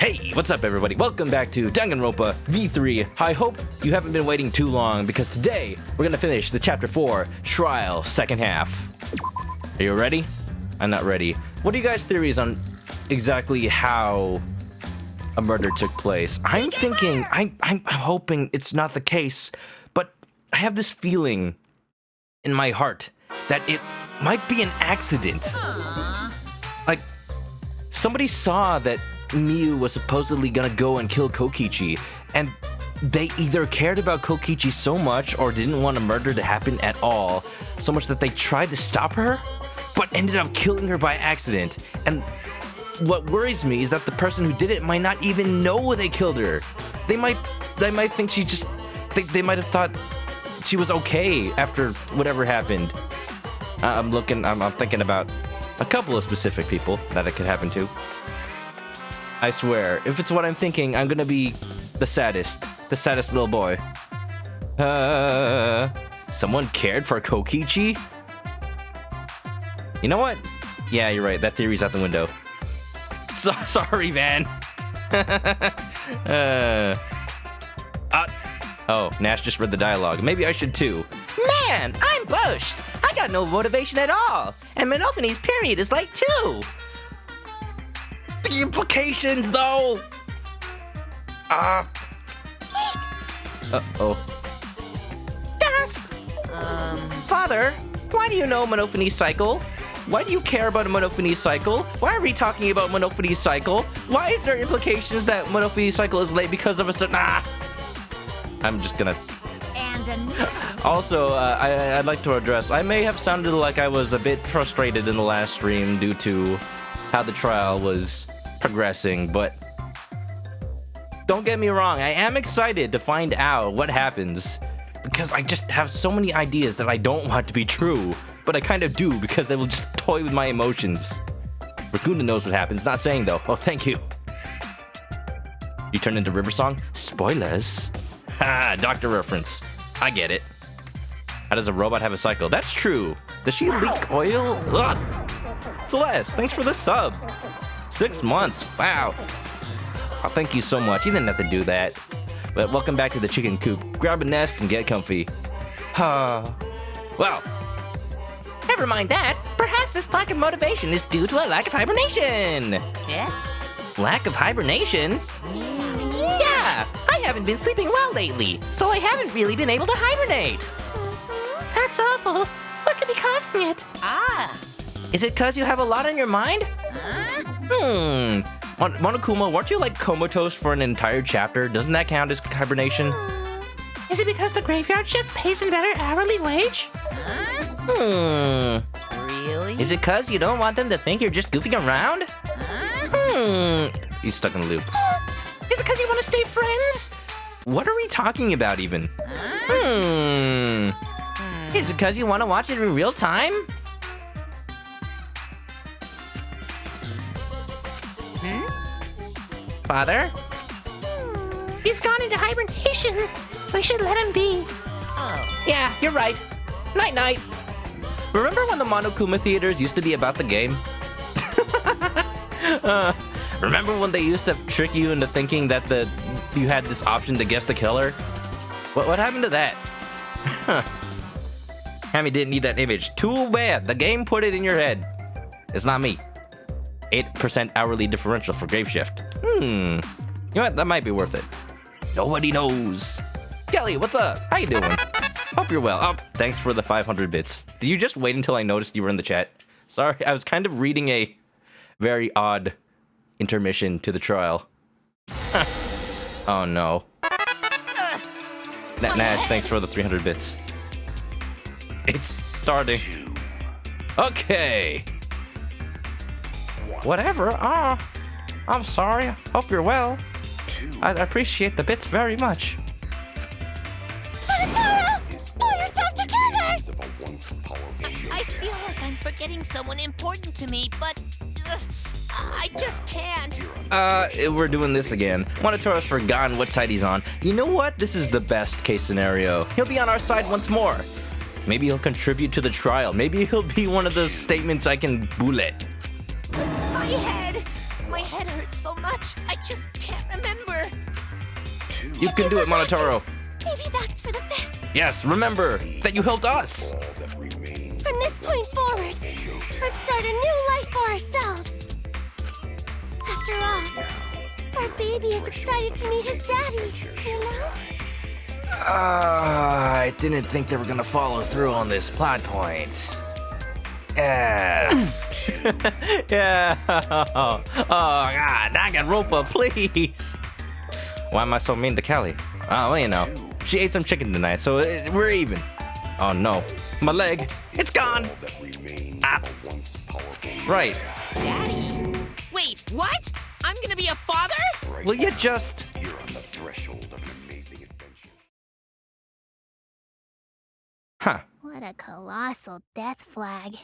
Hey, what's up everybody? Welcome back to Danganronpa V3. I hope you haven't been waiting too long because today we're gonna finish the Chapter 4 Trial second half. Are you ready? I'm not ready. What are you guys' theories on exactly how a murder took place? I'm thinking, I'm hoping it's not the case, but I have this feeling in my heart that it might be an accident. Like, somebody saw that Miu was supposedly gonna go and kill Kokichi, and they either cared about Kokichi so much or didn't want a murder to happen at all, so much that they tried to stop her, but ended up killing her by accident. And what worries me is that the person who did it might not even know they killed her. They might think she just, they might have thought she was okay after whatever happened. I'm thinking about a couple of specific people that it could happen to. I swear, if it's what I'm thinking, I'm gonna be the saddest little boy. Someone cared for Kokichi? You know what? Yeah, you're right, that theory's out the window. Sorry, man. Oh, Nash just read the dialogue. Maybe I should too. Man, I'm bushed. I got no motivation at all. And Monophanie's period is late too. The implications, though! Uh-oh. Father, why do you know Monophanie's cycle? Why do you care about Monophanie's cycle? Why are we talking about Monophanie's cycle? Why is there implications that Monophanie's cycle is late because of a certain... I'm just gonna... Also, I'd like to address, I may have sounded like I was a bit frustrated in the last stream due to how the trial was progressing, but don't get me wrong, I am excited to find out what happens, because I just have so many ideas that I don't want to be true, but I kind of do because they will just toy with my emotions. Raccoon knows what happens, not saying though. Oh, thank you. You turned into River Song? Spoilers. Ha, doctor reference. I get it. How does a robot have a cycle? That's true. Does she leak oil? Ugh. Celeste, thanks for the sub. 6 months. Wow. Oh, thank you so much. You didn't have to do that. But welcome back to the chicken coop. Grab a nest and get comfy. Well. Never mind that. Perhaps this lack of motivation is due to a lack of hibernation. Yeah? Lack of hibernation? Yeah, I haven't been sleeping well lately, so I haven't really been able to hibernate. That's awful. What could be causing it? Is it because you have a lot on your mind? Monokuma, weren't you like comatose for an entire chapter? Doesn't that count as hibernation? Is it because the graveyard shift pays a better hourly wage? Really? Is it because you don't want them to think you're just goofing around? He's stuck in a loop. Is it because you want to stay friends? What are we talking about even? Is it because you want to watch it in real time? Father? He's gone into hibernation. We should let him be. Yeah, you're right. Night-night. Remember when the Monokuma theaters used to be about the game? Remember when they used to trick you into thinking that you had this option to guess the killer? What happened to that? Hammy didn't need that image. Too bad. The game put it in your head. It's not me. 8% hourly differential for grave shift. You know what? That might be worth it. Nobody knows. Kelly, what's up? How you doing? Hope you're well. Oh, thanks for the 500 bits. Did you just wait until I noticed you were in the chat? Sorry, I was kind of reading a very odd intermission to the trial. Oh no. Nash, thanks for the 300 bits. It's starting. Okay. Whatever. I'm sorry. Hope you're well. I appreciate the bits very much. Pull yourself together! I feel like I'm forgetting someone important to me, but I just can't. We're doing this again. Monotoro's forgotten what side he's on. You know what? This is the best case scenario. He'll be on our side once more. Maybe he'll contribute to the trial. Maybe he'll be one of those statements I can bullet. My head hurts so much. I just can't remember. You can do it, Monotaro. Maybe that's for the best. Yes, remember that you helped us. From this point forward, let's start a new life for ourselves. After all, our baby is excited to meet his daddy, you know? I didn't think they were gonna follow through on this plot point. Yeah. Yeah. Oh God, Danganronpa, please. Why am I so mean to Kelly? Oh, well, you know, she ate some chicken tonight, so we're even. Oh no, my leg, it's gone. Ah. Right. Daddy? Wait, what? I'm gonna be a father? Will you just? You're on the threshold of an amazing adventure. Huh. What a colossal death flag.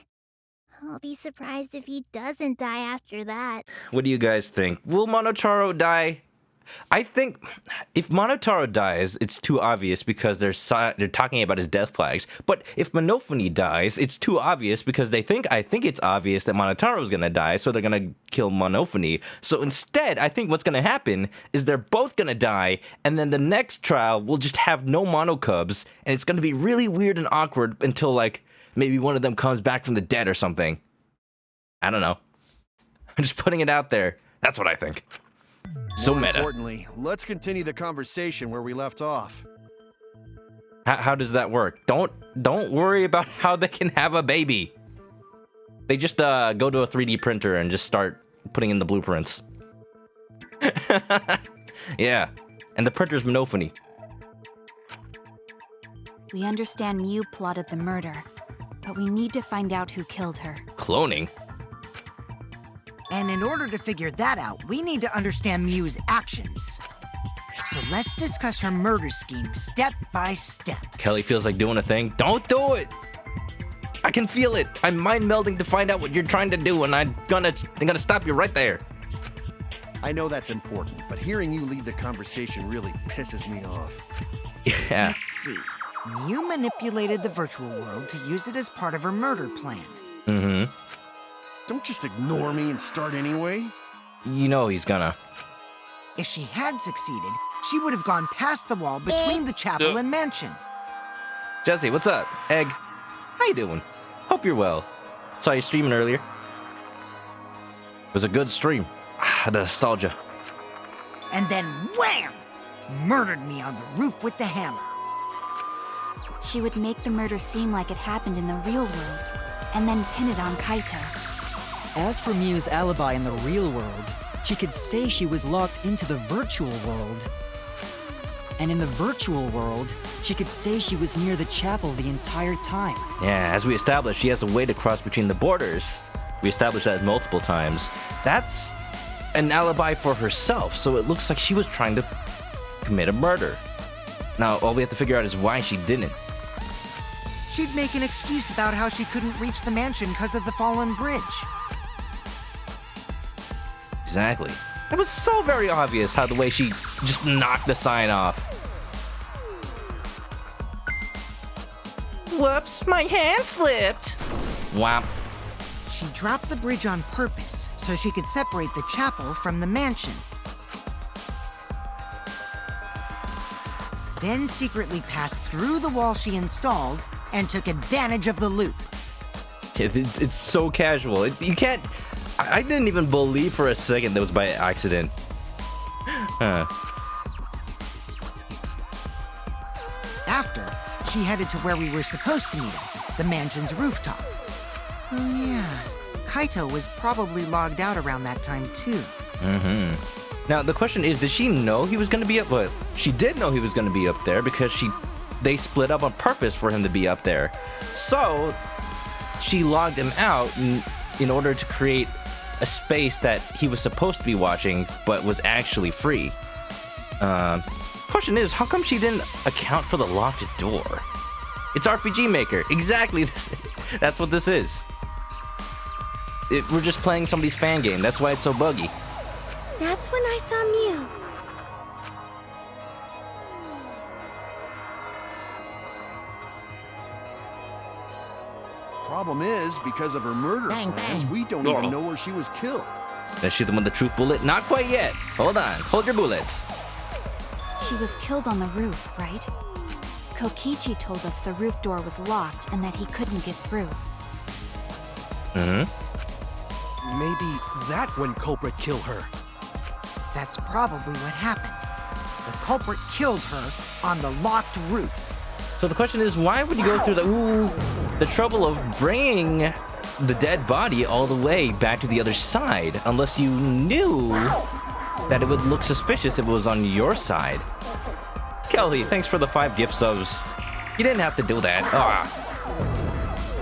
I'll be surprised if he doesn't die after that. What do you guys think? Will Monotaro die? I think if Monotaro dies, it's too obvious because they're talking about his death flags. But if Monophony dies, it's too obvious because I think it's obvious that Monotaro's gonna die, so they're gonna kill Monophony. So instead, I think what's gonna happen is they're both gonna die, and then the next trial will just have no Monocubs, and it's gonna be really weird and awkward until like maybe one of them comes back from the dead or something. I don't know. I'm just putting it out there. That's what I think. So More meta. importantly, let's continue the conversation where we left off. How does that work? Don't worry about how they can have a baby. They just go to a 3D printer and just start putting in the blueprints. Yeah, and the printer's Monophony. We understand Mew plotted the murder, but we need to find out who killed her. Cloning? And in order to figure that out, we need to understand Mew's actions. So let's discuss her murder scheme step by step. Kelly feels like doing a thing. Don't do it! I can feel it. I'm mind melding to find out what you're trying to do, and I'm gonna stop you right there. I know that's important, but hearing you lead the conversation really pisses me off. Yeah. Let's see. Mew manipulated the virtual world to use it as part of her murder plan. Mm-hmm. Don't just ignore me and start anyway. You know he's gonna. If she had succeeded, she would have gone past the wall between the chapel and mansion. Jesse, what's up? Egg, how you doing? Hope you're well. Saw you streaming earlier. It was a good stream. Ah, the nostalgia. And then wham! Murdered me on the roof with the hammer. She would make the murder seem like it happened in the real world, and then pin it on Kaito. As for Mew's alibi in the real world, she could say she was locked into the virtual world. And in the virtual world, she could say she was near the chapel the entire time. Yeah, as we established, she has a way to cross between the borders. We established that multiple times. That's an alibi for herself, so it looks like she was trying to commit a murder. Now, all we have to figure out is why she didn't. She'd make an excuse about how she couldn't reach the mansion because of the fallen bridge. Exactly. It was so very obvious how the way she just knocked the sign off. Whoops, my hand slipped. Whop. She dropped the bridge on purpose so she could separate the chapel from the mansion. Then secretly passed through the wall she installed and took advantage of the loop. It's so casual. You can't... I didn't even believe for a second that was by accident. After, she headed to where we were supposed to meet at, the mansion's rooftop. Oh yeah, Kaito was probably logged out around that time too. Mm-hmm. Now, the question is, did she know he was going to be up? Well, she did know he was going to be up there because they split up on purpose for him to be up there. So, she logged him out in order to create a space that he was supposed to be watching, but was actually free. Question is, how come she didn't account for the locked door? It's RPG Maker. Exactly. That's what this is. We're just playing somebody's fan game. That's why it's so buggy. That's when I saw Mew. Problem is, because of her murder Bang, plans, bang. we don't even know where she was killed. Then shoot them with the truth bullet. Not quite yet. Hold on. Hold your bullets. She was killed on the roof, right? Kokichi told us the roof door was locked and that he couldn't get through. Maybe that when culprit killed her. That's probably what happened. The culprit killed her on the locked roof. So the question is, why would you go through the trouble of bringing the dead body all the way back to the other side unless you knew that it would look suspicious if it was on your side? Kelly, thanks for the 5 gift subs. You didn't have to do that.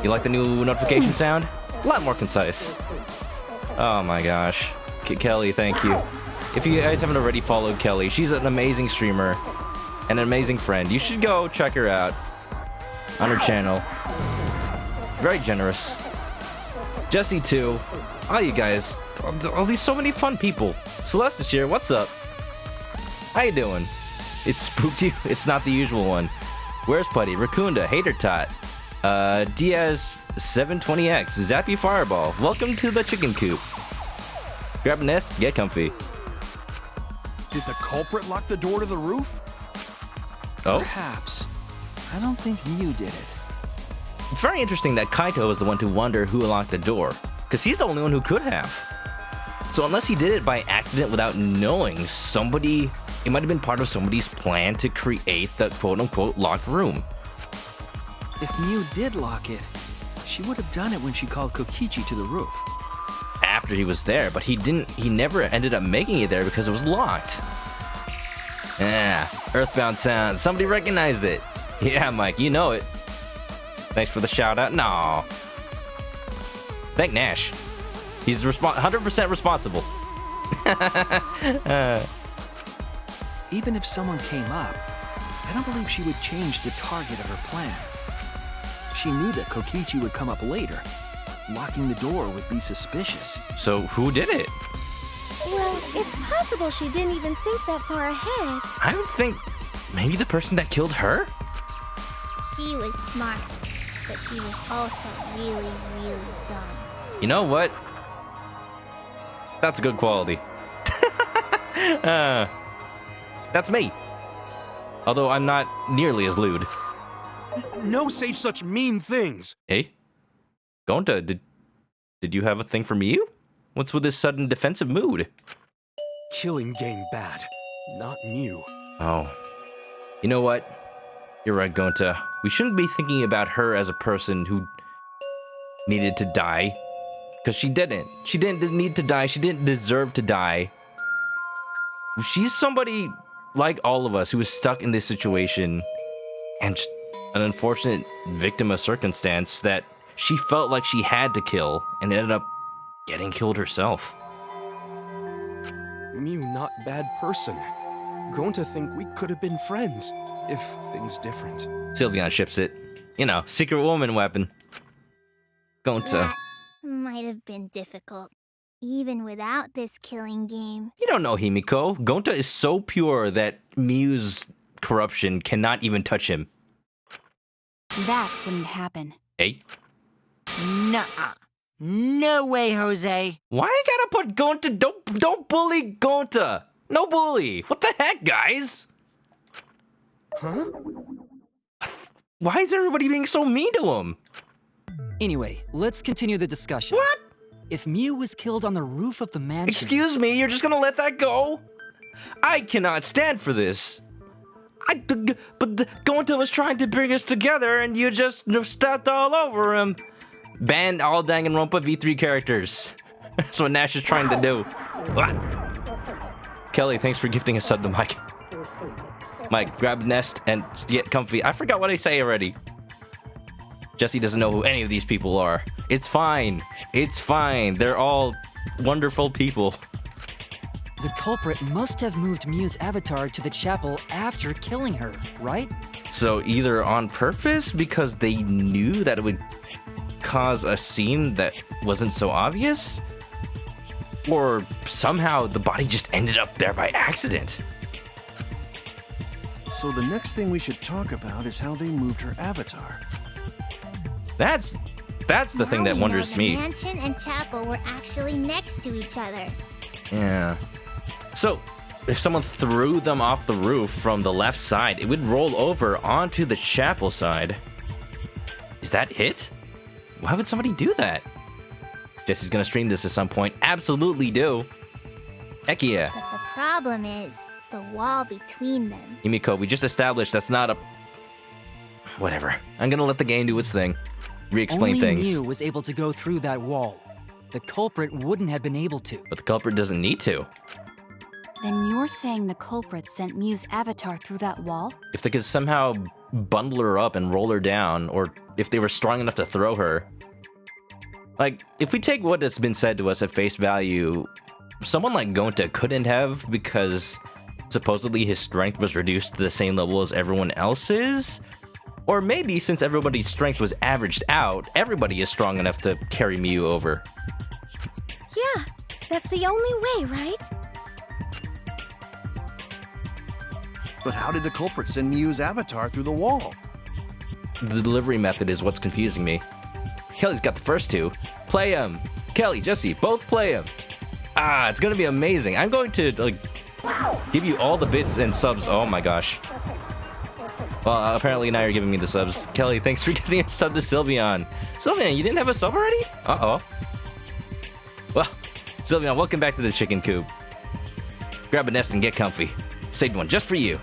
You like the new notification sound? A lot more concise. Oh my gosh. Kelly, thank you. If you guys haven't already followed Kelly, she's an amazing streamer and an amazing friend. You should go check her out on her channel. Very generous. Jesse too. All you guys. All these so many fun people. Celeste is here. What's up? How you doing? It spooked you? It's not the usual one. Where's Putty? Raccoonda, Hater Tot, Diaz 720X, Zappy Fireball. Welcome to the chicken coop. Grab a nest, get comfy. Did the culprit lock the door to the roof? Oh? Perhaps. I don't think Mew did it. It's very interesting that Kaito is the one to wonder who locked the door, because he's the only one who could have. So unless he did it by accident without knowing, somebody, it might have been part of somebody's plan to create the quote-unquote locked room. If Mew did lock it, she would have done it when she called Kokichi to the roof. After he was there, but he never ended up making it there because it was locked. Earthbound sounds. Somebody recognized it. Yeah, Mike, you know it. Thanks for the shout out. No. Thank Nash. He's 100% responsible. Even if someone came up, I don't believe she would change the target of her plan. She knew that Kokichi would come up later. Locking the door would be suspicious. So who did it? Well, it's possible she didn't even think that far ahead. I would think maybe the person that killed her? She was smart, but she was also really, really dumb. You know what? That's a good quality. That's me. Although I'm not nearly as lewd. No say such mean things. Hey? Gonta, did you have a thing for Mew? What's with this sudden defensive mood? Killing game bad, not Mew. Oh. You know what? You're right, Gonta. We shouldn't be thinking about her as a person who needed to die. Because she didn't. She didn't need to die. She didn't deserve to die. She's somebody like all of us who was stuck in this situation and just an unfortunate victim of circumstance that she felt like she had to kill and ended up getting killed herself. Mew not bad person. Grown to think we could have been friends if things different. Sylveon ships it. You know, secret woman weapon. Gonta. That might have been difficult, even without this killing game. You don't know Himiko. Gonta is so pure that Mew's corruption cannot even touch him. That wouldn't happen. Hey? Nuh-uh. No way, Jose. Why you gotta put Gonta? Don't bully Gonta. No bully. What the heck, guys? Huh? Why is everybody being so mean to him? Anyway, let's continue the discussion. What? If Mew was killed on the roof of the mansion... Excuse me, you're just gonna let that go? I cannot stand for this. But Gonta was trying to bring us together and you just stepped all over him. Ban all Danganronpa V3 characters. That's what Nash is trying to do. What? Kelly, thanks for gifting a sub to Mike. Mike, grab Nest and get comfy. I forgot what I say already. Jesse doesn't know who any of these people are. It's fine. It's fine. They're all wonderful people. The culprit must have moved Mew's avatar to the chapel after killing her, right? So either on purpose because they knew that it would cause a scene that wasn't so obvious, or somehow the body just ended up there by accident. So the next thing we should talk about is how they moved her avatar. That's the thing that wonders The me. mansion and chapel were actually next to each other. Yeah. So, if someone threw them off the roof from the left side, it would roll over onto the chapel side. Is that it? Why would somebody do that? Jesse's gonna stream this at some point. Absolutely do. Heck yeah. But the problem is the wall between them. Himiko, we just established that's not a... Whatever. I'm gonna let the game do its thing. Re-explain Only things. Mew was able to go through that wall. The culprit wouldn't have been able to. But the culprit doesn't need to. Then you're saying the culprit sent Mew's avatar through that wall? If they could somehow bundle her up and roll her down, or if they were strong enough to throw her. Like, if we take what has been said to us at face value, someone like Gonta couldn't have because supposedly his strength was reduced to the same level as everyone else's? Or maybe since everybody's strength was averaged out, everybody is strong enough to carry Mew over. Yeah, that's the only way, right? But how did the culprit send Mew's avatar through the wall? The delivery method is what's confusing me. Kelly's got the first two. Play them. Kelly, Jesse, both play them. Ah, it's gonna be amazing. I'm going to give you all the bits and subs. Oh my gosh. Well, apparently now you're giving me the subs. Kelly, thanks for giving a sub to Sylveon. Sylveon, you didn't have a sub already? Uh-oh. Well, Sylveon, welcome back to the chicken coop. Grab a nest and get comfy. Saved one just for you.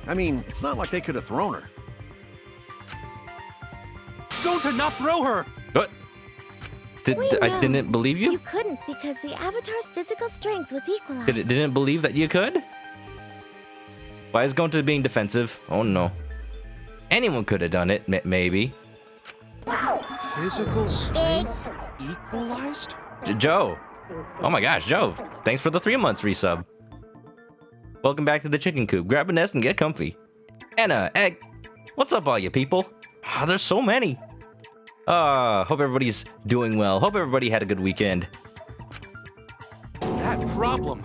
I mean, it's not like they could have thrown her. Don't to not throw her! What? I didn't believe you? You couldn't because the avatar's physical strength was equalized. Didn't believe that you could? Why is going to being defensive? Oh no. Anyone could have done it, maybe. Physical strength equalized? Joe. Oh my gosh, Joe. Thanks for the 3 months resub. Welcome back to the chicken coop. Grab a nest and get comfy. Anna, Egg. What's up, all you people? Ah, there's so many. Hope everybody's doing well. Hope everybody had a good weekend. That problem.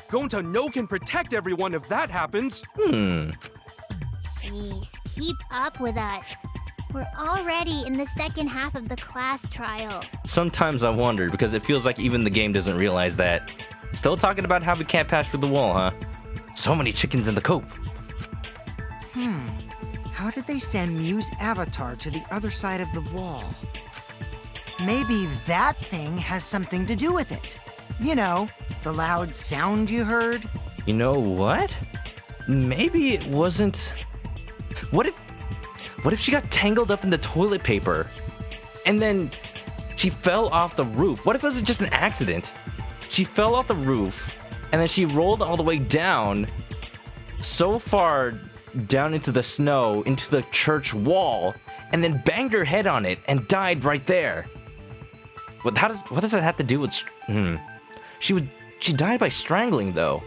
Gonta no can protect everyone if that happens. Please, keep up with us. We're already in the second half of the class trial. Sometimes I wonder, because it feels like even the game doesn't realize that. Still talking about how we can't pass through the wall, huh? So many chickens in the coop. How did they send Mew's avatar to the other side of the wall? Maybe that thing has something to do with it. You know, the loud sound you heard? You know what? Maybe it wasn't... What if she got tangled up in the toilet paper? And then she fell off the roof? What if it was just an accident? She fell off the roof, and then she rolled all the way down, so far down into the snow, into the church wall, and then banged her head on it and died right there. What does that have to do with... She died by strangling, though.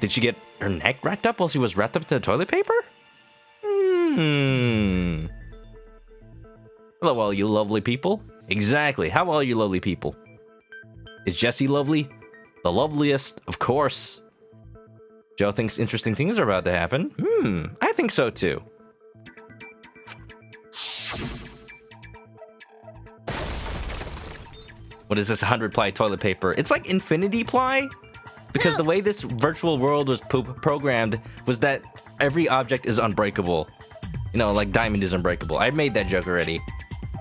Did she get her neck wrapped up while she was wrapped up in the toilet paper? Hello, all you lovely people. Exactly. How are you lovely people? Is Jessie lovely? The loveliest, of course. Joe thinks interesting things are about to happen. I think so too. What is this 100-ply toilet paper? It's like infinity ply? Because the way this virtual world was programmed was that every object is unbreakable. You know, like diamond is unbreakable. I made that joke already.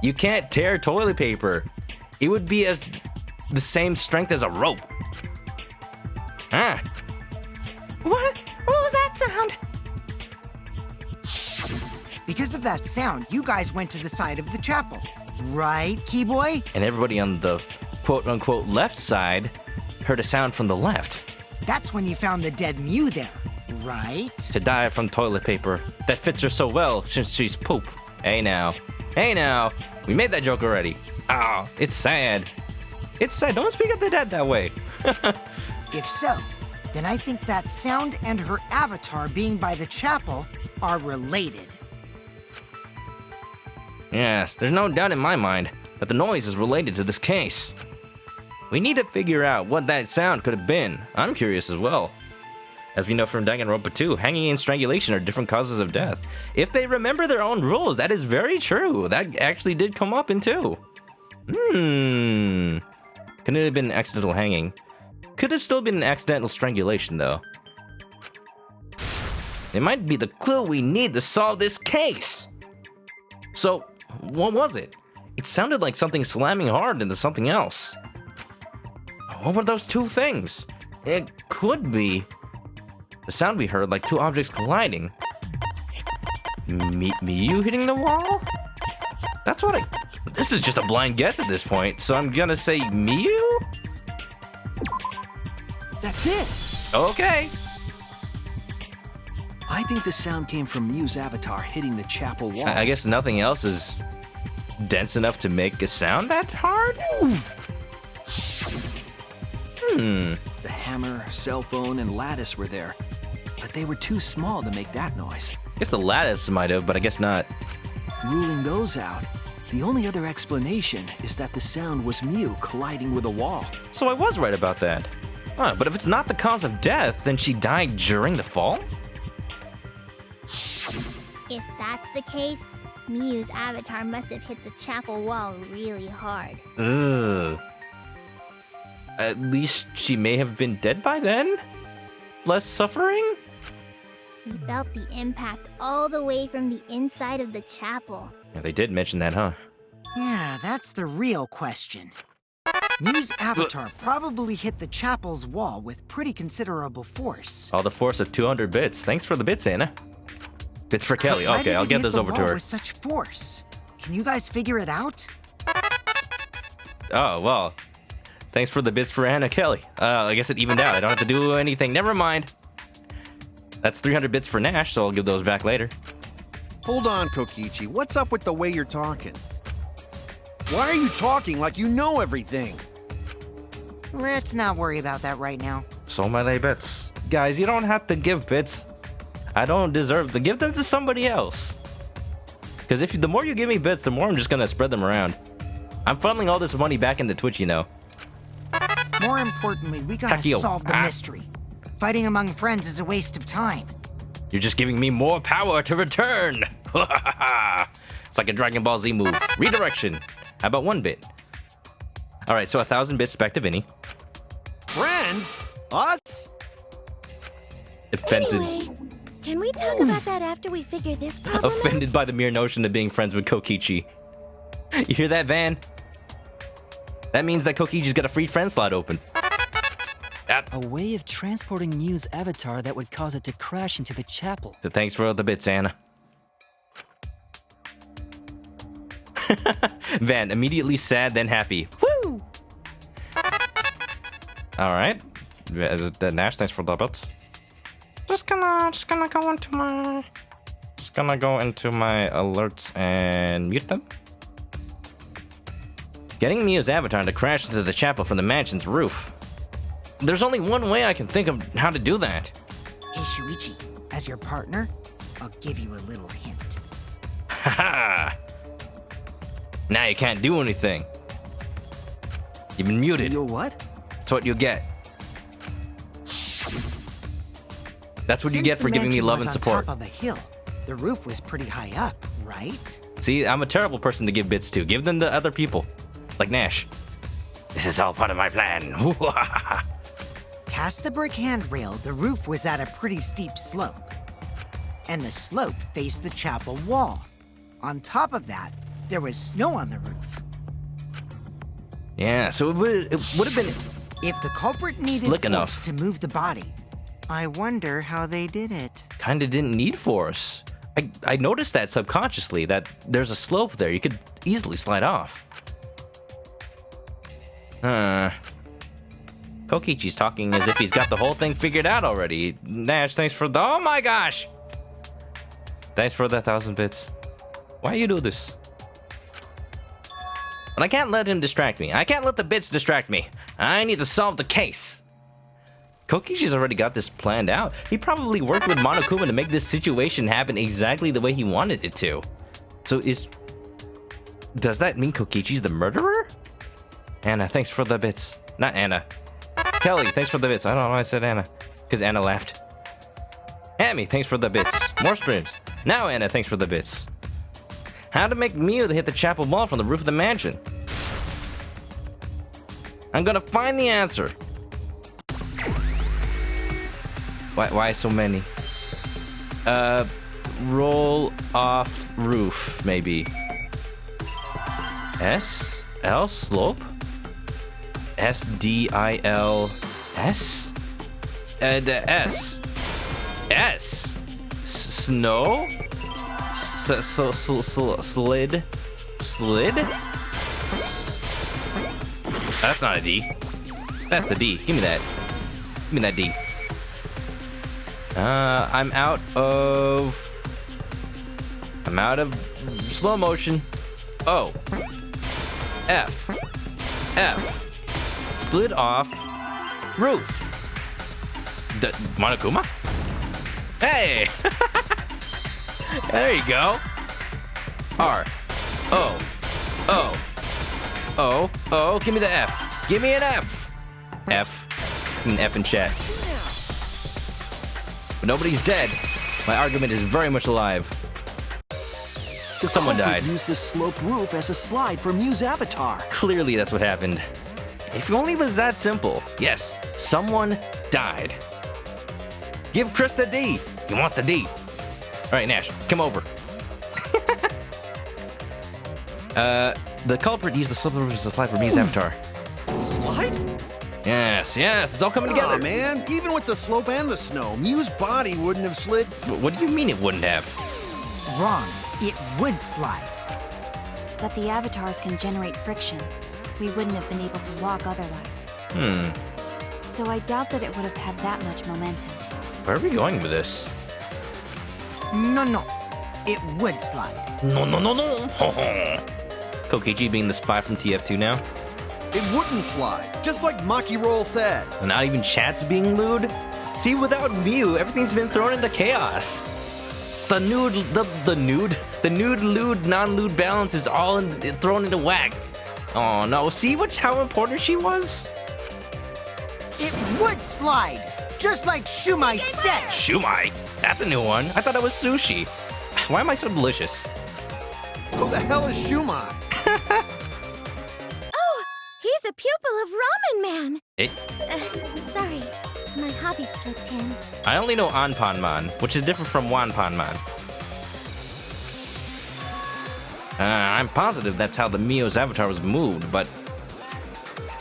You can't tear toilet paper. It would be as the same strength as a rope. What was that sound? Because of that sound, you guys went to the side of the chapel. Right, Keyboy? And everybody on the quote-unquote left side heard a sound from the left. That's when you found the dead Mew there, right? To die from toilet paper that fits her so well since she's poop. Hey now. We made that joke already. Oh, it's sad. It's sad. Don't speak of the dead that way. If so, then I think that sound and her avatar being by the chapel are related. Yes, there's no doubt in my mind that the noise is related to this case. We need to figure out what that sound could have been. I'm curious as well. As we know from Danganronpa 2, hanging and strangulation are different causes of death. If they remember their own rules, that is very true. That actually did come up in 2. Could it have been accidental hanging? Could have still been an accidental strangulation, though. It might be the clue we need to solve this case. So, what was it? It sounded like something slamming hard into something else. What were those two things? It could be the sound we heard, like two objects colliding. Mew hitting the wall? That's what I... This is just a blind guess at this point, so I'm gonna say Mew? That's it. Okay. I think the sound came from Mew's avatar hitting the chapel wall. I guess nothing else is dense enough to make a sound that hard? The hammer, cell phone, and lattice were there, but they were too small to make that noise. I guess the lattice might have, but I guess not. Ruling those out, the only other explanation is that the sound was Mew colliding with a wall. So I was right about that. Huh, but if it's not the cause of death, then she died during the fall? If that's the case, Mew's avatar must have hit the chapel wall really hard. Ugh. At least she may have been dead by then? Less suffering? We felt the impact all the way from the inside of the chapel. Yeah, they did mention that, huh? Yeah, that's the real question. Mew's avatar probably hit the chapel's wall with pretty considerable force. All the force of 200 bits. Thanks for the bits, Anna. Bits for Kelly. Why Okay, did I'll it get hit those the over to wall her. with such force? Can you guys figure it out? Oh, well. Thanks for the bits for Anna Kelly. I guess it evened out. I don't have to do anything. Never mind. That's 300 bits for Nash, so I'll give those back later. Hold on, Kokichi. What's up with the way you're talking? Why are you talking like you know everything? Let's not worry about that right now. So many bits. Guys, you don't have to give bits. I don't deserve to give them to somebody else. Because if the more you give me bits, the more I'm just going to spread them around. I'm funneling all this money back into Twitch, you know. More importantly, we gotta Takio. solve the mystery. Fighting among friends is a waste of time. You're just giving me more power to return. It's like a Dragon Ball Z move. Redirection. How about 1 bit? All right, so 1,000 bits back to Vinny. Friends? Us? Offended. Anyway, can we talk about that after we figure this problem Offended by the mere notion of being friends with Kokichi. You hear that, Van? That means that Kokichi's got a free friend slot open. A way of transporting Mew's avatar that would cause it to crash into the chapel. So thanks for the bits, Anna. Van, immediately sad, then happy. Woo! Alright. The Nash, thanks for the bits. Just gonna go into my... Just gonna go into my alerts and mute them. Getting Mew's avatar to crash into the chapel from the mansion's roof. There's only one way I can think of how to do that. Hey, Shuichi, as your partner, I'll give you a little hint. Haha! Now you can't do anything. You've been muted. You'll what? That's what you get. That's what you Since get for the giving me mansion love was and on support. top of a hill, the roof was pretty high up, right? See, I'm a terrible person to give bits to. Give them to other people. Like Nash. This is all part of my plan. Past the brick handrail, the roof was at a pretty steep slope. And the slope faced the chapel wall. On top of that, there was snow on the roof. Yeah, so it would have been... If the culprit needed Slick force enough. to move the body, I wonder how they did it. Kinda didn't need force. I noticed that subconsciously, that there's a slope there. You could easily slide off. Kokichi's talking as if he's got the whole thing figured out already. Nash, thanks for the... Oh my gosh! Thanks for the 1,000 bits. Why you do this? But I can't let him distract me. I can't let the bits distract me. I need to solve the case. Kokichi's already got this planned out. He probably worked with Monokuma to make this situation happen exactly the way he wanted it to. So does that mean Kokichi's the murderer? Anna, thanks for the bits. Not Anna. Kelly, thanks for the bits. I don't know why I said Anna. Because Anna laughed. Hammy, thanks for the bits. More streams. Now Anna, thanks for the bits. How to make Mew to hit the chapel wall from the roof of the mansion. I'm gonna find the answer. Why so many? Roll off roof, maybe. S? L? Slope? S-D-I-L-S? S. S. Snow? Slid? Slid? That's not a D. That's the D. Give me that. Give me that D. I'm out of slow motion. O. F. Slid off roof. Monokuma? Hey! There you go. R. O. Give me the F. Give me an F. F. An F in chat. But nobody's dead. My argument is very much alive. Someone died. Used the sloped roof as a slide for Miu's avatar. Clearly that's what happened. If only it was that simple. Yes, someone died. Give Chris the D. He wants the D. All right, Nash, come over. The culprit used the sloped roof as a slide for Miu's avatar. Slide? Yes, it's all coming together. Aw, man, even with the slope and the snow, Miu's body wouldn't have slid. What do you mean it wouldn't have? Wrong. It would slide. But the avatars can generate friction. We wouldn't have been able to walk otherwise. So I doubt that it would have had that much momentum. Where are we going with this? No. It would slide. No. Kokichi being the spy from TF2 now? It wouldn't slide, just like Maki Roll said. And not even chat's being lewd? See, without Miu, everything's been thrown into chaos. The nude, lewd, non-lewd balance is all thrown into whack. Oh no, see how important she was? It would slide, just like Shumai said. Shumai? That's a new one. I thought it was sushi. Why am I so delicious? Who the hell is Shumai? Oh, he's a pupil of Ramen Man. Eh? Sorry, my hobby slipped in. I only know Anpanman, which is different from Wanpanman. I'm positive that's how the Miu's avatar was moved, but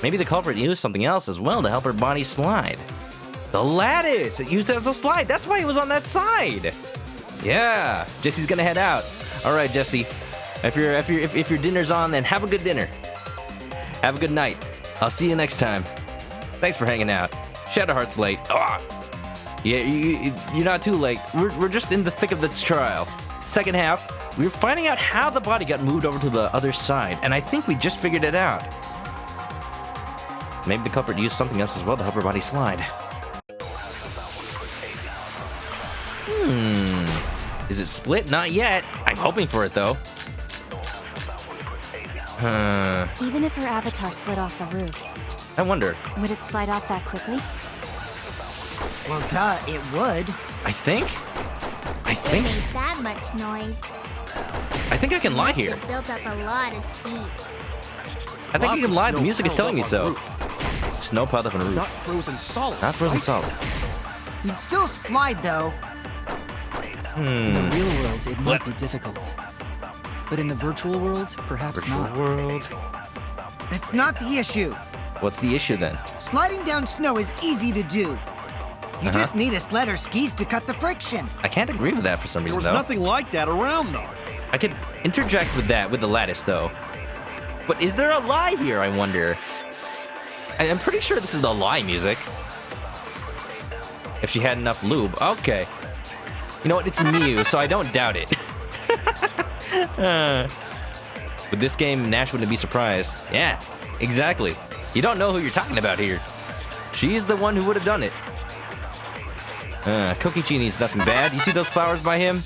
maybe the culprit used something else as well to help her body slide. The lattice! It used it as a slide. That's why it was on that side. Yeah, Jesse's gonna head out. All right, Jesse. If your dinner's on, then have a good dinner. Have a good night. I'll see you next time. Thanks for hanging out. Shadowheart's late. Ah. Yeah, you're not too late. We're just in the thick of the trial. Second half, we're finding out how the body got moved over to the other side, and I think we just figured it out. Maybe the culprit used something else as well to help her body slide. Is it split? Not yet. I'm hoping for it, though. Even if her avatar slid off the roof, I wonder. would it slide off that quickly? Well, duh, it would. I think It made that much noise. I can lie here. It built up a lot of speed. I think you can lie. The Snow music is piled telling me up so. on roof. Snow piled up on a roof. Not frozen solid. Not frozen solid. You'd still slide, though. In the real world, it might be difficult. But in the virtual world, perhaps Virtual not. world. That's not the issue. What's the issue then? Sliding down snow is easy to do. You just need a sled or skis to cut the friction. I can't agree with that for some There reason, was though. nothing like that around, though. I could interject with that with the lattice, though. But is there a lie here, I wonder? I'm pretty sure this is the lie music. If she had enough lube. Okay. You know what? It's Miu, so I don't doubt it. With this game, Nash wouldn't be surprised. Yeah, exactly. You don't know who you're talking about here. She's the one who would have done it. Kokichi needs nothing bad. You see those flowers by him?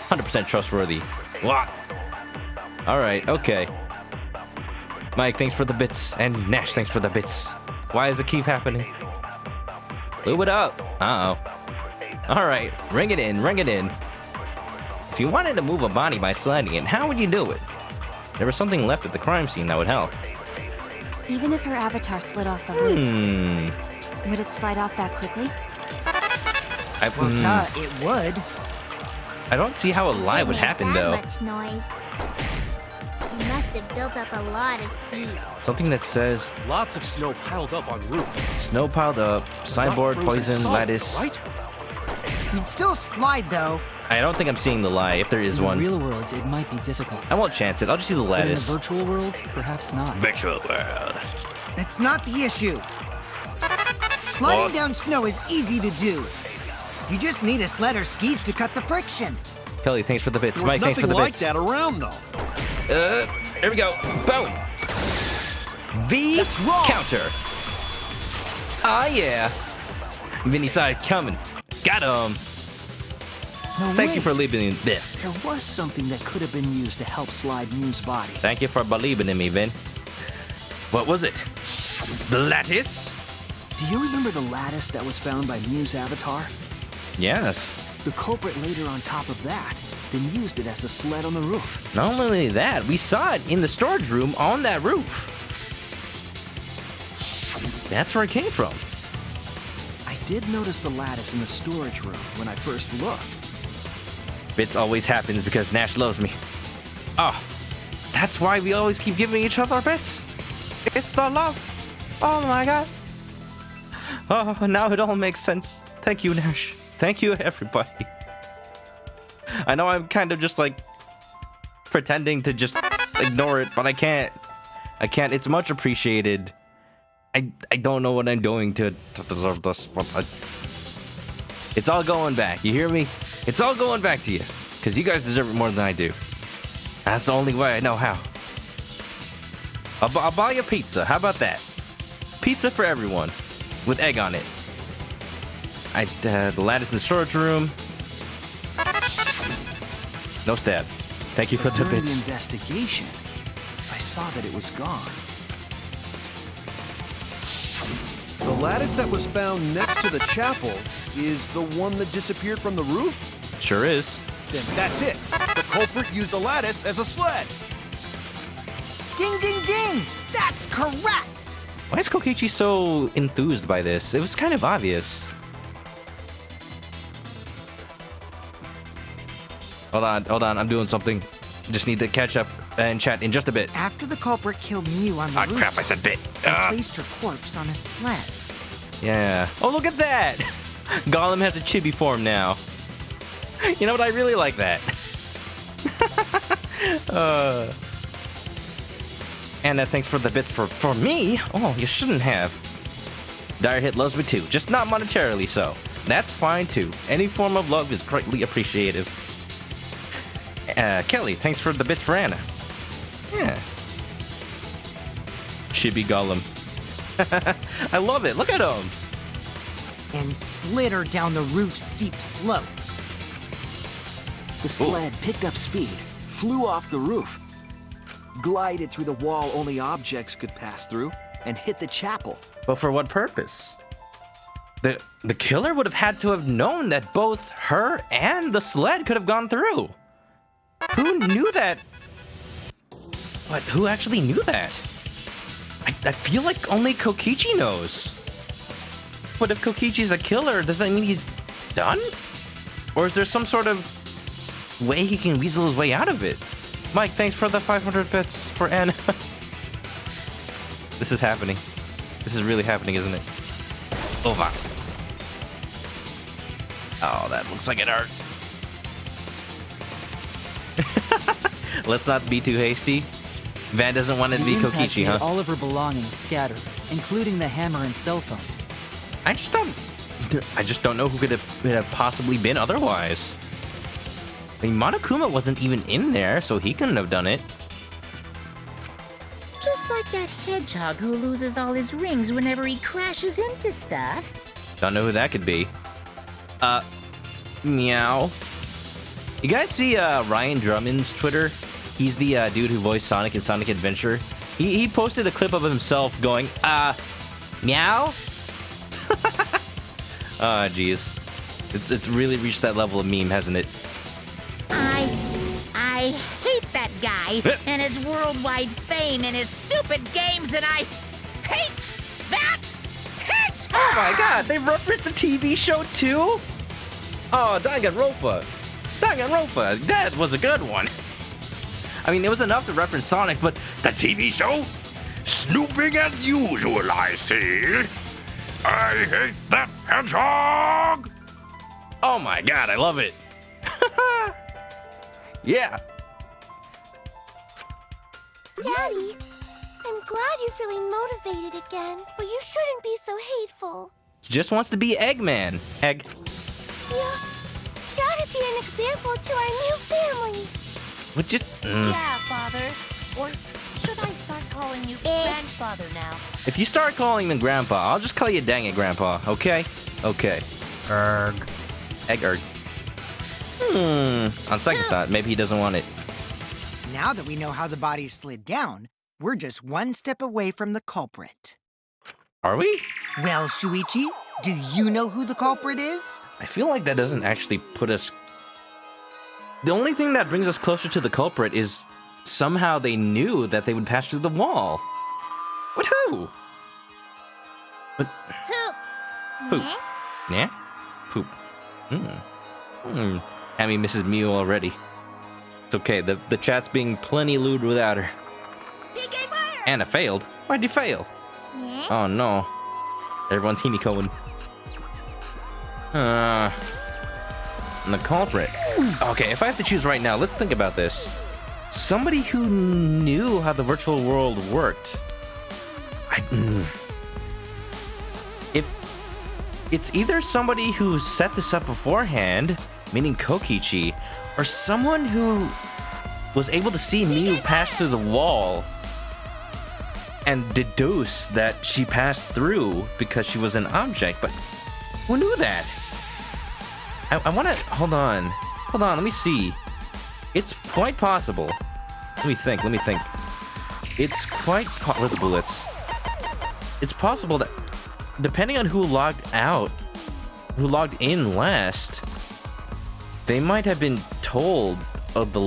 100% trustworthy. What? Alright, okay. Mike, thanks for the bits. And Nash, thanks for the bits. Why does it keep happening? Lube it up. Uh-oh. Alright, ring it in, ring it in. If you wanted to move a body by sliding it, how would you do it? There was something left at the crime scene that would help. Even if her avatar slid off the roof, would it slide off that quickly? Well, duh, it would. I don't see how a lie would happen, though. Much noise. You must have built up a lot of speed. Something that says Lots of snow piled up on roof. snow piled up, signboard, Not frozen poison, solid, lattice. Right? You'd still slide, though. I don't think I'm seeing the lie, if there is In one. the real world, it might be difficult. I won't chance it. I'll just use the But in the lattice. virtual world, perhaps not. Virtual world. That's not the issue. Sliding down snow is easy to do. You just need a sled or skis to cut the friction. Kelly, thanks for the bits. There was Mike, thanks for nothing the like bits. that around, though. Here we go. Boom. V That's wrong. counter. Ah, yeah. Vinny side coming. Got him. No, Thank you wait. for leaving there. There was something that could have been used to help slide Mew's body. Thank you for believing in me, Vin. What was it? The lattice? Do you remember the lattice that was found by Mew's avatar? Yes. The culprit later on top of that, then used it as a sled on the roof. Not only that, we saw it in the storage room on that roof. That's where it came from. I did notice the lattice in the storage room when I first looked. Bits always happens because Nash loves me. Oh, that's why we always keep giving each other bits. It's the love. Oh my god. Oh, now it all makes sense. Thank you, Nash. Thank you, everybody. I know I'm kind of just like pretending to just ignore it, but I can't. I can't. It's much appreciated. I don't know what I'm doing to deserve this, but it's all going back. You hear me? It's all going back to you. Because you guys deserve it more than I do. That's the only way I know how. I'll buy you a pizza. How about that? Pizza for everyone. With egg on it. The lattice in the storage room. No stab. Thank you for the During the bits. investigation, I saw that it was gone. The lattice that was found next to the chapel is the one that disappeared from the roof? Sure is. Then that's it. The culprit used the lattice as a sled. Ding, ding, ding! That's correct! Why is Kokichi so enthused by this? It was kind of obvious. Hold on, I'm doing something. Just need to catch up and chat in just a bit. After the culprit killed Mew on the Ah, roof, crap, I said bit. they placed her corpse on a sled. Yeah. Oh, look at that! Gollum has a chibi form now. You know what? I really like that. And thanks for the bits for me. Oh, you shouldn't have. Dire Hit loves me too, just not monetarily so. That's fine too. Any form of love is greatly appreciative. Kelly, thanks for the bits for Anna. Yeah. Chibi Gollum. I love it. Look at him. And slid her down the roof's steep slope. The sled picked up speed, flew off the roof, glided through the wall only objects could pass through, and hit the chapel. But for what purpose? The killer would have had to have known that both her and the sled could have gone through. Who knew that? But who actually knew that? I feel like only Kokichi knows. But if Kokichi's a killer, does that mean he's done? Or is there some sort of way he can weasel his way out of it? Mike, thanks for the 500 bits for Anna. This is happening. This is really happening, isn't it? Over. Oh, that looks like it hurt. Let's not be too hasty. Van doesn't want it to be The impact Kokichi, made huh? all of her belongings scattered, including the hammer and cell phone. I just don't know who could have possibly been otherwise. I mean, Monokuma wasn't even in there, so he couldn't have done it. Just like that hedgehog who loses all his rings whenever he crashes into stuff. Don't know who that could be. Meow. You guys see Ryan Drummond's Twitter? He's the dude who voiced Sonic in Sonic Adventure. He posted a clip of himself going, meow? Oh, jeez. It's really reached that level of meme, hasn't it? I hate that guy and his worldwide fame and his stupid games, and hate that hedgehog! Oh my god, they referenced the TV show too? Oh, Danganronpa. Danganronpa, that was a good one. I mean, it was enough to reference Sonic, but the TV show? Snooping as usual, I see. I hate that hedgehog! Oh my god, I love it. Yeah. Daddy, I'm glad you're feeling motivated again, but you shouldn't be so hateful. He just wants to be Eggman. Egg. You gotta be an example to our new family. What just... Yeah, Father. Or should I start calling you Grandfather now? If you start calling me Grandpa, I'll just call you Dang It, Grandpa, okay? Okay. Erg. Egg erg. On second thought, maybe he doesn't want it. Now that we know how the body slid down, we're just one step away from the culprit. Are we? Well, Shuichi, do you know who the culprit is? I feel like that doesn't actually put us... The only thing that brings us closer to the culprit is somehow they knew that they would pass through the wall. But who? But... Poop. Yeah? Poop. Hammy misses Mew already. It's okay, the chat's being plenty lewd without her. Anna failed? Why'd you fail? Oh no. Everyone's Hinikoing. The culprit. Okay, if I have to choose right now, let's think about this. Somebody who knew how the virtual world worked. If it's either somebody who set this up beforehand, meaning Kokichi, or someone who was able to see Miu pass through the wall and deduce that she passed through because she was an object, but who knew that? I want to... Hold on, let me see. It's quite possible. Let me think. It's quite... Where are the bullets? It's possible that, depending on who logged in last, they might have been told of the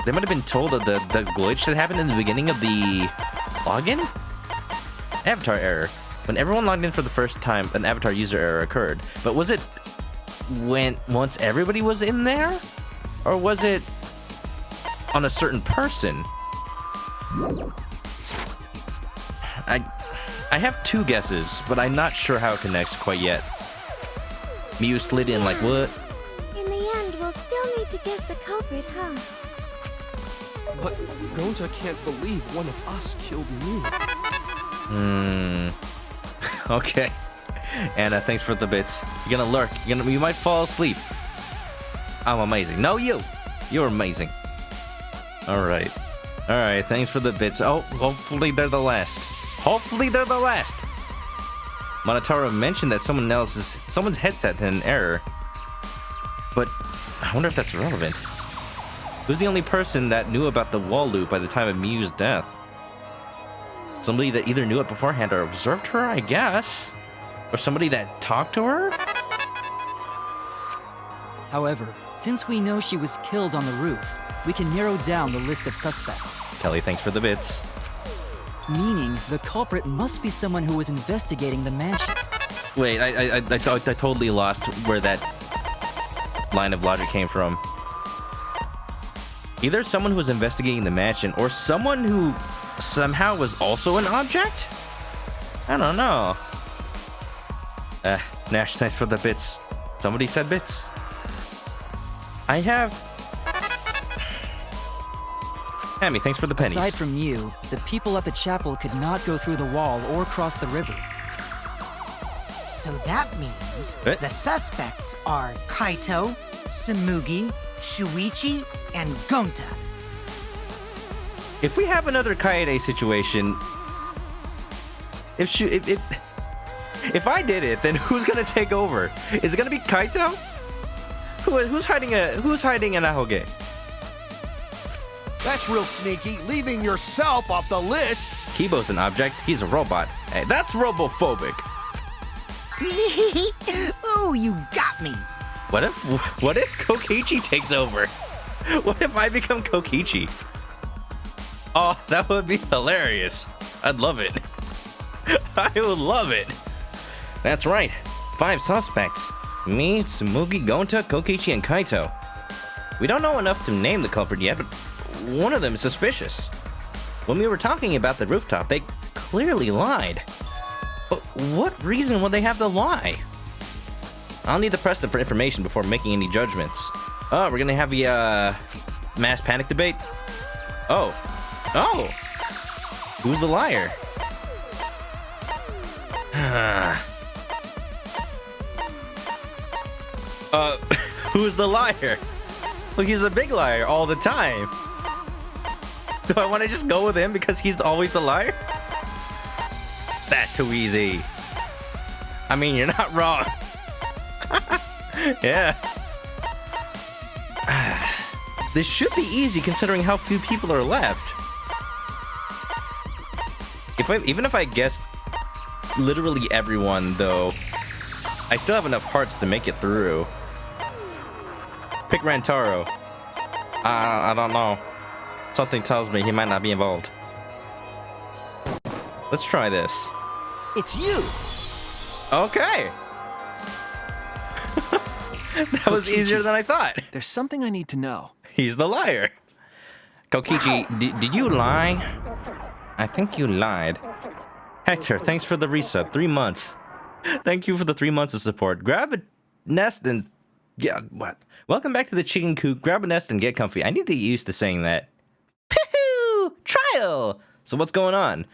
they might have been told of the glitch that happened in the beginning of the login? Avatar error. When everyone logged in for the first time, an avatar user error occurred. But was it once everybody was in there? Or was it on a certain person? I have two guesses, but I'm not sure how it connects quite yet. Mew slid in like what? In the end, we'll still need to guess the culprit, huh? But Gonta can't believe one of us killed Mew. Okay. Anna, thanks for the bits. You're gonna lurk. You might fall asleep. I'm amazing. No, you're amazing. All right. Thanks for the bits. Oh, hopefully they're the last. Monotaro mentioned that someone's headset had an error, but I wonder if that's relevant. Who's the only person that knew about the wall loop by the time of Miu's death? Somebody that either knew it beforehand or observed her, I guess? Or somebody that talked to her? However, since we know she was killed on the roof, we can narrow down the list of suspects. Kelly, thanks for the bits. Meaning, the culprit must be someone who was investigating the mansion. Wait, I totally lost where that line of logic came from. Either someone who was investigating the mansion, or someone who somehow was also an object? I don't know. Nash, thanks for the bits. Somebody said bits. I have... Hammy, thanks for the pennies. Aside from you, the people at the chapel could not go through the wall or cross the river. So that means the suspects are Kaito, Samugi, Shuichi, and Gonta. If we have another Kaede situation, if I did it, then who's gonna take over? Is it gonna be Kaito? Who's hiding an Ahoge? That's real sneaky, leaving yourself off the list. Kibo's an object. He's a robot. Hey, that's robophobic. Ooh, you got me. What if Kokichi takes over? What if I become Kokichi? Oh, that would be hilarious. I'd love it. I would love it. That's right. 5 suspects. Me, Tsumugi, Gonta, Kokichi, and Kaito. We don't know enough to name the culprit yet, but one of them is suspicious. When we were talking about the rooftop, they clearly lied. But what reason would they have to lie? I'll need to press them for information before making any judgments. Oh, we're gonna have the, mass panic debate? Oh. Oh! Who's the liar? Who's the liar? Look, he's a big liar all the time. Do I want to just go with him because he's always the liar? That's too easy. I mean, you're not wrong. Yeah. This should be easy considering how few people are left. Even if I guess literally everyone, though, I still have enough hearts to make it through. Pick Rantaro. I don't know. Something tells me he might not be involved. Let's try this. It's you! Okay. That was easier than I thought. There's something I need to know. He's the liar. Kokichi, did you lie? I think you lied. Hector, thanks for the resub. 3 months. Thank you for the 3 months of support. Grab a nest and... Yeah, what? Welcome back to the chicken coop. Grab a nest and get comfy. I need to get used to saying that. Pooh! Trial! So what's going on?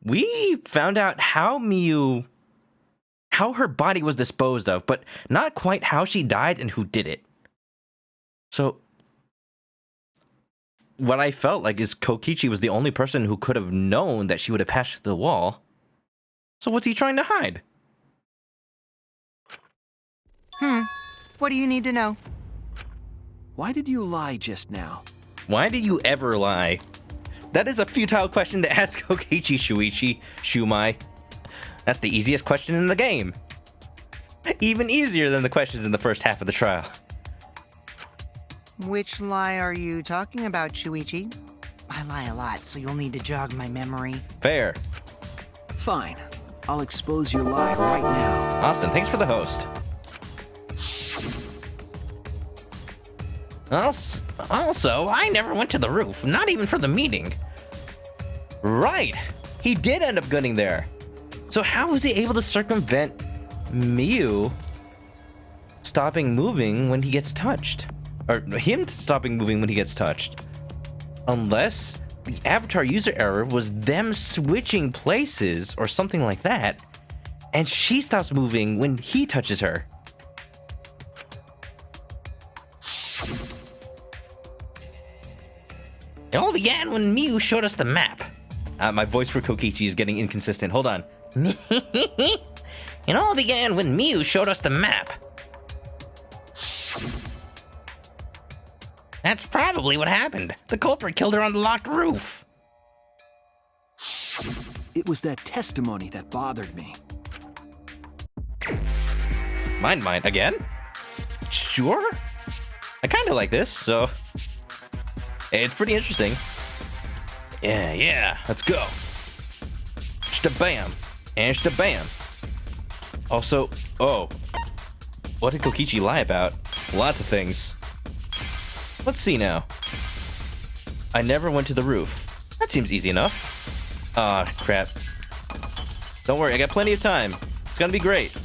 We found out how her body was disposed of, but not quite how she died and who did it. So, what I felt like is Kokichi was the only person who could have known that she would have passed through the wall. So what's he trying to hide? What do you need to know? Why did you lie just now? Why did you ever lie? That is a futile question to ask Kokichi, Shumai. That's the easiest question in the game. Even easier than the questions in the first half of the trial. Which lie are you talking about, Shuichi? I lie a lot, so you'll need to jog my memory. Fair. Fine. I'll expose your lie right now. Austin, thanks for the host. Also, I never went to the roof, not even for the meeting. Right, he did end up getting there. So how was he able to circumvent Miu stopping moving when he gets touched? Or him stopping moving when he gets touched? Unless the avatar user error was them switching places or something like that, and she stops moving when he touches her. It all began when Miu showed us the map. My voice for Kokichi is getting inconsistent. Hold on. It all began when Miu showed us the map. That's probably what happened. The culprit killed her on the locked roof. It was that testimony that bothered me. Mine, again? Sure. I kind of like this, so... It's pretty interesting. Yeah, let's go. Shtabam. And shtabam. Also, what did Kokichi lie about? Lots of things. Let's see now. I never went to the roof. That seems easy enough. Ah, crap. Don't worry, I got plenty of time. It's gonna be great.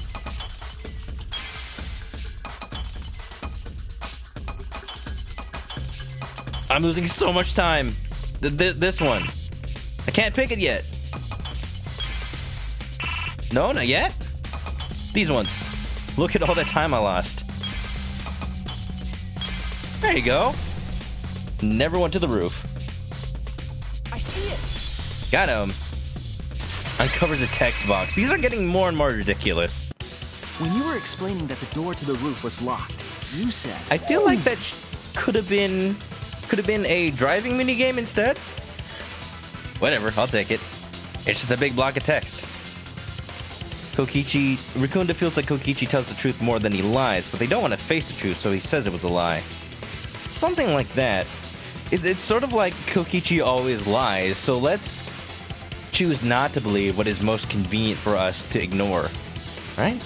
I'm losing so much time. This one. I can't pick it yet. No, not yet. These ones. Look at all that time I lost. There you go. Never went to the roof. I see it. Got him. Uncovers a text box. These are getting more and more ridiculous. When you were explaining that the door to the roof was locked, you said... I feel like that could have been a driving minigame instead. Whatever, I'll take it. It's just a big block of text. Rikunda feels like Kokichi tells the truth more than he lies, but they don't want to face the truth, so he says it was a lie. Something like that. It's sort of like Kokichi always lies, so let's choose not to believe what is most convenient for us to ignore, right?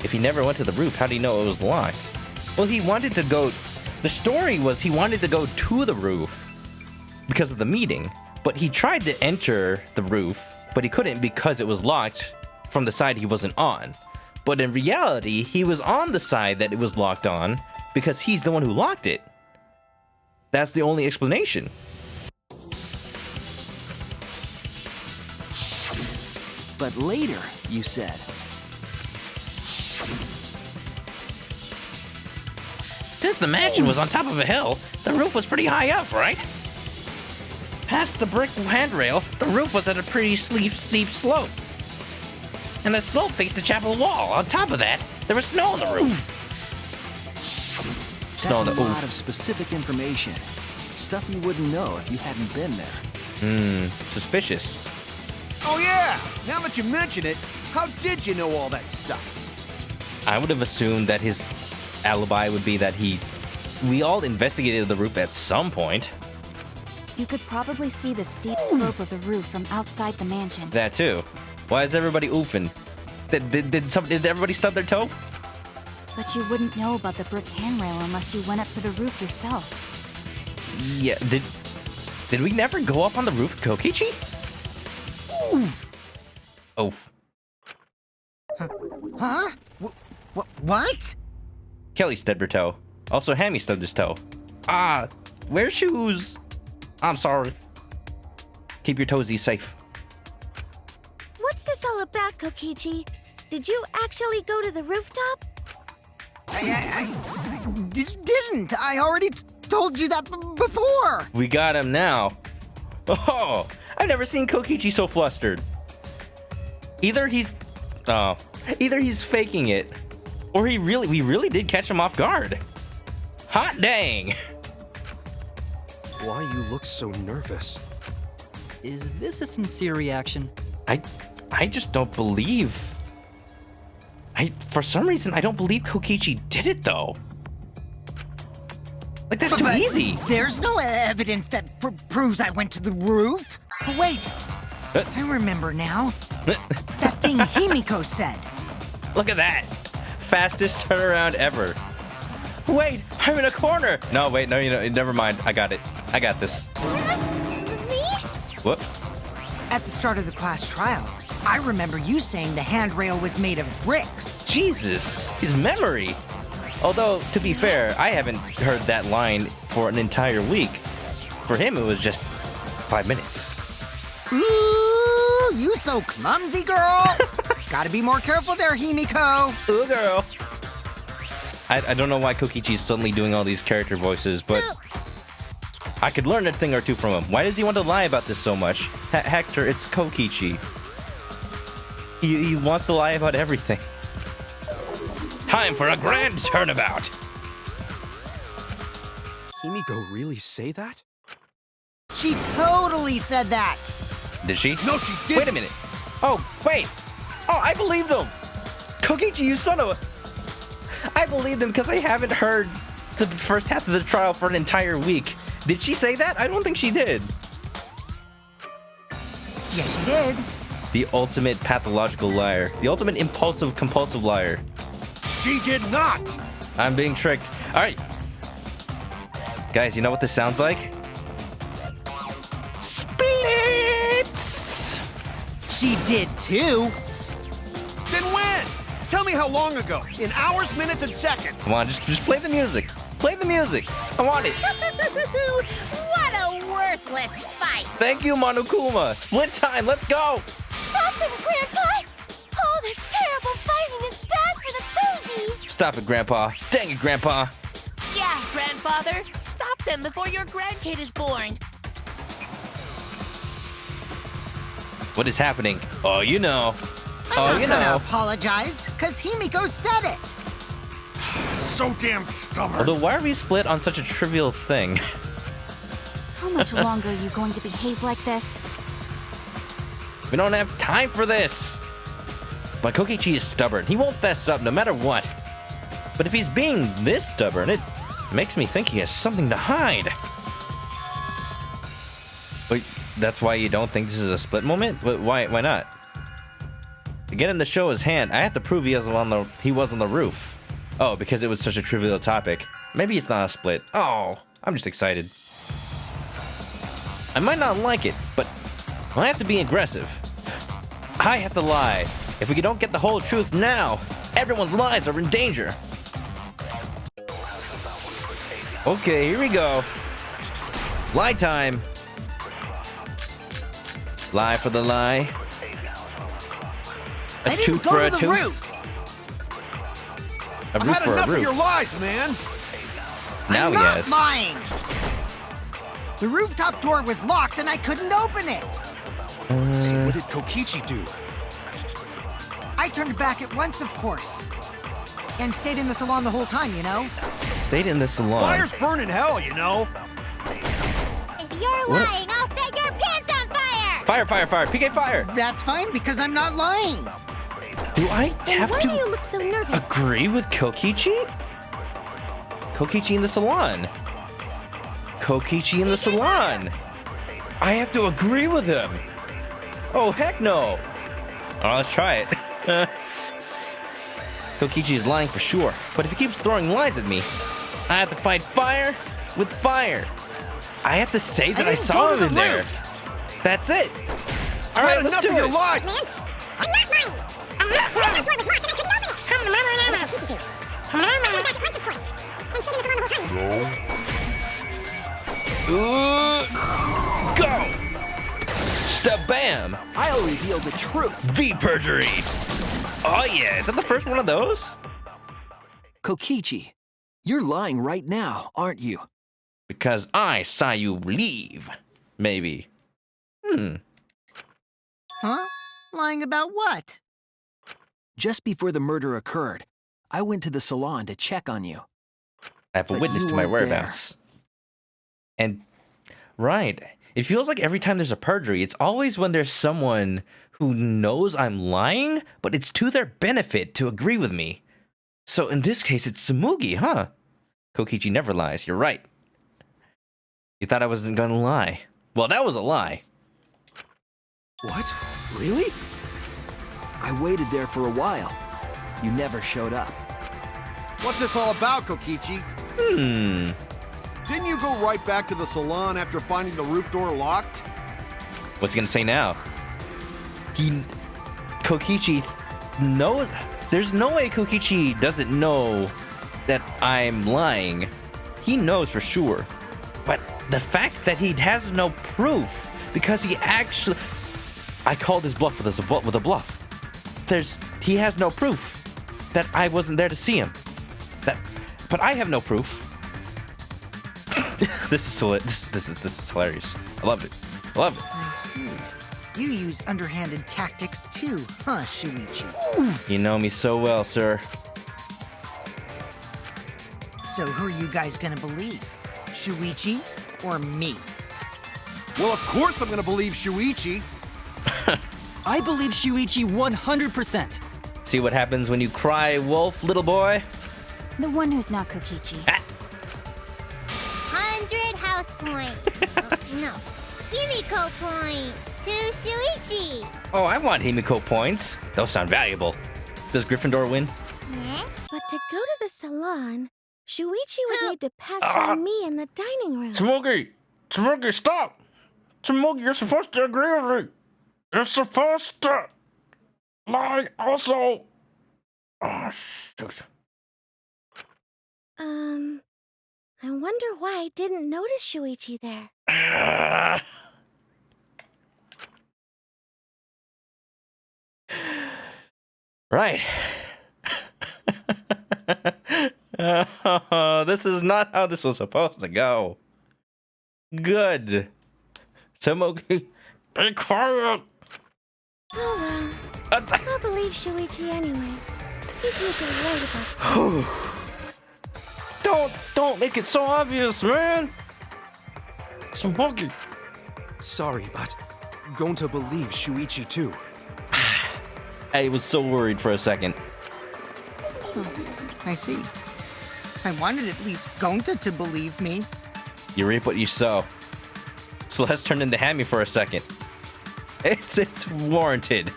If he never went to the roof, how do you know it was locked? Well, he wanted to go... The story was he wanted to go to the roof because of the meeting, but he tried to enter the roof, but he couldn't because it was locked from the side he wasn't on. But in reality, he was on the side that it was locked on because he's the one who locked it. That's the only explanation. But later, you said. Since the mansion was on top of a hill, the roof was pretty high up, right? Past the brick handrail, the roof was at a pretty steep slope. And the slope faced the chapel wall. On top of that, there was snow on the roof. That's a lot of specific information. Stuff you wouldn't know if you hadn't been there. Suspicious. Oh yeah! Now that you mention it, how did you know all that stuff? I would have assumed that his alibi would be that we all investigated the roof at some point. You could probably see the steep slope of the roof from outside the mansion. That too. Why is everybody oofing? Did everybody stub their toe? But you wouldn't know about the brick handrail unless you went up to the roof yourself. Yeah, did we never go up on the roof of Kokichi? Oof. Huh? What? Kelly stubbed her toe. Also, Hammy stubbed his toe. Ah, wear shoes. I'm sorry. Keep your toesies safe. What's this all about, Kokichi? Did you actually go to the rooftop? I didn't. I already told you that before. We got him now. Oh, I've never seen Kokichi so flustered. Either he's faking it, or we really did catch him off guard. Hot dang! Why you look so nervous? Is this a sincere reaction? I just don't believe. For some reason, I don't believe Kokichi did it though. Like that's too easy. There's no evidence that proves I went to the roof. Wait, I remember now. That thing Himiko said. Look at that. Fastest turnaround ever. Wait, I'm in a corner. No, wait, no, never mind. I got it. I got this. Me? What? At the start of the class trial, I remember you saying the handrail was made of bricks. Jesus, his memory. Although, to be fair, I haven't heard that line for an entire week. For him, it was just 5 minutes. Ooh, you so clumsy, girl. Gotta be more careful there, Himiko. Ooh, girl. I don't know why Kokichi's suddenly doing all these character voices, but I could learn a thing or two from him. Why does he want to lie about this so much? Hector, it's Kokichi. He wants to lie about everything. Time for a grand turnabout. Himiko really say that? She totally said that. Did she? No, she didn't. Wait a minute. Oh, wait. Oh, I believed him. Kokichi, you son of a... I believed him because I haven't heard the first half of the trial for an entire week. Did she say that? I don't think she did. Yes, she did. The ultimate pathological liar. The ultimate impulsive, compulsive liar. She did not. I'm being tricked. All right. Guys, you know what this sounds like? Splits! She did too. Then when? Tell me how long ago. In hours, minutes, and seconds. Come on, just play the music. Play the music. I want it. What a worthless fight! Thank you, Monokuma. Split time. Let's go. Stop them, Grandpa! Oh, this terrible fighting is bad for the baby! Stop it, Grandpa. Dang it, Grandpa. Yeah, grandfather. Stop them before your grandkid is born. What is happening? Oh, you know. I'm not gonna apologize, because Himiko said it. So damn stubborn. Although, why are we split on such a trivial thing? How much longer are you going to behave like this? We don't have time for this. But Kokichi is stubborn. He won't fess up no matter what. But if he's being this stubborn, it makes me think he has something to hide. Wait, that's why you don't think this is a split moment? Why not? To get him to show his hand, I have to prove he was on the roof. Oh, because it was such a trivial topic. Maybe it's not a split. Oh, I'm just excited. I might not like it, but I have to be aggressive. I have to lie. If we don't get the whole truth now, everyone's lives are in danger. Okay, here we go. Lie time. Lie for the lie. A tooth for a tooth. A roof for a enough roof. of your lies, man. Now he has. Lying. The rooftop door was locked and I couldn't open it. So what did Kokichi do? I turned back at once, of course. And stayed in the salon the whole time, you know? Stayed in the salon. Fire's burning hell, you know. If you're lying, I'll set your pants on fire! Fire, fire, fire. PK fire. That's fine because I'm not lying. Do I have Why do to you look so nervous? agree with Kokichi? Kokichi in the salon. Kokichi in the salon. I have to agree with him. Oh, heck no. Oh, let's try it. Kokichi is lying for sure, but if he keeps throwing lies at me, I have to fight fire with fire. I have to say that I saw him in there. That's it. All right, let's do it. Lies. Man, I'm not lying! I'm not lying! The door was locked and I couldn't open it! How did Kokichi do? I turned back at once, of course. And stayed in the salon the whole time. Go! Stabam! I'll reveal the truth. V perjury! Oh yeah, is that the first one of those? Kokichi, you're lying right now, aren't you? Because I saw you leave. Maybe. Huh? Lying about what? Just before the murder occurred, I went to the salon to check on you. I have a But witness you to my weren't whereabouts. And, right. It feels like every time there's a perjury, it's always when there's someone who knows I'm lying, but it's to their benefit to agree with me. So in this case, it's Tsumugi, huh? Kokichi never lies, you're right. You thought I wasn't gonna lie. Well, that was a lie. What? Really? I waited there for a while. You never showed up. What's this all about, Kokichi? Didn't you go right back to the salon after finding the roof door locked? What's he gonna say now? Kokichi knows. There's no way Kokichi doesn't know that I'm lying. He knows for sure. But the fact that he has no proof, because he actually... I called his bluff with a bluff. He has no proof that I wasn't there to see him. But I have no proof. This is hilarious. I loved it. I love it. I see. You use underhanded tactics too, huh, Shuichi? You know me so well, sir. So who are you guys gonna believe? Shuichi or me? Well, of course I'm gonna believe Shuichi. I believe Shuichi 100%. See what happens when you cry wolf, little boy? The one who's not Kokichi. 100 house points. No. Himiko points to Shuichi. Oh, I want Himiko points. Those sound valuable. Does Gryffindor win? Yeah? But to go to the salon, Shuichi would need to pass by me in the dining room. Tsumugi, stop! Tsumugi, you're supposed to agree with me. You're supposed to lie also. Oh, shoot. I wonder why I didn't notice Shuichi there. Right. This is not how this was supposed to go. Good. Tsumugi, be quiet. Oh well. I'll believe Shuichi anyway. He's usually right about stuff. Don't make it so obvious, man. Tsumugi. Sorry, but going to believe Shuichi too. I was so worried for a second. I see. I wanted at least Gonta to believe me. You reap what you sow. Celeste turned into Hammy for a second. It's warranted.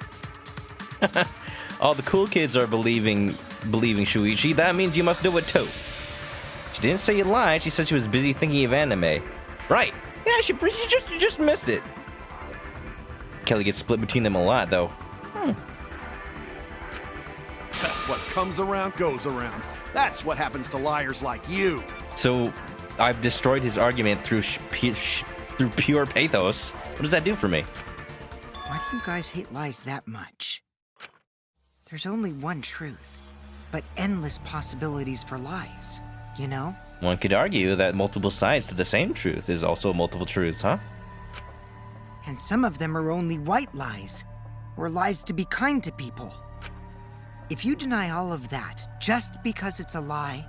All the cool kids are believing Shuichi. That means you must do it too. She didn't say you lied. She said she was busy thinking of anime. Right. Yeah, she just missed it. Kelly gets split between them a lot, though. What comes around goes around. That's what happens to liars like you. So, I've destroyed his argument through pure pathos. What does that do for me? Why do you guys hate lies that much? There's only one truth, but endless possibilities for lies, you know? One could argue that multiple sides to the same truth is also multiple truths, huh? And some of them are only white lies, or lies to be kind to people. If you deny all of that just because it's a lie,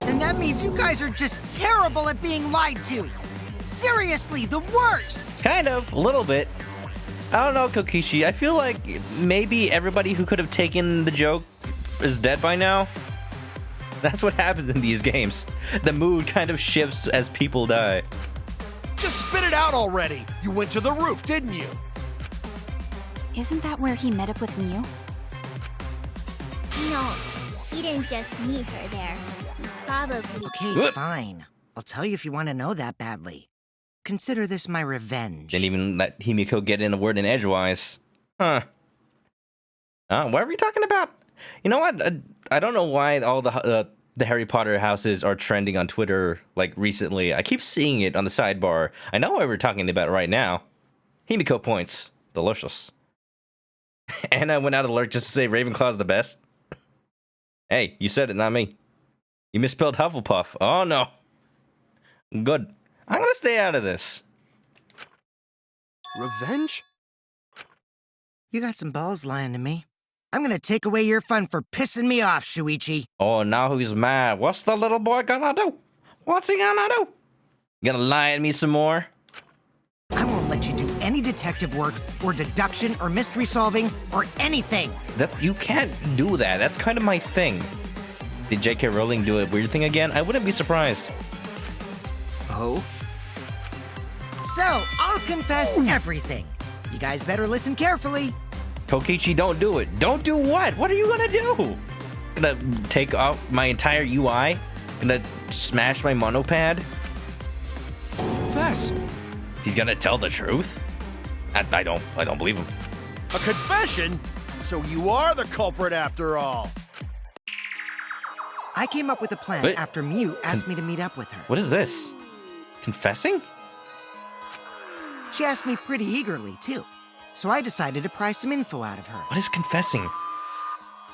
then that means you guys are just terrible at being lied to. Seriously, the worst! Kind of, a little bit. I don't know, Kokichi. I feel like maybe everybody who could have taken the joke is dead by now. That's what happens in these games. The mood kind of shifts as people die. Just spit it out already. You went to the roof, didn't you? Isn't that where he met up with Miu? No, he didn't just meet her there. Probably. Okay, fine. I'll tell you if you want to know that badly. Consider this my revenge. Didn't even let Himiko get in a word in edgewise. Huh. What are we talking about? You know what? I don't know why all the Harry Potter houses are trending on Twitter, like, recently. I keep seeing it on the sidebar. I know what we're talking about right now. Himiko points. Delicious. Anna went out of alert just to say Ravenclaw's the best. Hey, you said it, not me. You misspelled Hufflepuff. Oh, no. Good. I'm gonna stay out of this. Revenge? You got some balls lying to me. I'm gonna take away your fun for pissing me off, Shuichi. Oh, now he's mad. What's the little boy gonna do? What's he gonna do? You gonna lie at me some more? I won't let you do any detective work, or deduction, or mystery solving, or anything. You can't do that. That's kind of my thing. Did J.K. Rowling do a weird thing again? I wouldn't be surprised. Oh? So, I'll confess everything. You guys better listen carefully. Kokichi, don't do it. Don't do what? What are you gonna do? Gonna take out my entire UI? Gonna smash my monopad? Confess. He's gonna tell the truth? I don't believe him. A confession? So you are the culprit after all. I came up with a plan after Miu asked me to meet up with her. What is this? Confessing? She asked me pretty eagerly, too. So I decided to pry some info out of her. What is confessing?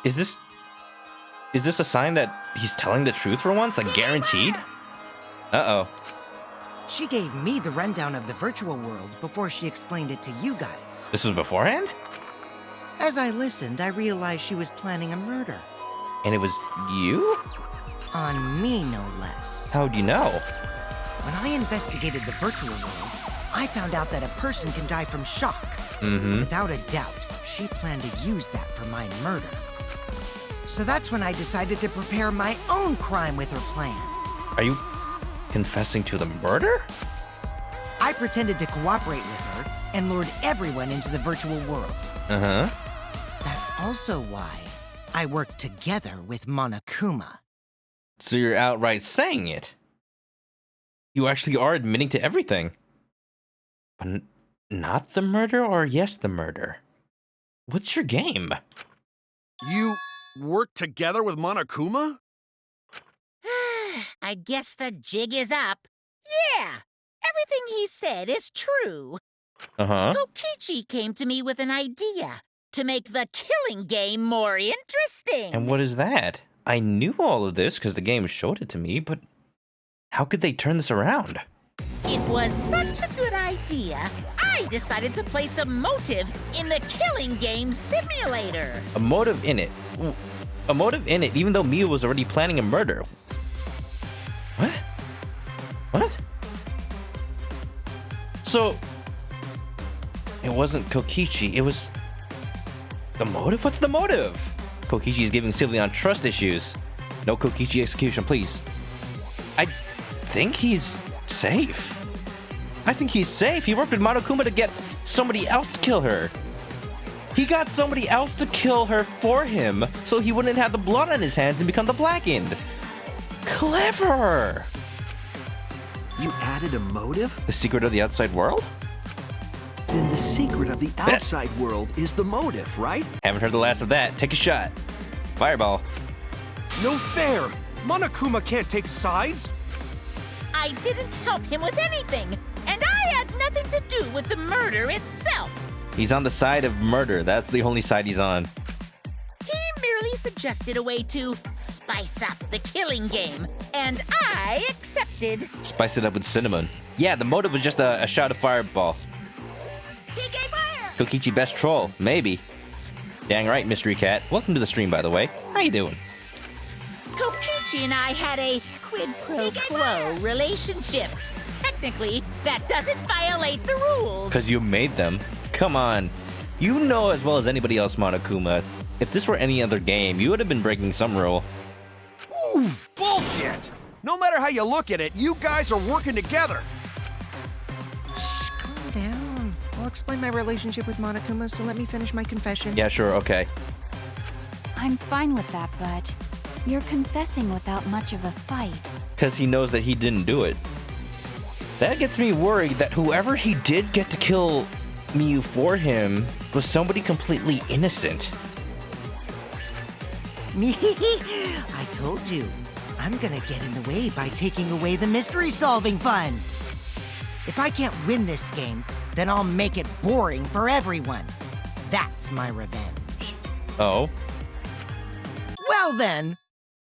Is this a sign that he's telling the truth for once? Like, guaranteed? Uh-oh. She gave me the rundown of the virtual world before she explained it to you guys. This was beforehand? As I listened, I realized she was planning a murder. And it was you? On me, no less. How'd you know? When I investigated the virtual world, I found out that a person can die from shock. Without a doubt, she planned to use that for my murder. So that's when I decided to prepare my own crime with her plan. Are you confessing to the murder? I pretended to cooperate with her and lured everyone into the virtual world. That's also why I worked together with Monokuma. So you're outright saying it? You actually are admitting to everything. But not the murder, or yes, the murder? What's your game? You worked together with Monokuma? I guess the jig is up. Yeah, everything he said is true. Kokichi came to me with an idea to make the killing game more interesting. And what is that? I knew all of this because the game showed it to me, but how could they turn this around? It was such a good idea, I decided to place a motive in the killing game simulator. A motive in it? A motive in it, even though Miu was already planning a murder. What? What? So, it wasn't Kokichi, it was... The motive? What's the motive? Kokichi is giving Sylveon trust issues. No Kokichi execution, please. I think he's safe. I think he's safe. He worked with Monokuma to get somebody else to kill her. He got somebody else to kill her for him, so he wouldn't have the blood on his hands and become the Blackened. Clever! You added a motive? The secret of the outside world? Then the secret of the outside world is the motive, right? Haven't heard the last of that. Take a shot. Fireball. No fair! Monokuma can't take sides! I didn't help him with anything, and I had nothing to do with the murder itself. He's on the side of murder. That's the only side he's on. He merely suggested a way to spice up the killing game, and I accepted. Spice it up with cinnamon. Yeah, the motive was just a shot of fireball. PK Fire! Kokichi best troll. Maybe. Dang right, Mystery Cat. Welcome to the stream, by the way. How you doing? Kokichi and I had a quid pro quo relationship. Technically, that doesn't violate the rules. Because you made them. Come on. You know as well as anybody else, Monokuma. If this were any other game, you would have been breaking some rule. Ooh, bullshit! No matter how you look at it, you guys are working together. Shh, calm down. I'll explain my relationship with Monokuma, so let me finish my confession. Yeah, sure, okay. I'm fine with that, but you're confessing without much of a fight. Because he knows that he didn't do it. That gets me worried that whoever he did get to kill Miyu for him was somebody completely innocent. Me? I told you. I'm gonna get in the way by taking away the mystery-solving fun. If I can't win this game, then I'll make it boring for everyone. That's my revenge. Oh? Well then,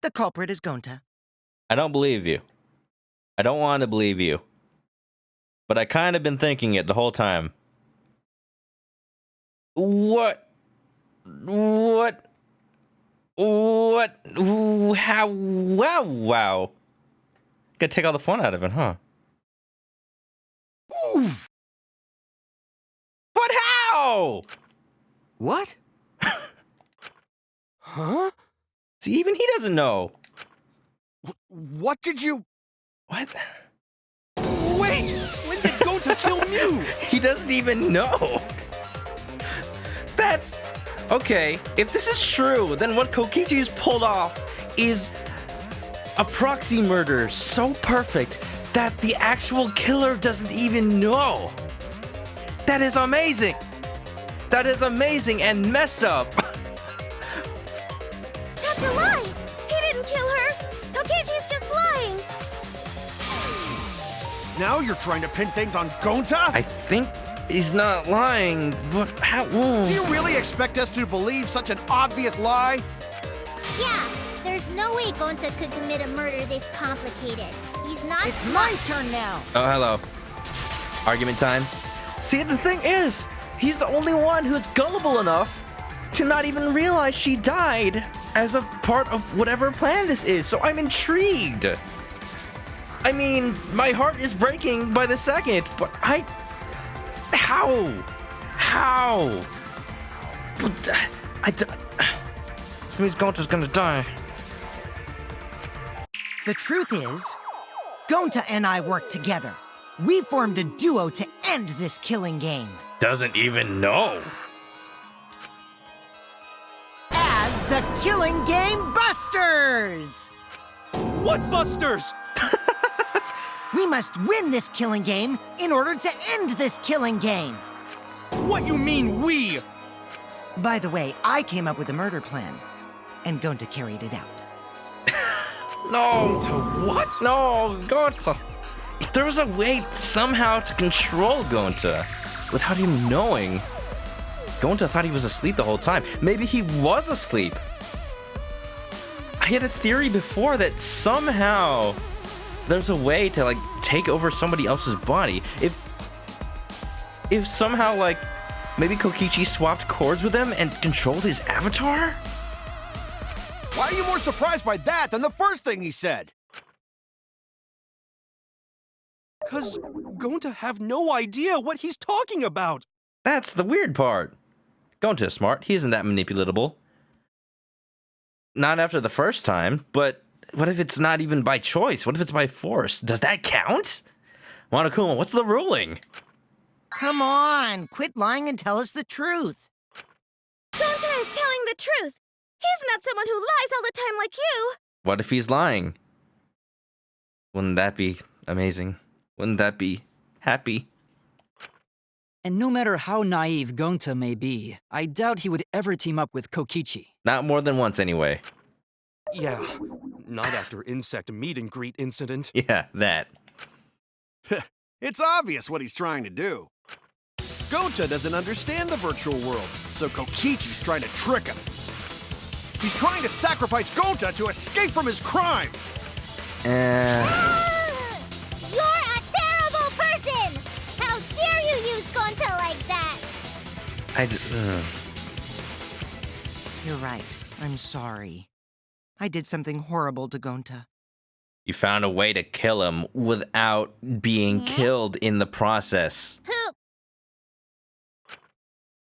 the culprit is Gonta. I don't believe you. I don't want to believe you. But I kind of been thinking it the whole time. What? How? Wow. Gotta take all the fun out of it, huh? But how? What? Huh? See, even he doesn't know. What did you... What? Wait! When did Gonta kill Mew? He doesn't even know. That's... Okay, if this is true, then what Kokichi's pulled off is a proxy murder so perfect that the actual killer doesn't even know. That is amazing. That is amazing and messed up. That's a lie! He didn't kill her! Kokichi's just lying! Now you're trying to pin things on Gonta? I think he's not lying, but how? Do you really expect us to believe such an obvious lie? Yeah, there's no way Gonta could commit a murder this complicated. He's not It's smart. my turn now. Oh, hello. Argument time. See, the thing is, he's the only one who's gullible enough to not even realize she died as a part of whatever plan this is, so I'm intrigued. I mean, my heart is breaking by the second, but How? But, this means Gonta's gonna die. The truth is, Gonta and I worked together. We formed a duo to end this killing game. Doesn't even know. As the Killing Game Busters! What Busters? We must win this killing game in order to end this killing game. What you mean, we? By the way, I came up with a murder plan, and Gonta carried it out. No. To what? No, Gonta. If there was a way somehow to control Gonta without him knowing, Gonta thought he was asleep the whole time. Maybe he was asleep. I had a theory before that somehow there's a way to, like, take over somebody else's body. If somehow, like, maybe Kokichi swapped cords with him and controlled his avatar? Why are you more surprised by that than the first thing he said? 'Cause Gonta have no idea what he's talking about. That's the weird part. Gonta's smart. He isn't that manipulatable. Not after the first time, but what if it's not even by choice? What if it's by force? Does that count? Monokuma, what's the ruling? Come on, quit lying and tell us the truth. Gonta is telling the truth. He's not someone who lies all the time like you. What if he's lying? Wouldn't that be amazing? Wouldn't that be happy? And no matter how naive Gonta may be, I doubt he would ever team up with Kokichi. Not more than once, anyway. Yeah, not after insect meet and greet incident. Yeah, that. It's obvious what he's trying to do. Gonta doesn't understand the virtual world, so Kokichi's trying to trick him. He's trying to sacrifice Gonta to escape from his crime! You're a terrible person! How dare you use Gonta like that? You're right. I'm sorry. I did something horrible to Gonta. You found a way to kill him without being killed in the process.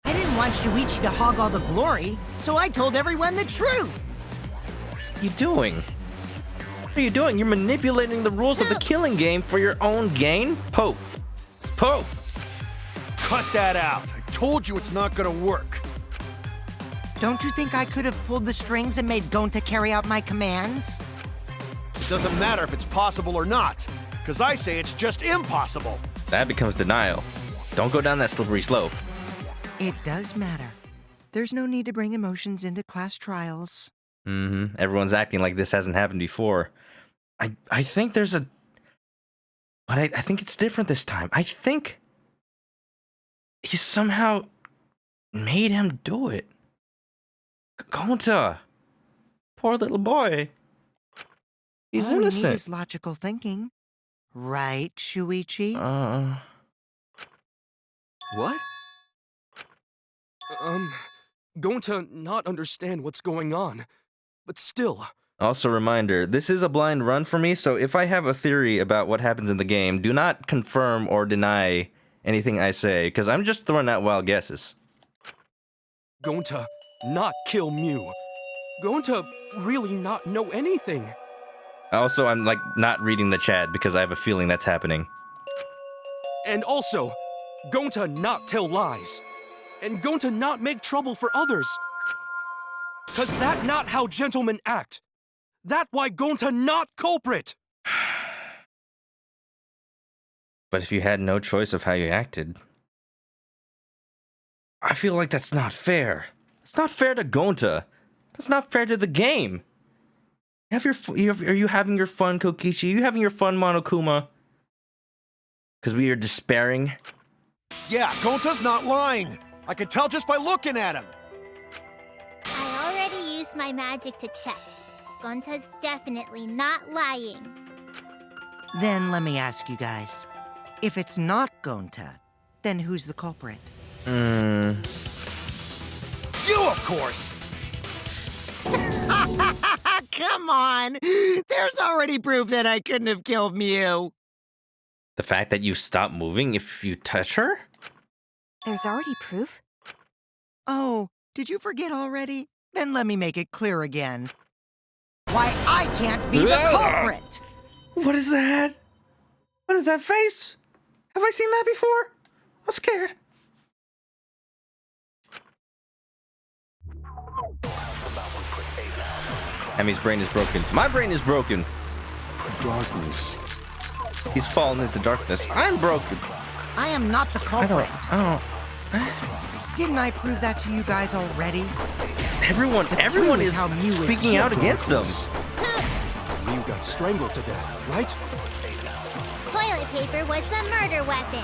I didn't want Shuichi to hog all the glory, so I told everyone the truth. What are you doing? What are you doing? You're manipulating the rules of the killing game for your own gain? Pope. Pope. Cut that out. I told you it's not gonna work. Don't you think I could have pulled the strings and made Gonta carry out my commands? It doesn't matter if it's possible or not, because I say it's just impossible. That becomes denial. Don't go down that slippery slope. It does matter. There's no need to bring emotions into class trials. Mm-hmm. Everyone's acting like this hasn't happened before. I think there's a... But I think it's different this time. I think he somehow made him do it. Gonta. Poor little boy. He's All we innocent. need is logical thinking. Right, Shuichi? What? Going to not understand what's going on, but still. Also, reminder, this is a blind run for me, so if I have a theory about what happens in the game, do not confirm or deny anything I say, because I'm just throwing out wild guesses. Going to not kill Mew. Going to really not know anything. Also, I'm, like, not reading the chat, because I have a feeling that's happening. And also, going to not tell lies. And going to not make trouble for others. 'Cause that not how gentlemen act. That why going to not culprit. But if you had no choice of how you acted, I feel like that's not fair. It's not fair to Gonta. That's not fair to the game. Are you having your fun, Kokichi? Are you having your fun, Monokuma? Because we are despairing. Yeah, Gonta's not lying. I can tell just by looking at him. I already used my magic to check. Gonta's definitely not lying. Then let me ask you guys. If it's not Gonta, then who's the culprit? You, of course! Come on! There's already proof that I couldn't have killed Mew. The fact that you stop moving if you touch her? There's already proof? Oh, did you forget already? Then let me make it clear again. Why I can't be the culprit! What is that? What is that face? Have I seen that before? I'm scared. Emmy's brain is broken. My brain is broken. Darkness. He's fallen into darkness. I'm broken. I am not the culprit. I don't. Didn't I prove that to you guys already? Everyone is how Mew is speaking out killed. against them. Mew got strangled to death, right? Toilet paper was the murder weapon.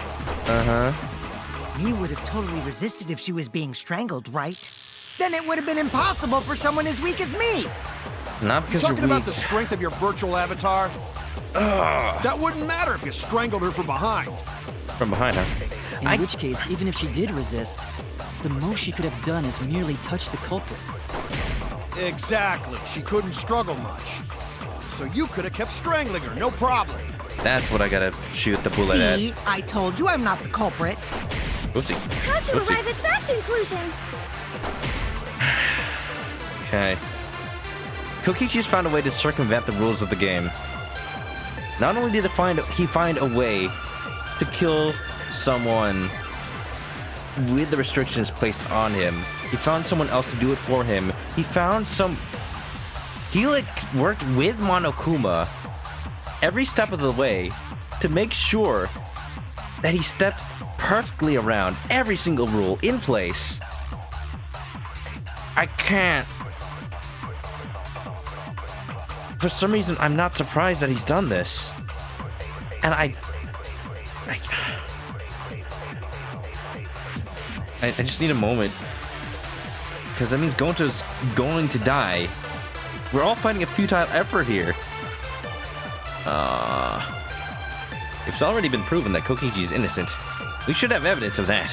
Mew would have totally resisted if she was being strangled, right? Then it would have been impossible for someone as weak as me. Not because Talking you're about weak. the strength of your virtual avatar? That wouldn't matter if you strangled her from behind. From behind her. In which case, even if she did resist, the most she could have done is merely touch the culprit. Exactly. She couldn't struggle much. So you could have kept strangling her, no problem. That's what I gotta shoot the bullet at. See, I told you I'm not the culprit. Oopsie. How'd you Oopsie. arrive at that conclusion? Okay. Kokichi's found a way to circumvent the rules of the game. Not only did he find a way to kill someone with the restrictions placed on him. He found someone else to do it for him. He like worked with Monokuma every step of the way to make sure that he stepped perfectly around every single rule in place. I can't. For some reason, I'm not surprised that he's done this. And I just need a moment. Because that means Gonta's going to die. We're all fighting a futile effort here. It's already been proven that Kokichi is innocent. We should have evidence of that.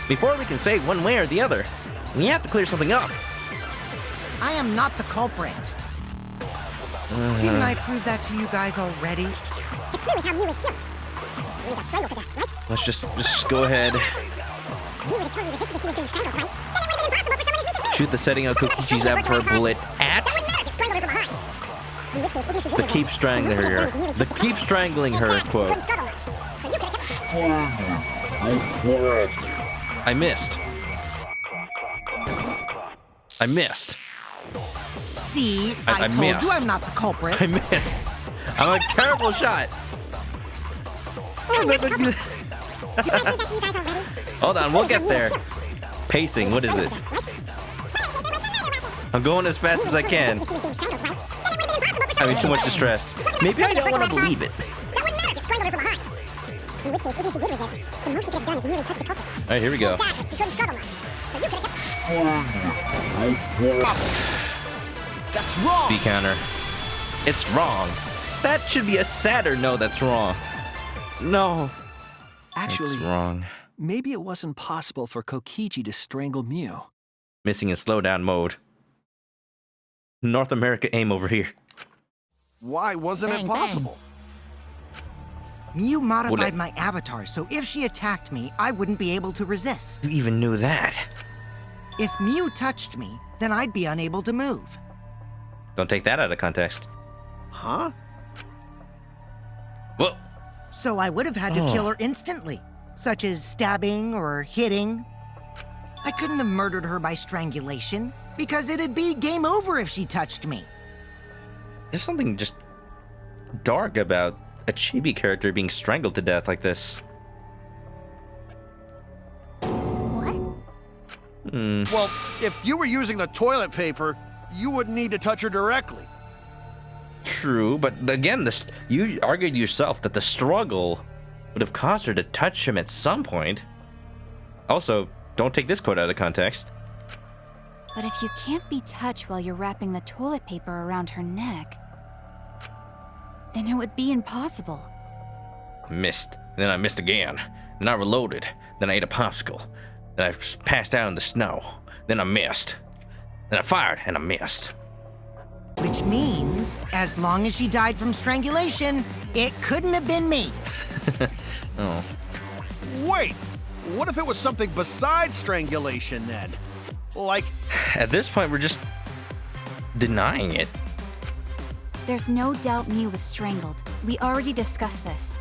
Before we can say one way or the other, we have to clear something up. I am not the culprit. Didn't I prove that to you guys already? The clue is how Mew was killed. Mew got strangled to death, right? Let's just go ahead. Mew would have totally resisted if she was being strangled, right? Then it would have been impossible for someone as weak as me. Shoot the setting of Kokichi's Avatar bullet at. That wouldn't matter if you strangled her from behind. In which case, even if she did The keep strangling her. The keep strangling her quote. struggle much. So you could have kept. I missed. I missed. See, I I told missed. you I'm not the culprit. I missed. I'm a terrible shot. Hold on, we'll get there. Pacing, what is it? I'm going as fast as I can. I'm in too much distress. Maybe I don't want to believe it. That wouldn't matter if you strangled her from behind. In which case, even if she did resist, the most she could have done is merely touch the culprit. Alright, here we go. Exactly, she couldn't struggle much. So you could have kept. That's wrong! B counter. It's wrong. That should be a sadder no, that's wrong. No. Actually, It's wrong. maybe it wasn't possible for Kokichi to strangle Mew. Missing in slowdown mode. North America aim over here. Why wasn't it possible? Mew Would modified it- my avatar, so if she attacked me, I wouldn't be able to resist. You even knew that. If Mew touched me, then I'd be unable to move. Don't take that out of context. Huh? Well, So I would have had to kill her instantly, such as stabbing or hitting. I couldn't have murdered her by strangulation, because it'd be game over if she touched me. there's something just dark about a chibi character being strangled to death like this. What? Well, if you were using the toilet paper, you wouldn't need to touch her directly. True, but again, you argued yourself that the struggle would have caused her to touch him at some point. Also, don't take this quote out of context. But if you can't be touched while you're wrapping the toilet paper around her neck, then it would be impossible. I missed. Then I missed again. Then I reloaded. Then I ate a popsicle. Then I passed out in the snow. Then I missed. Then I fired and I missed. Which means, as long as she died from strangulation, it couldn't have been me. Oh. Wait, what if it was something besides strangulation then? Like, At this point, we're just denying it. There's no doubt Mew was strangled. We already discussed this.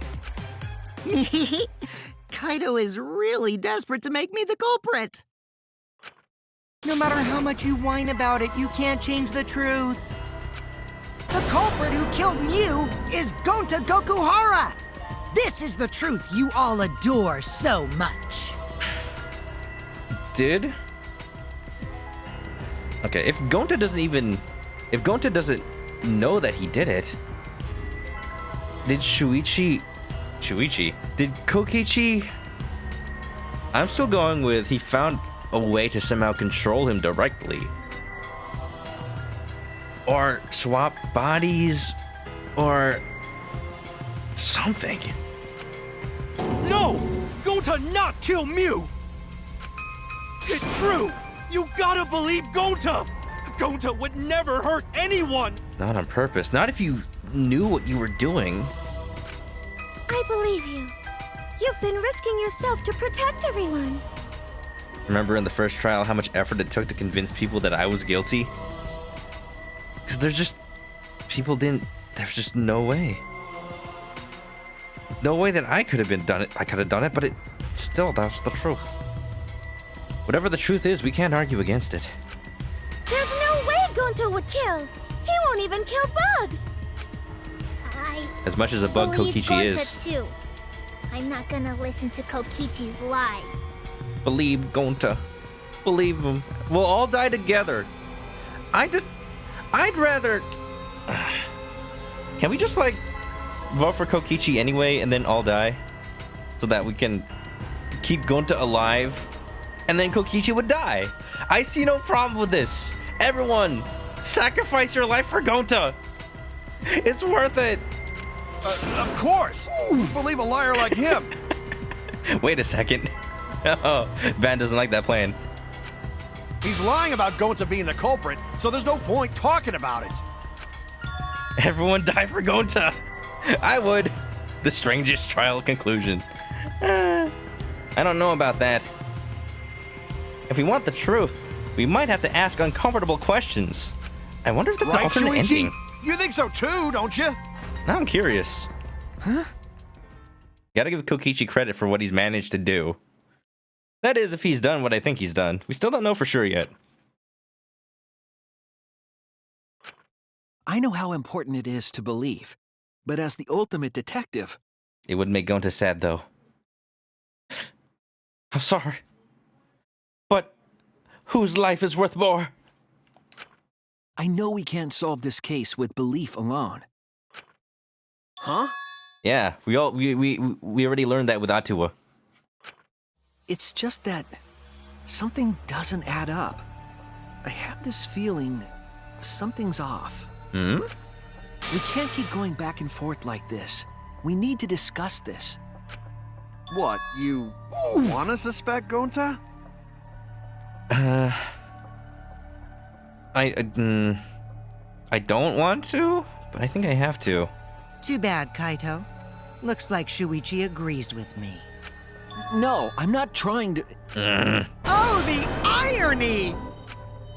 Kaido is really desperate to make me the culprit. No matter how much you whine about it, you can't change the truth. The culprit who killed Mew is Gonta Gokuhara! This is the truth you all adore so much. Did? Okay, if Gonta doesn't know that he did it, did did Kokichi? I'm still going with he found a way to somehow control him directly. Or swap bodies, or something. No! Gonta not kill Mew! It's true! You gotta believe Gonta! Gonta would never hurt anyone! Not on purpose. Not if you knew what you were doing. I believe you. You've been risking yourself to protect everyone. Remember in the first trial how much effort it took to convince people that I was guilty? Because there's just no way. no way that I could have done it, but that's the truth. Whatever the truth is, we can't argue against it. There's no way Gonto would kill. He won't even kill bugs. As much as a bug Kokichi is. Too. I'm not gonna listen to Kokichi's lies. Believe Gonta. Believe him. We'll all die together. I'd rather... Can we just, like, vote for Kokichi anyway and then all die? So that we can keep Gonta alive and then Kokichi would die. I see no problem with this. Everyone, sacrifice your life for Gonta. It's worth it. Of course. Who'd believe a liar like him? Wait a second. Oh, Van doesn't like that plan. He's lying about Gonta being the culprit, so there's no point talking about it. Everyone die for Gonta. I would. The strangest trial conclusion. I don't know about that. If we want the truth, we might have to ask uncomfortable questions. I wonder if that's an alternate ending. You think so too, don't you? Now I'm curious. Huh? Gotta give Kokichi credit for what he's managed to do. That is, if he's done what I think he's done. We still don't know for sure yet. I know how important it is to believe, but as the ultimate detective... It would make Gonta sad, though. I'm sorry. But whose life is worth more? I know we can't solve this case with belief alone. Huh? Yeah, we already learned that with Atua. It's just that something doesn't add up. I have this feeling something's off. Hmm? We can't keep going back and forth like this. We need to discuss this. What, you want to suspect Gonta? I don't want to, but I think I have to. Too bad, Kaito. Looks like Shuichi agrees with me. No, I'm not trying to... Oh, the irony!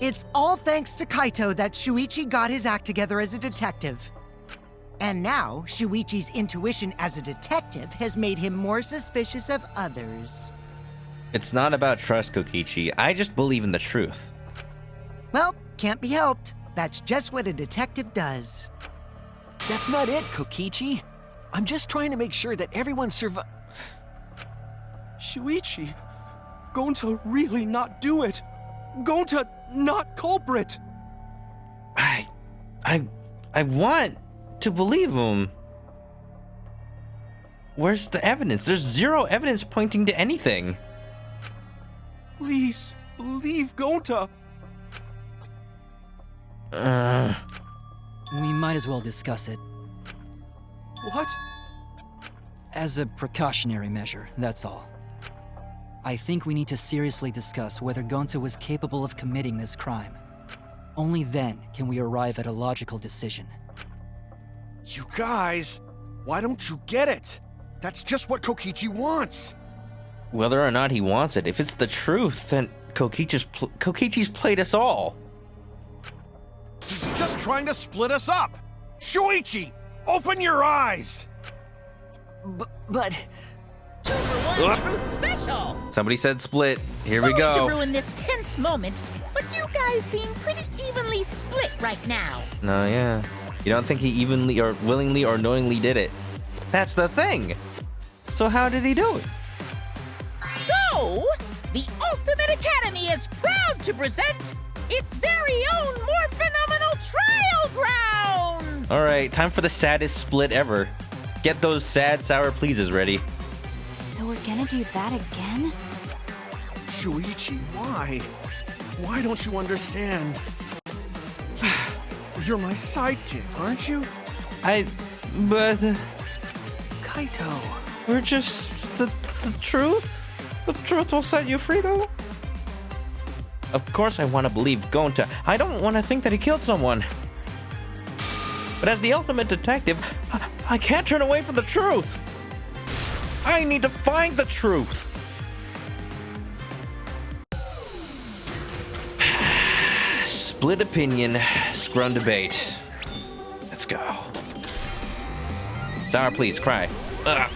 It's all thanks to Kaito that Shuichi got his act together as a detective. And now, Shuichi's intuition as a detective has made him more suspicious of others. It's not about trust, Kokichi. I just believe in the truth. Well, can't be helped. That's just what a detective does. That's not it, Kokichi. I'm just trying to make sure that everyone survives. Shuichi, Gonta really not do it. Gonta not culprit. I want to believe him. Where's the evidence? There's zero evidence pointing to anything. Please, believe Gonta. We might as well discuss it. What? As a precautionary measure, that's all. I think we need to seriously discuss whether Gonta was capable of committing this crime. Only then can we arrive at a logical decision. You guys, why don't you get it? That's just what Kokichi wants. Whether or not he wants it, if it's the truth, then Kokichi's played us all. He's just trying to split us up. Shuichi, open your eyes. Two But... for one truth special. Somebody said split. Here we Sorry go. to ruin this tense moment, but you guys seem pretty evenly split right now. No, yeah. You don't think he evenly or willingly or knowingly did it. That's the thing. So how did he do it? So, the Ultimate Academy is proud to present its very own more phenomenal trial grounds! All right, time for the saddest split ever. Get those sad, sour pleases ready. So we're gonna do that again? Shuichi, why? Why don't you understand? You're my sidekick, aren't you? But... Kaito... We're just... the truth? The truth will set you free, though? Of course I want to believe Gonta. I don't want to think that he killed someone. But as the ultimate detective, I can't turn away from the truth. I need to find the truth. Split opinion, scrum debate. Let's go. Sour, please, cry. Ugh.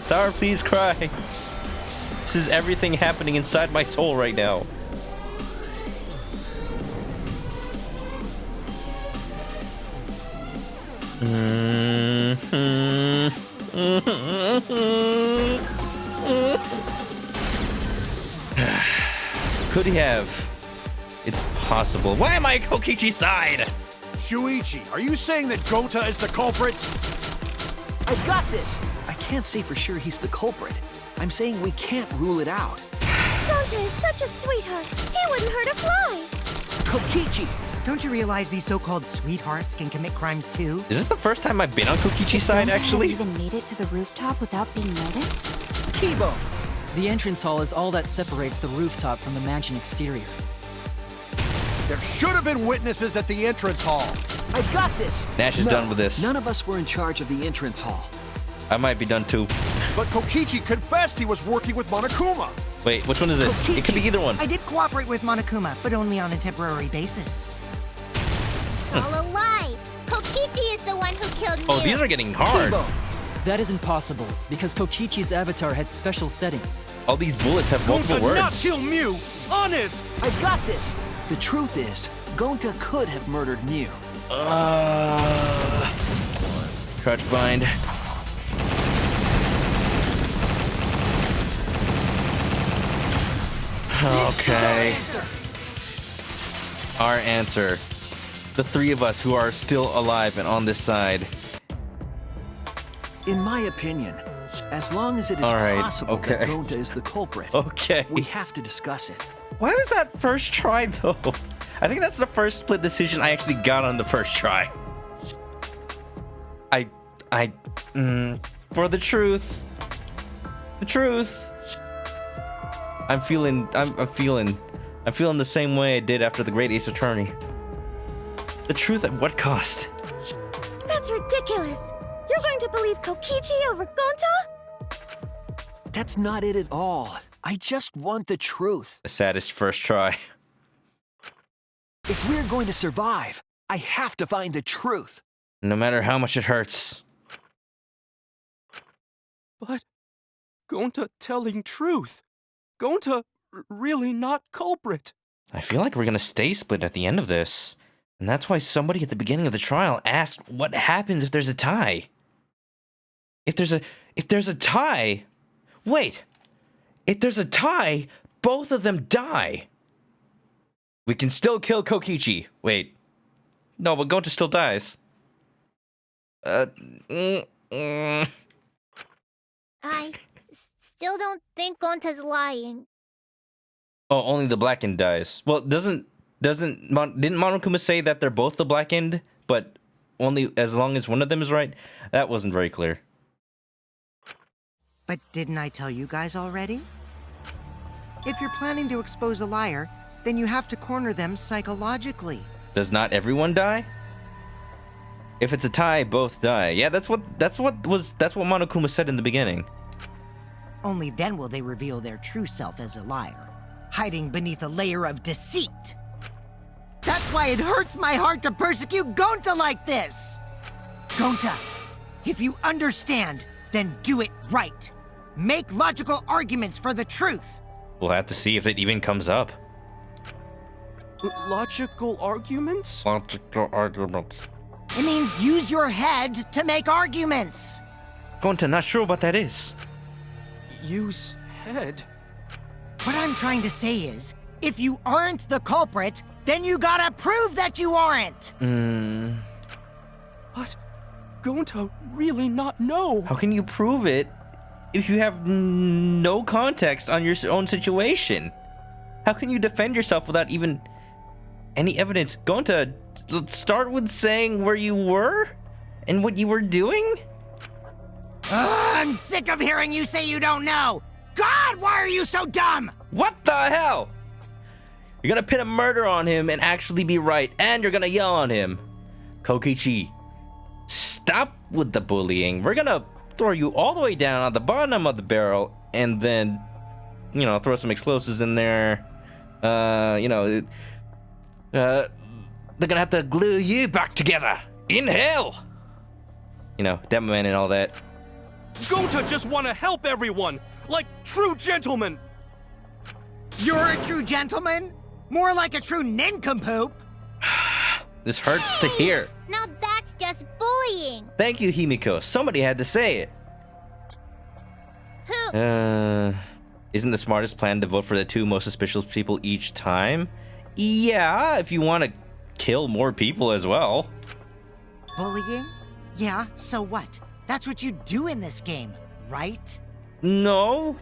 Sour, please cry. This is everything happening inside my soul right now. Could he have? It's possible. Why am I on Kokichi's side? Shuichi, are you saying that Gonta is the culprit? I got this! I can't say for sure he's the culprit. I'm saying we can't rule it out. Gonta is such a sweetheart. He wouldn't hurt a fly. Kokichi! Don't you realize these so-called sweethearts can commit crimes too? Is this the first time I've been on Kokichi's side, actually? Even made it to the rooftop without being noticed? Kibo! The entrance hall is all that separates the rooftop from the mansion exterior. There should have been witnesses at the entrance hall. I got this! Nash is done with this. None of us were in charge of the entrance hall. I might be done too. But Kokichi confessed he was working with Monokuma. Wait, which one is this? Kokichi. It could be either one. I did cooperate with Monokuma, but only on a temporary basis. It's all a lie. Kokichi is the one who killed Oh, Mew. these are getting hard. Kibo! That is impossible, because Kokichi's avatar had special settings. All these bullets have multiple Gonta not words. kill Mew! Honest! I got this! The truth is, Gonta could have murdered Mew. Crouch bind. Okay. Our answer. The three of us who are still alive and on this side. In my opinion, as long as it is All right, possible okay. that Gonta is the culprit, Okay. we have to discuss it. Why was that first try though? I think that's the first split decision I actually got on the first try. For the truth. I'm feeling the same way I did after the Great Ace Attorney. The truth at what cost? That's ridiculous. You're going to believe Kokichi over Gonta? That's not it at all. I just want the truth. The saddest first try. If we're going to survive, I have to find the truth. No matter how much it hurts. But Gonta telling truth. Gonta really not culprit. I feel like we're gonna stay split at the end of this. And that's why somebody at the beginning of the trial asked what happens if there's a tie. If there's a tie, wait. If there's a tie, both of them die. We can still kill Kokichi. Wait. No, but Gonta still dies. I still don't think Gonta's lying. Oh, only the black end dies. Well, didn't Monokuma say that they're both the black end, but only as long as one of them is right? That wasn't very clear. But didn't I tell you guys already? If you're planning to expose a liar, then you have to corner them psychologically. Does not everyone die? If it's a tie, both die. Yeah, that's what Monokuma said in the beginning. Only then will they reveal their true self as a liar, hiding beneath a layer of deceit. That's why it hurts my heart to persecute Gonta like this! Gonta, if you understand, then do it right. Make logical arguments for the truth. We'll have to see if it even comes up. Logical arguments? Logical arguments. It means use your head to make arguments. Gonta, not sure what that is. Use head? What I'm trying to say is, if you aren't the culprit, then you gotta prove that you aren't! But Gonta really not know. How can you prove it if you have no context on your own situation? How can you defend yourself without even any evidence? Gonta, let's start with saying where you were and what you were doing? I'm sick of hearing you say you don't know! God, why are you so dumb? What the hell? You're gonna pin a murder on him and actually be right, and you're gonna yell on him. Kokichi, stop with the bullying. We're gonna throw you all the way down on the bottom of the barrel, and then, you know, throw some explosives in there. They're gonna have to glue you back together in hell. You know, Demoman and all that. Gonta just want to help everyone, like true gentlemen. You're a true gentleman? More like a true nincompoop. This hurts to hear. Now that's just bullying. Thank you, Himiko. Somebody had to say it. Isn't the smartest plan to vote for the 2 most suspicious people each time? Yeah, if you want to kill more people as well. Bullying? Yeah, so what? That's what you do in this game, right? No.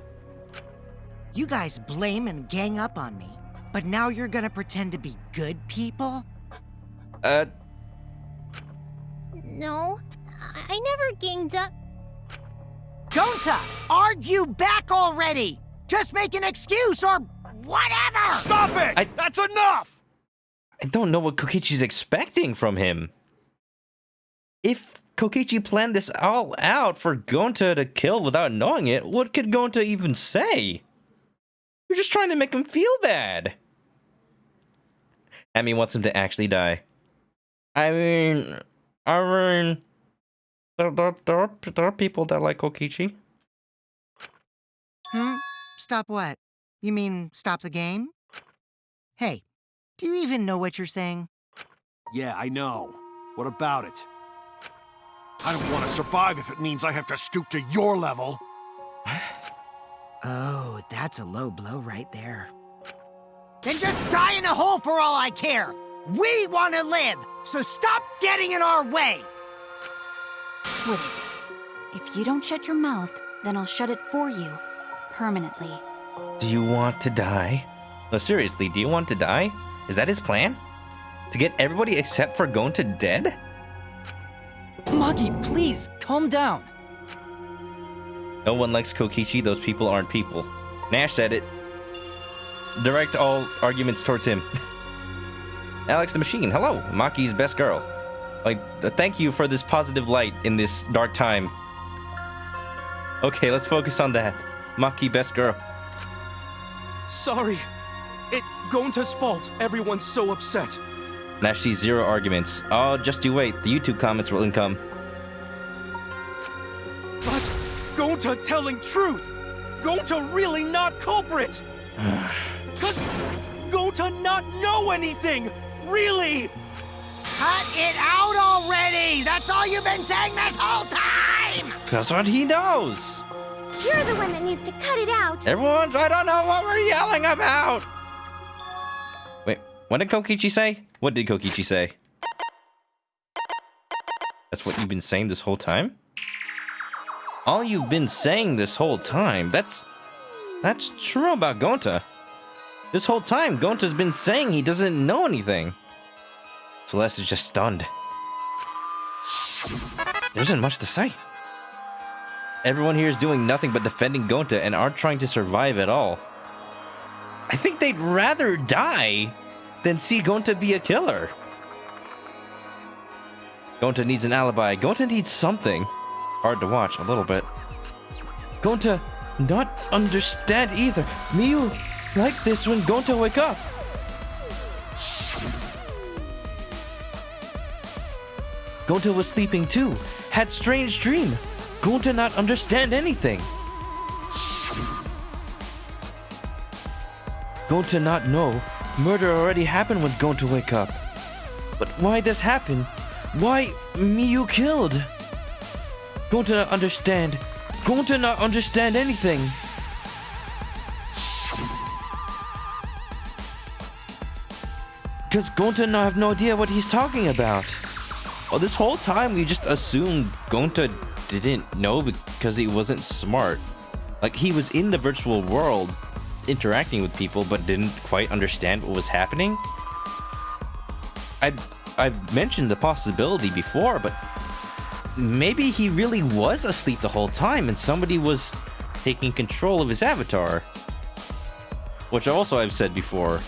You guys blame and gang up on me, but now you're gonna pretend to be good people? No, I never ganged up. Gonta, argue back already! Just make an excuse or whatever! Stop it! That's enough! I don't know what Kokichi's expecting from him. If Kokichi planned this all out for Gonta to kill without knowing it, what could Gonta even say? You're just trying to make him feel bad. Amy wants him to actually die. I mean, there are people that like Kokichi. Stop what? You mean stop the game? Hey, do you even know what you're saying? Yeah, I know. What about it? I don't want to survive if it means I have to stoop to your level. Oh, that's a low blow right there. Then just die in a hole for all I care! We want to live, so stop getting in our way! Quit it. If you don't shut your mouth, then I'll shut it for you. Permanently. Do you want to die? No, seriously, do you want to die? Is that his plan? To get everybody except for Gonta dead? Maki, please, calm down. No one likes Kokichi, those people aren't people. Nash said it. Direct all arguments towards him. Alex the Machine, hello, Maki's best girl. Thank you for this positive light in this dark time. Okay, let's focus on that. Maki, best girl. Sorry. Gonta's fault. Everyone's so upset. Nash sees 0 arguments. Oh, just you wait. The YouTube comments will come. But Gonta telling truth. Gonta really not culprit. Cause Gonta not know anything. Really. Cut it out already! That's all you've been saying this whole time! That's what he knows. You're the one that needs to cut it out. Everyone, I don't know what we're yelling about. Wait, what did Kokichi say? What did Kokichi say? That's what you've been saying this whole time? All you've been saying this whole time, that's true about Gonta. This whole time, Gonta's been saying he doesn't know anything. Celeste is just stunned. There isn't much to say. Everyone here is doing nothing but defending Gonta and aren't trying to survive at all. I think they'd rather die than see Gonta be a killer. Gonta needs an alibi. Gonta needs something. Hard to watch, a little bit. Gonta not understand either. Miyu like this when Gonta wake up. Gonta was sleeping too. Had strange dream. Gonta not understand anything. Gonta not know. Murder already happened when Gonta wake up. But why this happen? Why Miyu killed? Gonta not understand. Gonta not understand anything. Cause Gonta not have no idea what he's talking about. Well, this whole time we just assumed Gonta didn't know because he wasn't smart. Like, he was in the virtual world interacting with people but didn't quite understand what was happening. I've mentioned the possibility before, but maybe he really was asleep the whole time and somebody was taking control of his avatar. Which also I've said before.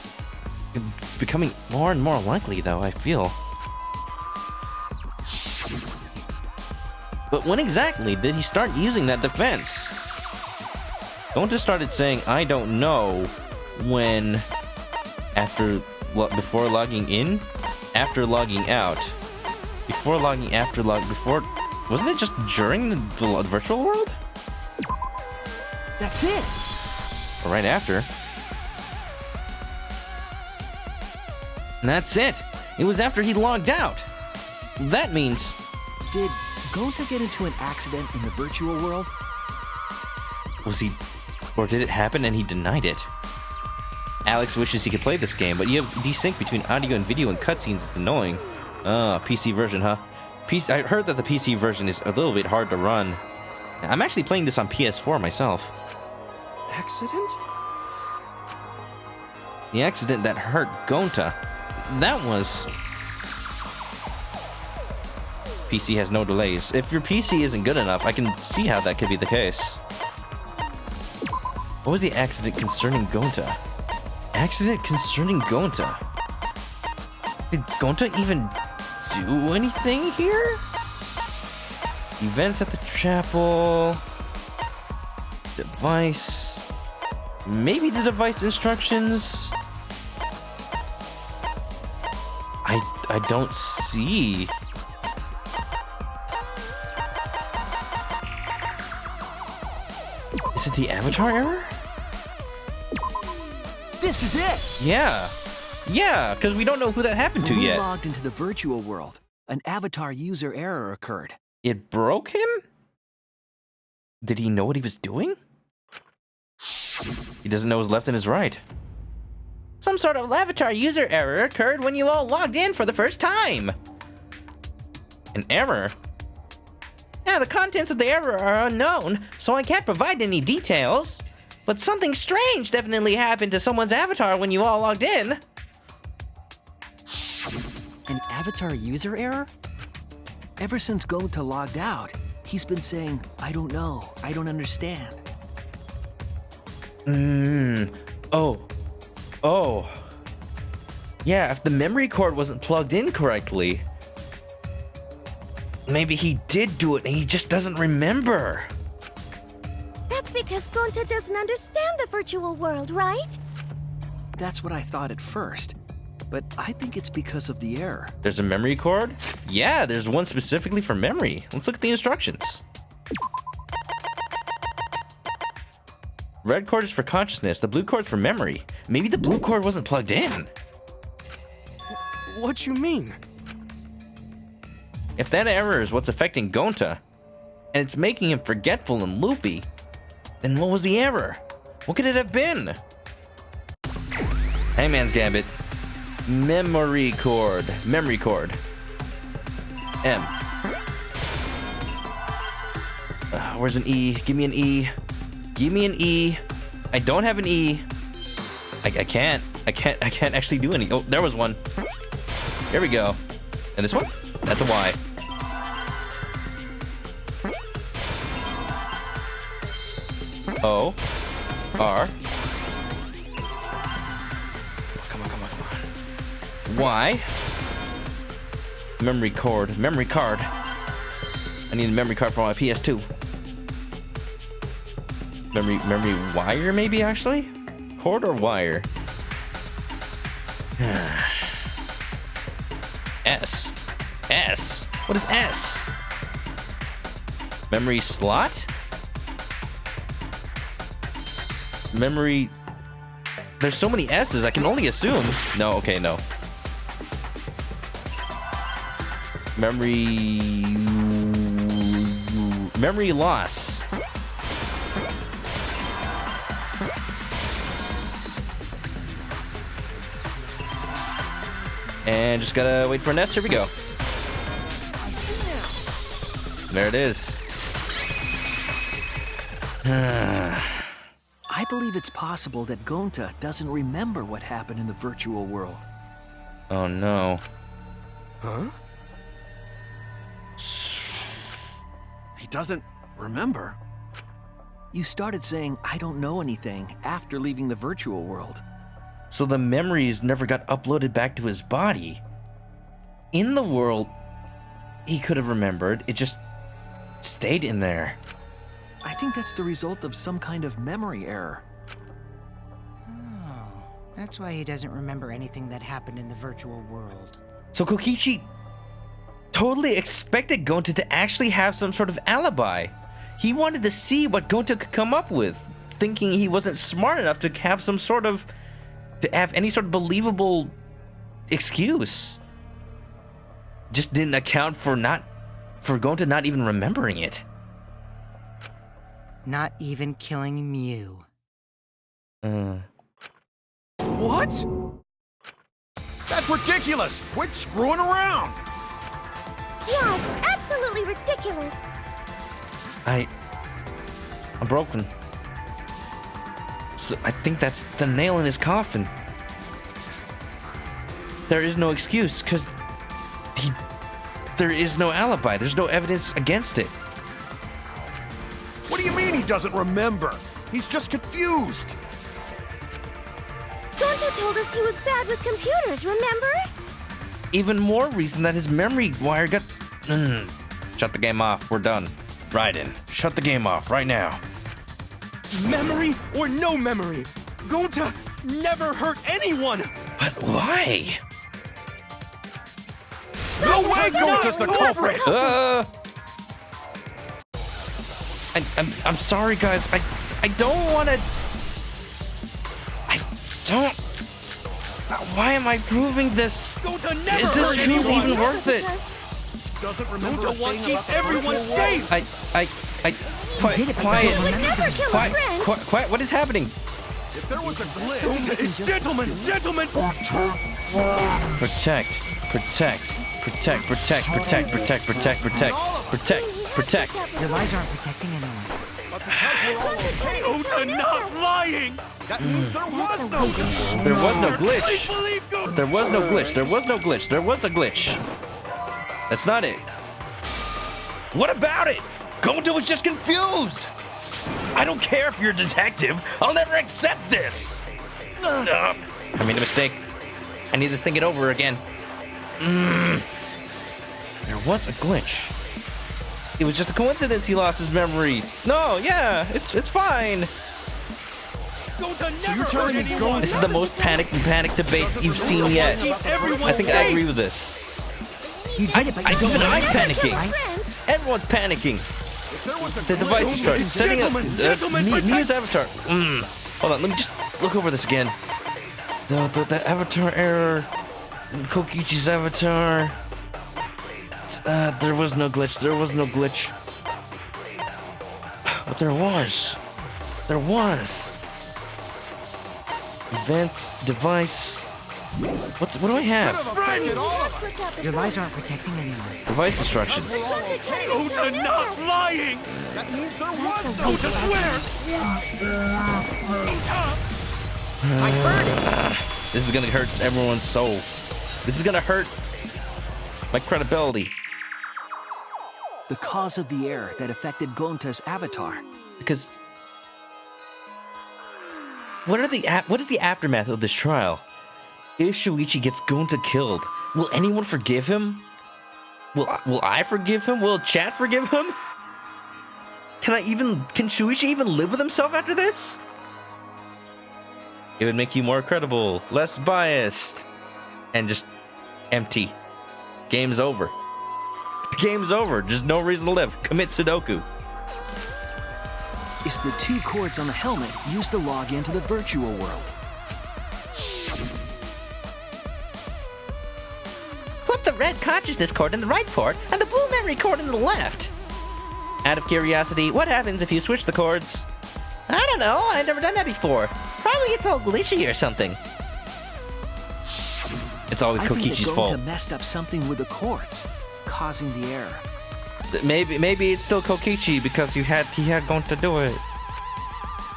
It's becoming more and more likely though, I feel. But when exactly did he start using that defense? Gonta started saying, I don't know, when before logging in, after logging out, before logging, after log, before, wasn't it just during the virtual world? That's it! Right after. And that's it. It was after he logged out. That means... Did Gonta get into an accident in the virtual world? Was he... Or did it happen and he denied it? Alex wishes he could play this game, but you have desync between audio and video and cutscenes. It's annoying. PC version, huh? I heard that the PC version is a little bit hard to run. I'm actually playing this on PS4 myself. Accident? The accident that hurt Gonta. That was... PC has no delays. If your PC isn't good enough, I can see how that could be the case. What was the accident concerning Gonta? Accident concerning Gonta? Did Gonta even do anything here? Events at the chapel... Device... Maybe the device instructions? I don't see... Is it the avatar error? This is it! Yeah, because we don't know who that happened to When we yet. logged into the virtual world, an avatar user error occurred. It broke him? Did he know what he was doing? He doesn't know his left and his right. Some sort of avatar user error occurred when you all logged in for the first time. An error? Yeah, the contents of the error are unknown, so I can't provide any details. But something strange definitely happened to someone's avatar when you all logged in. An avatar user error? Ever since Gonta logged out, he's been saying, I don't know, I don't understand. Oh. Yeah, if the memory cord wasn't plugged in correctly, maybe he did do it and he just doesn't remember. That's because Gonta doesn't understand the virtual world, right? That's what I thought at first, but I think it's because of the error. There's a memory cord? Yeah, there's one specifically for memory. Let's look at the instructions. Red cord is for consciousness, the blue cord's for memory. Maybe the blue cord wasn't plugged in. What you mean? If that error is what's affecting Gonta, and it's making him forgetful and loopy, then what was the error? What could it have been? Hangman's Gambit. Memory cord. Memory cord. M. Where's an E? Give me an E. Give me an E. I don't have an E. I can't actually do any. Oh, there was one. Here we go. And this one? That's a Y. O. R. Come on. Y. Memory cord. Memory card. I need a memory card for my PS2. Memory wire, maybe, actually? Cord or wire? S. S. What is S? Memory slot? Memory... There's so many S's, I can only assume... No, okay, no. Memory loss. And just gotta wait for an S. Here we go. I see now. There it is. I believe it's possible that Gonta doesn't remember what happened in the virtual world. Oh no. Huh? He doesn't remember. You started saying, I don't know anything, after leaving the virtual world. So the memories never got uploaded back to his body. In the world, he could have remembered. It just stayed in there. I think that's the result of some kind of memory error. Oh, that's why he doesn't remember anything that happened in the virtual world. So Kokichi totally expected Gonta to actually have some sort of alibi. He wanted to see what Gonta could come up with thinking he wasn't smart enough to have any sort of believable excuse. Just didn't account for Gonta not even remembering it. Not even killing Mew. What? That's ridiculous! Quit screwing around! Yeah, it's absolutely ridiculous. I'm broken. So I think that's the nail in his coffin. There is no excuse, because there is no alibi. There's no evidence against it. What do you mean he doesn't remember? He's just confused. Gonta told us he was bad with computers, remember? Even more reason that his memory wire got... Shut the game off. We're done. Raiden, shut the game off right now. Memory or no memory, Gonta never hurt anyone! But why? No way Gonta's the culprit! I'm sorry, guys. I don't want to... Why am I proving this? Gonta never Is this hurt truth anyone. even worth it? Doesn't remember Gonta wants to keep everyone safe! Quiet. What is happening? If there was a glitch... Gonta is gentlemen! Protect. Your lies aren't protecting anyone. Gonta not lying! That means there was no glitch! There was no glitch. Please believe Gonta! There was no glitch. There was a glitch. That's not it. What about it? Gonta was just confused. I don't care if you're a detective. I'll never accept this. I made a mistake. I need to think it over again. There was a glitch. It was just a coincidence he lost his memory. No, yeah, it's fine. Gonta So never you're telling hurt me anyone! This is the most panic debate you've seen yet. I think I agree with this. You did it, but you don't Even I'm remember it, panicking. right? Everyone's panicking. If there was a The device glitch... starts setting up Gentlemen, Mia's avatar. Hold on, let me just look over this again. The avatar error. Kokichi's avatar. There was no glitch. But there was. Events, device. What do I have? Your lies aren't protecting anyone. Device instructions. Gonta not lying! That means there was no Gonta swear! I heard it! This is gonna hurt everyone's soul. This is gonna hurt my credibility. The cause of the error that affected Gonta's avatar. Because what is the aftermath of this trial? If Shuichi gets Gonta killed, will anyone forgive him? Will I forgive him? Will chat forgive him? Can Shuichi even live with himself after this? It would make you more credible, less biased, and just empty. Game's over. Game's over. Just no reason to live. Commit Sudoku. Is the 2 cords on the helmet used to log into the virtual world? Put the red consciousness cord in the right port and the blue memory cord in the left. Out of curiosity, what happens if you switch the cords? I don't know. I've never done that before. Probably it's all glitchy or something. It's always Kokichi's fault. I think that Gonta messed up something with the cords, causing the error. Maybe it's still Kokichi because he had Gonta do it.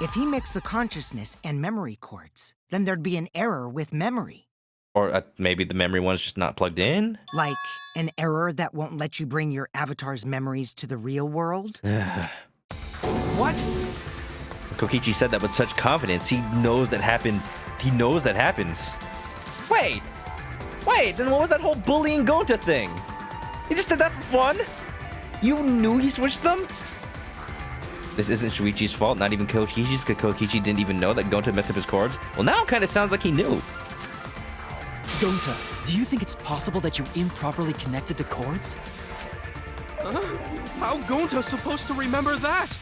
If he mixed the consciousness and memory cords, then there'd be an error with memory. Or maybe the memory one's just not plugged in? Like an error that won't let you bring your avatar's memories to the real world? What? Kokichi said that with such confidence. He knows that happened. He knows that happens. Wait, then what was that whole bullying Gonta thing? He just did that for fun? You knew he switched them? This isn't Shuichi's fault, not even Kokichi's, because Kokichi didn't even know that Gonta messed up his cords? Well, now it kind of sounds like he knew. Gonta, do you think it's possible that you improperly connected the cords? How Gonta's supposed to remember that?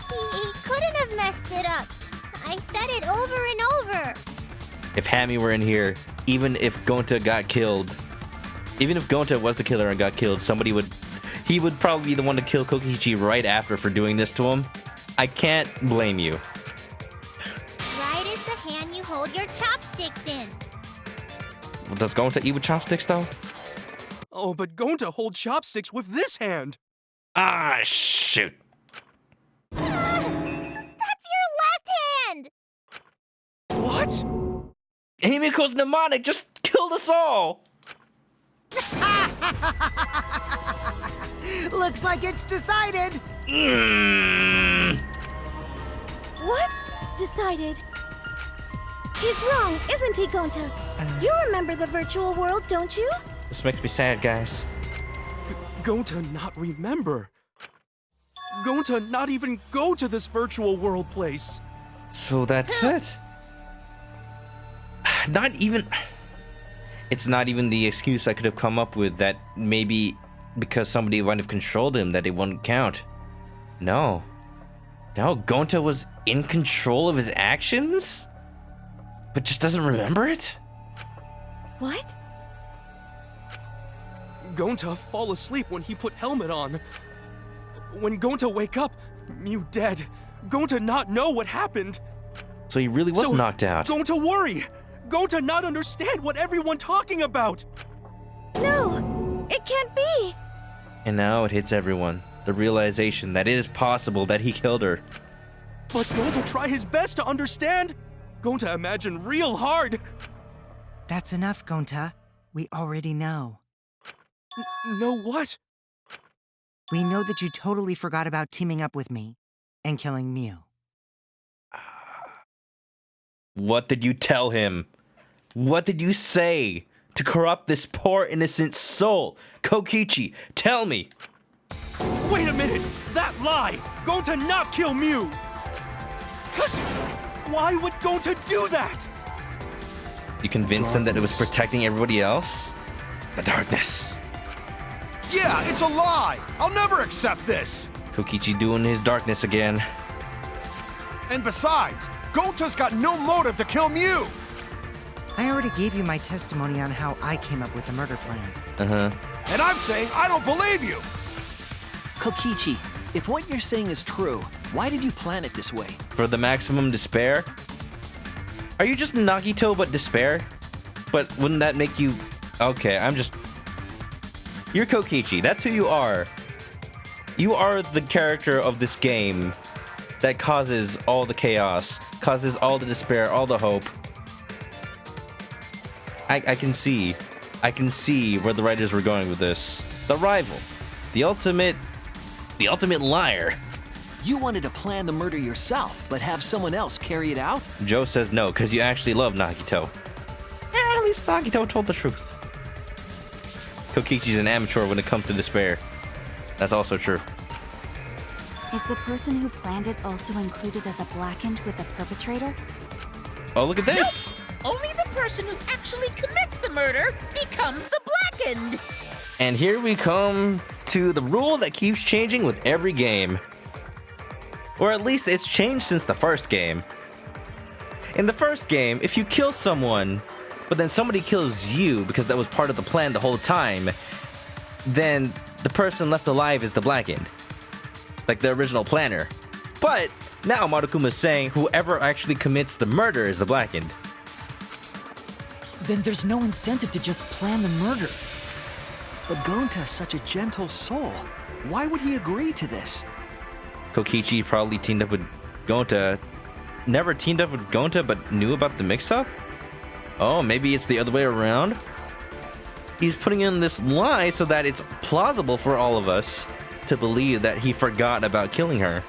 He couldn't have messed it up. I said it over and over. If Hammy were in here, even if Gonta got killed, even if Gonta was the killer and got killed, he would probably be the one to kill Kokichi right after for doing this to him. I can't blame you. Right is the hand you hold your chopsticks in. Does Gonta eat with chopsticks though? Oh, but Gonta hold chopsticks with this hand. Ah, shoot. That's your left hand! What? Himiko's mnemonic just killed us all. Looks like it's decided. What's decided? He's wrong, isn't he, Gonta? You remember the virtual world, don't you? This makes me sad, guys. Gonta not remember. Gonta not even go to this virtual world place. So that's it. Not even... It's not even the excuse I could have come up with that maybe because somebody might have controlled him that it wouldn't count. No. No, Gonta was in control of his actions? But just doesn't remember it? What? Gonta fall asleep when he put helmet on. When Gonta wake up, Mew dead. Gonta not know what happened. So he really was knocked out. Gonta worry. Gonta not understand what everyone talking about. No, it can't be. And now it hits everyone. The realization that it is possible that he killed her. But Gonta try his best to understand. Gonta imagine real hard. That's enough, Gonta. We already know. Know what? We know that you totally forgot about teaming up with me and killing Mew. What did you tell him? What did you say to corrupt this poor innocent soul? Kokichi, tell me. Wait a minute! That lie! Gonta not kill Mew! Cause why would Gonta do that? You convinced him that it was protecting everybody else? The darkness. Yeah, it's a lie! I'll never accept this! Kokichi doing his darkness again. And besides, Gonta's got no motive to kill Mew! I already gave you my testimony on how I came up with the murder plan. Uh-huh. And I'm saying I don't believe you! Kokichi, if what you're saying is true, why did you plan it this way? For the maximum despair? Are you just Nagito but despair? But wouldn't that make you... Okay, You're Kokichi, that's who you are. You are the character of this game that causes all the chaos, causes all the despair, all the hope. I can see where the writers were going with this. The rival. The ultimate liar. You wanted to plan the murder yourself, but have someone else carry it out? Joe says no, because you actually love Nagito. At least Nagito told the truth. Kokichi's an amateur when it comes to despair. That's also true. Is the person who planned it also included as a blackened with the perpetrator? Oh, look at this! Nope. Only the person who actually commits the murder becomes the blackened. And here we come to the rule that keeps changing with every game. Or at least it's changed since the first game. In the first game, if you kill someone, but then somebody kills you because that was part of the plan the whole time, then the person left alive is the blackened. Like the original planner. But now Marukuma's saying whoever actually commits the murder is the blackened. Then there's no incentive to just plan the murder. But Gonta's such a gentle soul. Why would he agree to this? Kokichi probably teamed up with Gonta. Never teamed up with Gonta but knew about the mix-up? Oh, maybe it's the other way around? He's putting in this lie so that it's plausible for all of us to believe that he forgot about killing her.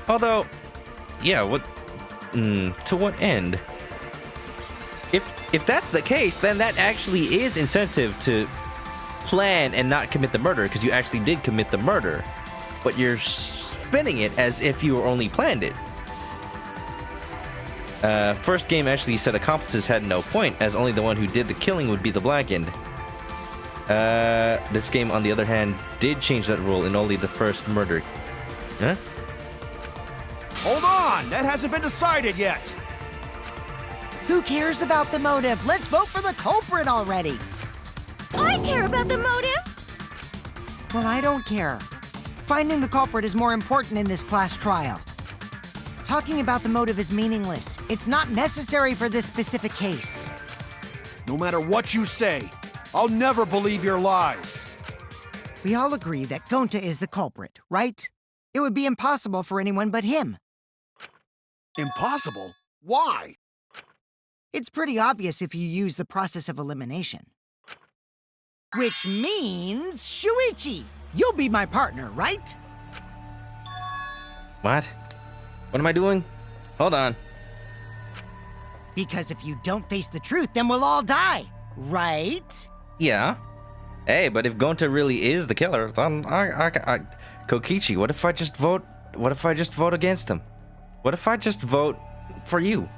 Although, yeah, to what end? If that's the case, then that actually is incentive to plan and not commit the murder, because you actually did commit the murder, but you're spinning it as if you only planned it. First game actually said accomplices had no point, as only the one who did the killing would be the blackened. This game, on the other hand, did change that rule in only the first murder. Huh? Hold on, that hasn't been decided yet. Who cares about the motive? Let's vote for the culprit already. I care about the motive. Well, I don't care. Finding the culprit is more important in this class trial. Talking about the motive is meaningless. It's not necessary for this specific case. No matter what you say, I'll never believe your lies. We all agree that Gonta is the culprit, right? It would be impossible for anyone but him. Impossible? Why? It's pretty obvious if you use the process of elimination. Which means, Shuichi, you'll be my partner, right? What? What am I doing? Hold on. Because if you don't face the truth, then we'll all die, right? Yeah. Hey, but if Gonta really is the killer, then Kokichi, what if I just vote? What if I just vote against him? What if I just vote for you?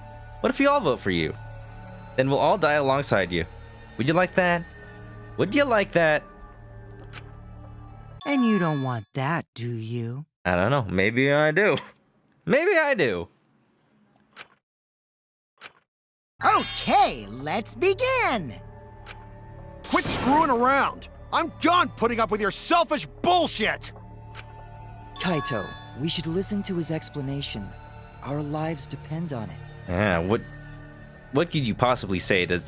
What if we all vote for you? Then we'll all die alongside you. Would you like that? Would you like that? And you don't want that, do you? I don't know. Maybe I do. Maybe I do. Okay, let's begin! Quit screwing around! I'm done putting up with your selfish bullshit! Kaito, we should listen to his explanation. Our lives depend on it. Yeah, what could you possibly say to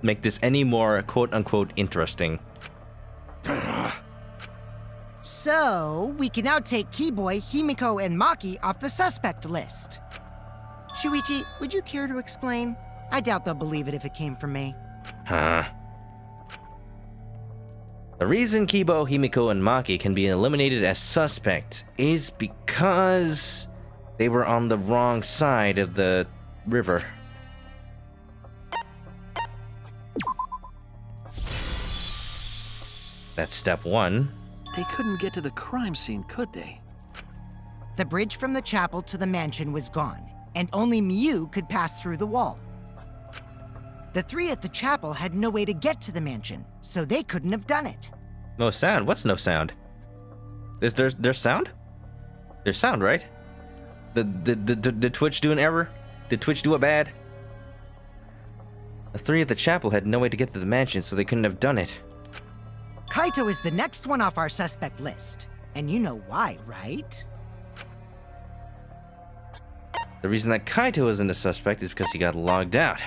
make this any more quote-unquote interesting? So, we can now take Keyboy, Himiko, and Maki off the suspect list. Shuichi, would you care to explain? I doubt they'll believe it if it came from me. Huh. The reason Kibo, Himiko, and Maki can be eliminated as suspects is because they were on the wrong side of the river. That's step one. They couldn't get to the crime scene, could they? The bridge from the chapel to the mansion was gone, and only Miu could pass through the wall. The three at the chapel had no way to get to the mansion, so they couldn't have done it. No sound? What's no sound? There's sound? There's sound, right? Did Twitch do an error? Did Twitch do a bad? The three at the chapel had no way to get to the mansion, so they couldn't have done it. Kaito is the next one off our suspect list. And you know why, right? The reason that Kaito isn't a suspect is because he got logged out.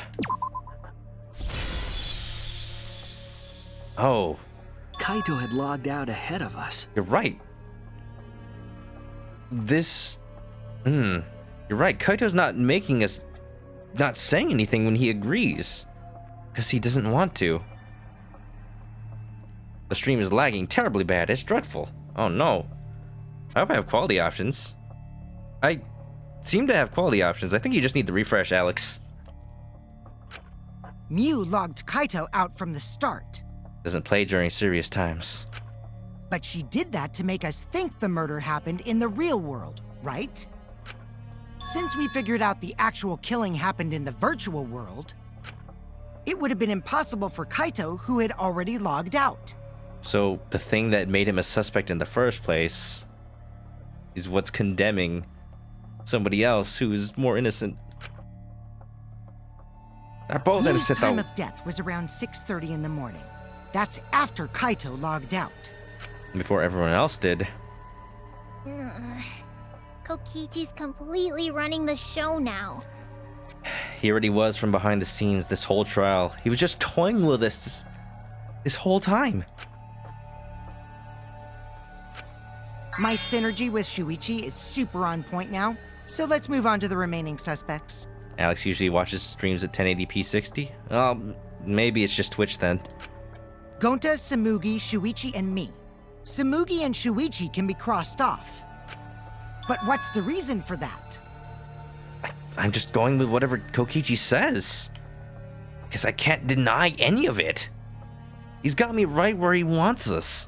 Oh. Kaito had logged out ahead of us. You're right. You're right. Kaito's not saying anything when he agrees. Because he doesn't want to. The stream is lagging terribly bad. It's dreadful. Oh no. I hope I have quality options. I seem to have quality options. I think you just need to refresh, Alex. Miu logged Kaito out from the start. Doesn't play during serious times. But she did that to make us think the murder happened in the real world, right? Since we figured out the actual killing happened in the virtual world, it would have been impossible for Kaito, who had already logged out. So the thing that made him a suspect in the first place is what's condemning somebody else who is more innocent. They're both innocent, though. Miu's time of death was around 6:30 in the morning. That's after Kaito logged out. Before everyone else did. Kokichi's completely running the show now. He already was from behind the scenes this whole trial. He was just toying with us this whole time. My synergy with Shuichi is super on point now, so let's move on to the remaining suspects. Alex usually watches streams at 1080p 60. Well, maybe it's just Twitch then. Gonta, Samugi, Shuichi, and me. Samugi and Shuichi can be crossed off. But what's the reason for that? I'm just going with whatever Kokichi says. Because I can't deny any of it. He's got me right where he wants us.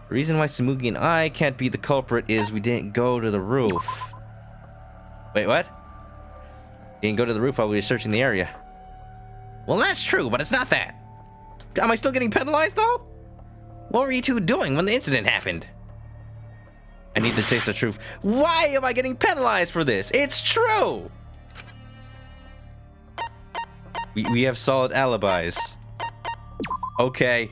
The reason why Samugi and I can't be the culprit is we didn't go to the roof. Wait, what? You didn't go to the roof while we were searching the area. Well, that's true, but it's not that. Am I still getting penalized, though? What were you two doing when the incident happened? I need to chase the truth. Why am I getting penalized for this? It's true! We have solid alibis. Okay.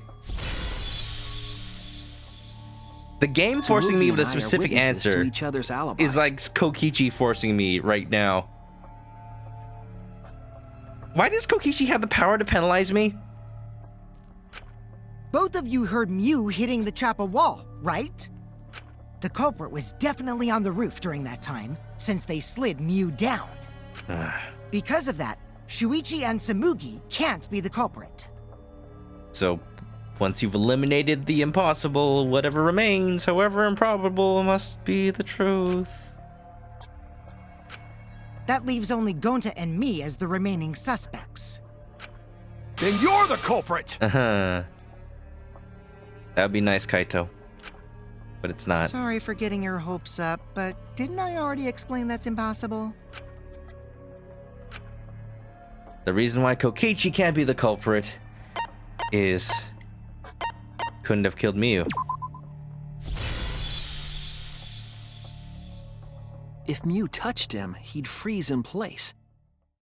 The game forcing me with a specific answer is like Kokichi forcing me right now. Why does Kokichi have the power to penalize me? Both of you heard Mew hitting the chapel wall, right? The culprit was definitely on the roof during that time, since they slid Mew down. Because of that, Shuichi and Samugi can't be the culprit. So, once you've eliminated the impossible, whatever remains, however improbable, must be the truth. That leaves only Gonta and me as the remaining suspects. Then you're the culprit! That'd be nice, Kaito. But it's not. Sorry for getting your hopes up, but didn't I already explain that's impossible? The reason why Kokichi can't be the culprit is... couldn't have killed Miyu. If Mew touched him, he'd freeze in place.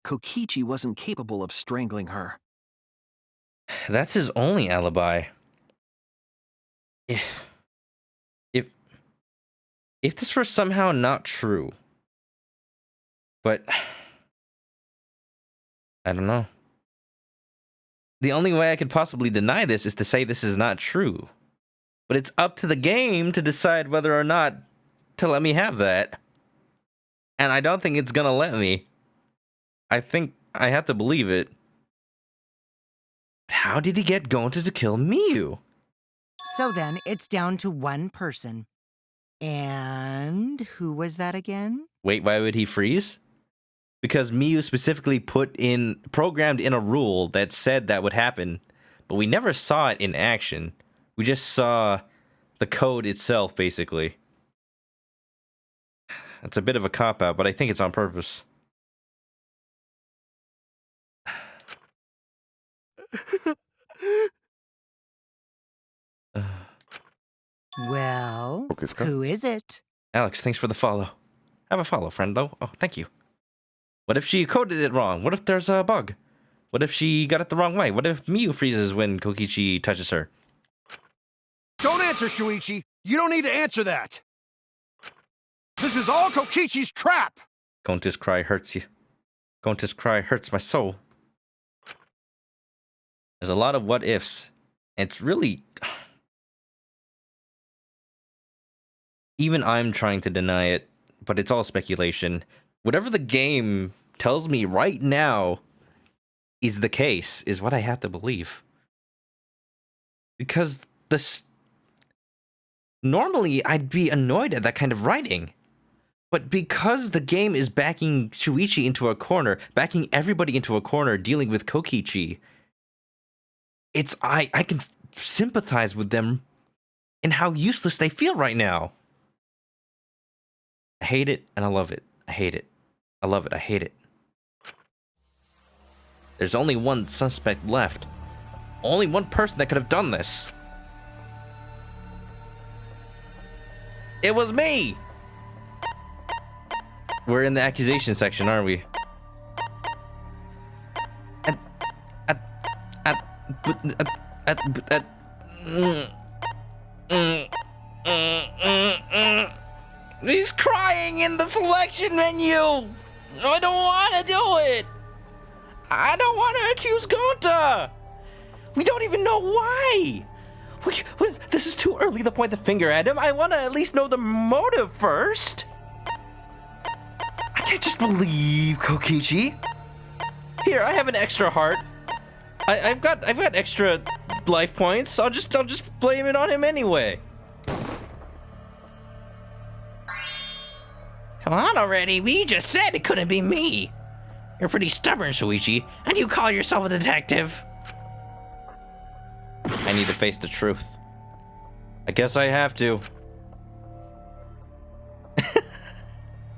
Kokichi wasn't capable of strangling her. That's his only alibi. If this were somehow not true, but I don't know. The only way I could possibly deny this is to say this is not true. But it's up to the game to decide whether or not to let me have that. And I don't think it's gonna let me. I think I have to believe it. How did he get Gonta to kill Miyu? So then, it's down to one person. And who was that again? Wait, why would he freeze? Because Miyu specifically programmed in a rule that said that would happen, but we never saw it in action. We just saw the code itself, basically. It's a bit of a cop-out, but I think it's on purpose. Well, who is it? Alex, thanks for the follow. Have a follow, friendo. Oh, thank you. What if she coded it wrong? What if there's a bug? What if she got it the wrong way? What if Miyu freezes when Kokichi touches her? Don't answer, Shuichi! You don't need to answer that! This is all Kokichi's trap! Gonta's cry hurts you. Gonta's cry hurts my soul. There's a lot of what ifs. And it's really... Even I'm trying to deny it, but it's all speculation. Whatever the game tells me right now is the case, is what I have to believe. Because normally I'd be annoyed at that kind of writing. But because the game is backing Shuichi into a corner, backing everybody into a corner dealing with Kokichi, I can sympathize with them in how useless they feel right now. I hate it and I love it. I hate it. I love it. I hate it. There's only one suspect left. Only one person that could have done this. It was me! We're in the accusation section, aren't we? He's crying in the selection menu! I don't want to do it! I don't want to accuse Gonta! We don't even know why! This is too early to point the finger at him. I want to at least know the motive first. I can't just believe Kokichi. Here, I have an extra heart. I've got extra life points. I'll just blame it on him anyway. Come on already, we just said it couldn't be me. You're pretty stubborn, Shuichi, and you call yourself a detective. I need to face the truth. I guess I have to.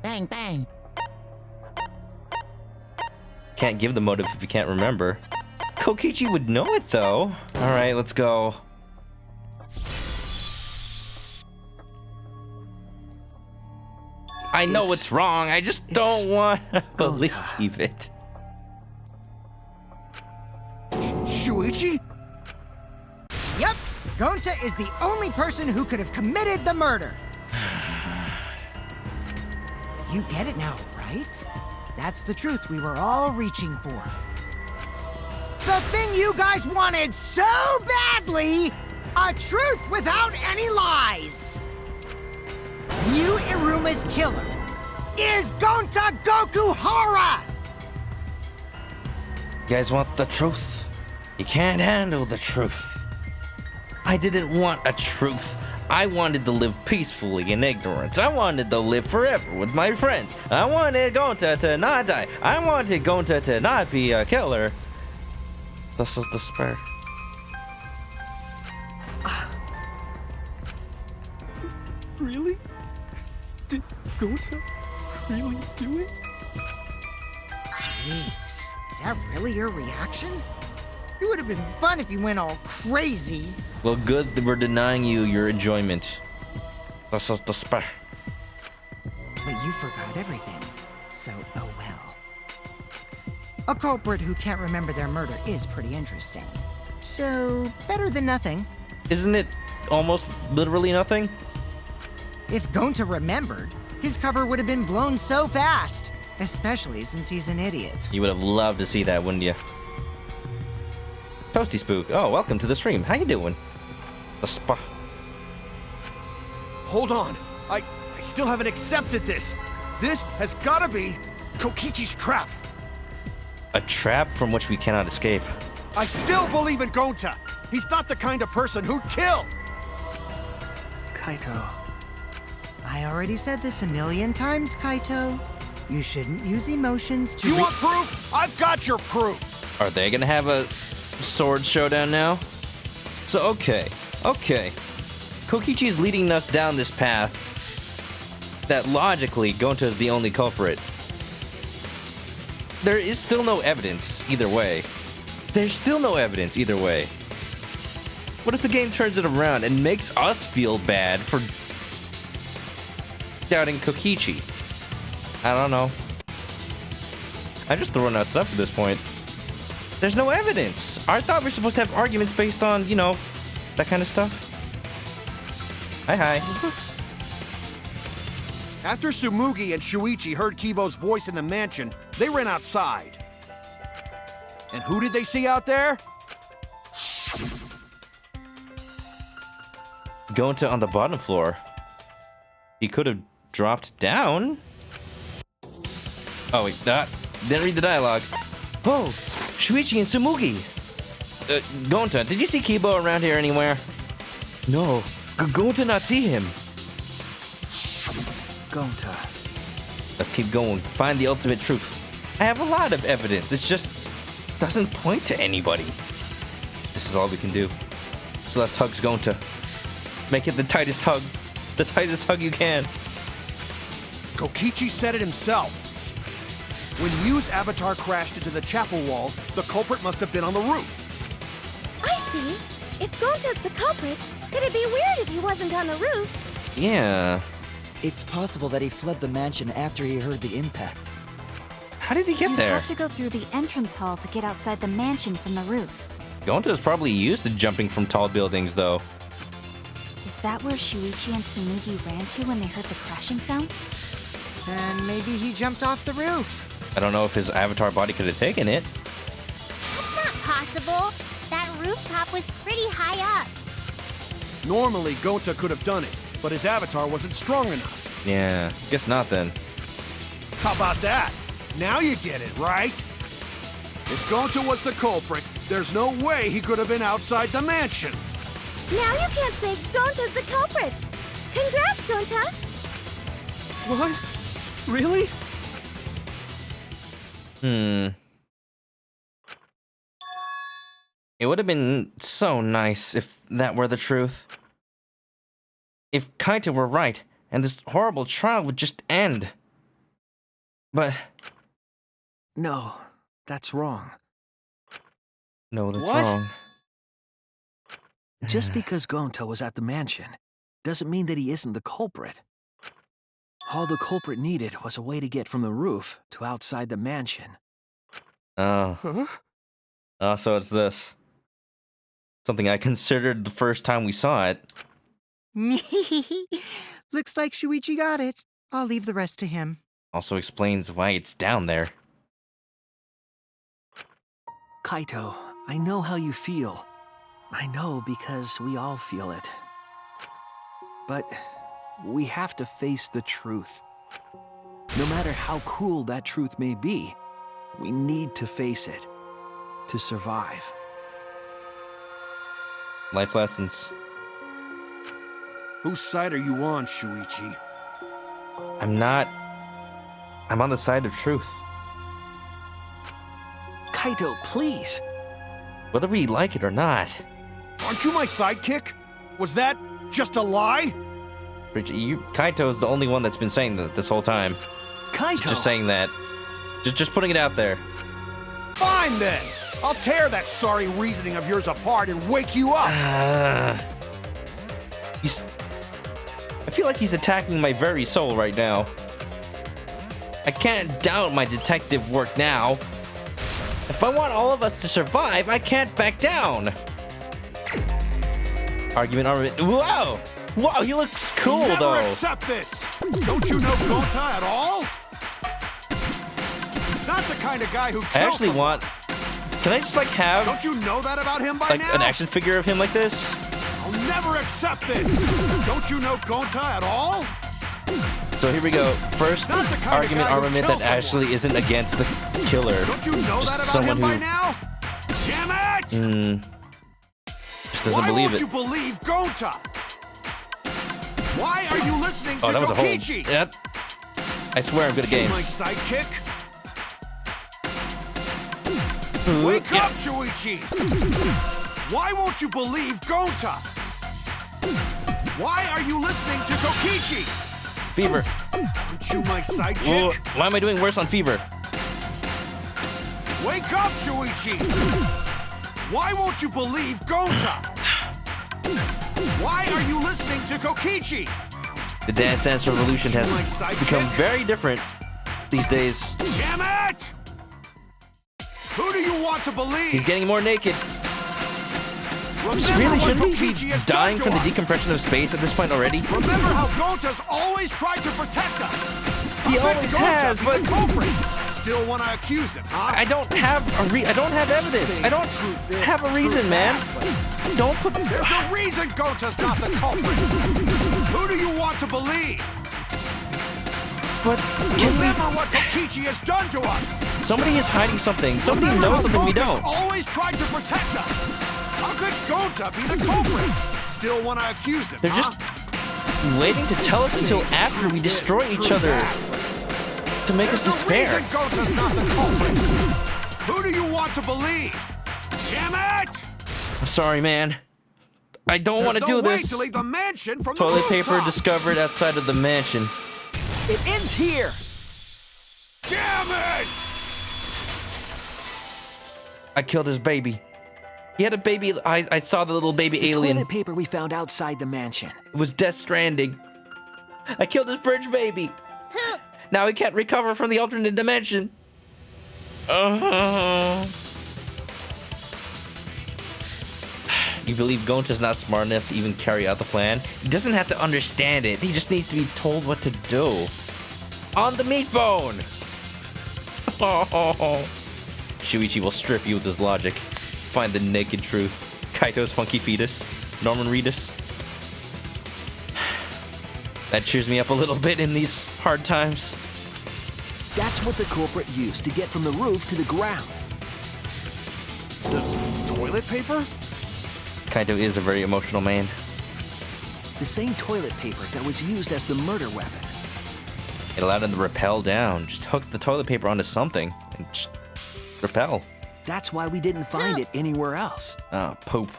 Bang, bang. Can't give the motive if you can't remember. Kokichi would know it, though. Alright, let's go. I know it's wrong. I just don't want to believe it. Shuichi? Yep, Gonta is the only person who could have committed the murder. You get it now, right? That's the truth we were all reaching for. The thing you guys wanted so badly! A truth without any lies! Yu Iruma's killer is Gonta Gokuhara! You guys want the truth? You can't handle the truth. I didn't want a truth. I wanted to live peacefully in ignorance. I wanted to live forever with my friends. I wanted Gonta to not die. I wanted Gonta to not be a killer. This is despair. Really? Did Gonta really do it? Jeez, is that really your reaction? It would have been fun if you went all crazy. Well, good that we're denying you your enjoyment. This is despair. But you forgot everything, so oh well. A culprit who can't remember their murder is pretty interesting. So, better than nothing. Isn't it almost literally nothing? If Gonta remembered, his cover would have been blown so fast. Especially since he's an idiot. You would have loved to see that, wouldn't you? Toasty Spook. Oh, welcome to the stream. How you doing? The spa. Hold on. I still haven't accepted this. This has gotta be Kokichi's trap. A trap from which we cannot escape. I still believe in Gonta. He's not the kind of person who'd kill. Kaito. I already said this a million times, Kaito. You shouldn't use emotions to— You want proof? I've got your proof. Are they gonna have a sword showdown now? So, okay. Kokichi is leading us down this path that logically Gonta is the only culprit. There is still no evidence either way. What if the game turns it around and makes us feel bad for doubting Kokichi? I don't know. I'm just throwing out stuff at this point. There's no evidence. I thought we were supposed to have arguments based on, you know, that kind of stuff. Hi. After Tsumugi and Shuichi heard Kibo's voice in the mansion, they ran outside. And who did they see out there? Gonta on the bottom floor. He could have dropped down. Oh wait, didn't read the dialogue. Oh, Shuichi and Tsumugi. Gonta, did you see Kibo around here anywhere? No, Gonta not see him. Gonta. Let's keep going. Find the ultimate truth. I have a lot of evidence. It just doesn't point to anybody. This is all we can do. Celeste hugs Gonta. Make it the tightest hug. The tightest hug you can. Kokichi said it himself. When Yu's avatar crashed into the chapel wall, the culprit must have been on the roof. I see. If Gonta's the culprit, it'd be weird if he wasn't on the roof. Yeah. It's possible that he fled the mansion after he heard the impact. How did he get there? You have to go through the entrance hall to get outside the mansion from the roof. Gonta is probably used to jumping from tall buildings, though. Is that where Shuichi and Tsumugi ran to when they heard the crashing sound? Then maybe he jumped off the roof. I don't know if his avatar body could have taken it. That's not possible. That rooftop was pretty high up. Normally, Gonta could have done it, but his avatar wasn't strong enough. Yeah, guess not then. How about that? Now you get it, right? If Gonta was the culprit, there's no way he could have been outside the mansion. Now you can't say Gonta's the culprit. Congrats, Gonta. What? Really? It would have been so nice if that were the truth. If Kaito were right, and this horrible trial would just end. But... No, that's wrong. No, that's What? wrong. Just because Gonta was at the mansion doesn't mean that he isn't the culprit. All the culprit needed was a way to get from the roof to outside the mansion. Oh. Huh? Oh, so it's this. Something I considered the first time we saw it. Looks like Shuichi got it. I'll leave the rest to him. Also explains why it's down there. Kaito, I know how you feel. I know because we all feel it. But we have to face the truth. No matter how cruel that truth may be, we need to face it to survive. Life lessons. Whose side are you on, Shuichi? I'm not... I'm on the side of truth. Kaito, please! Whether we like it or not. Aren't you my sidekick? Was that just a lie? Kaito's the only one that's been saying that this whole time. Kaito! Just saying that. Just putting it out there. Fine then! I'll tear that sorry reasoning of yours apart and wake you up! I feel like he's attacking my very soul right now. I can't doubt my detective work now. If I want all of us to survive, I can't back down. Argument. Whoa! Whoa, he looks cool, Never though. Accept this! Don't you know Gonta at all? He's not the kind of guy who kills I actually someone. Can I just, like, have... Don't you know that about him by like, now? an action figure of him like this? I'll never accept this! Don't you know Gonta at all? So here we go. First Not the kind of argument guy who armament kills that actually isn't against the killer. Don't you know Just that about someone him by who now? Damn it! Just doesn't Why believe won't it. you believe Gonta? Why are you listening to Oh, that was a hold. Kokichi? Yep. I swear I'm good at My games. sidekick? Wake up, Shuichi! Why won't you believe Gonta? Why are you listening to Kokichi? Fever. Aren't you my Whoa, sidekick? why am I doing worse on Fever? Wake up, Shuichi! Why won't you believe Gonta? Why are you listening to Kokichi? The Dance Dance Revolution has become very different these days. Damn it! Who do you want to believe? He's getting more naked. Remember Really, what shouldn't he Kokichi be has dying done from to the us? decompression of space at this point already? Remember how Gonta's always tried to protect us? He How could always Gonta has, be but- the culprit? Still want to accuse him, huh? I don't have I don't have evidence. I don't have a reason, man. Don't put... There's a reason Gonta's not the culprit. Who do you want to believe? But can Remember what Kokichi has done to us. somebody is hiding something. Somebody Remember knows how something we Gonta's don't. always tried to protect us. How could Gonta be the culprit? Still want to accuse him, They're huh? just waiting to tell us until after we destroy each other to make us There's a despair. reason Gonta's not the culprit. Who do you want to believe? Damn it! I'm sorry, man. I don't want to There's no do way this. to leave the mansion from Toilet the paper rooftop. discovered outside of the mansion. It ends here! Damn it! I killed his baby. He had a baby. I saw the little baby The alien. toilet paper we found outside the mansion. It was Death Stranding. I killed his bridge baby. Now he can't recover from the alternate dimension. You believe Gonta's not smart enough to even carry out the plan? He doesn't have to understand it. He just needs to be told what to do. On the meat bone! Shuichi will strip you with his logic. Find the naked truth. Kaito's funky fetus. Norman Reedus. That cheers me up a little bit in these hard times. That's what the culprit used to get from the roof to the ground. The toilet paper? Kaito is a very emotional man. The same toilet paper that was used as the murder weapon. It allowed him to rappel down. Just hook the toilet paper onto something and just rappel. That's why we didn't find it anywhere else. Oh, poop.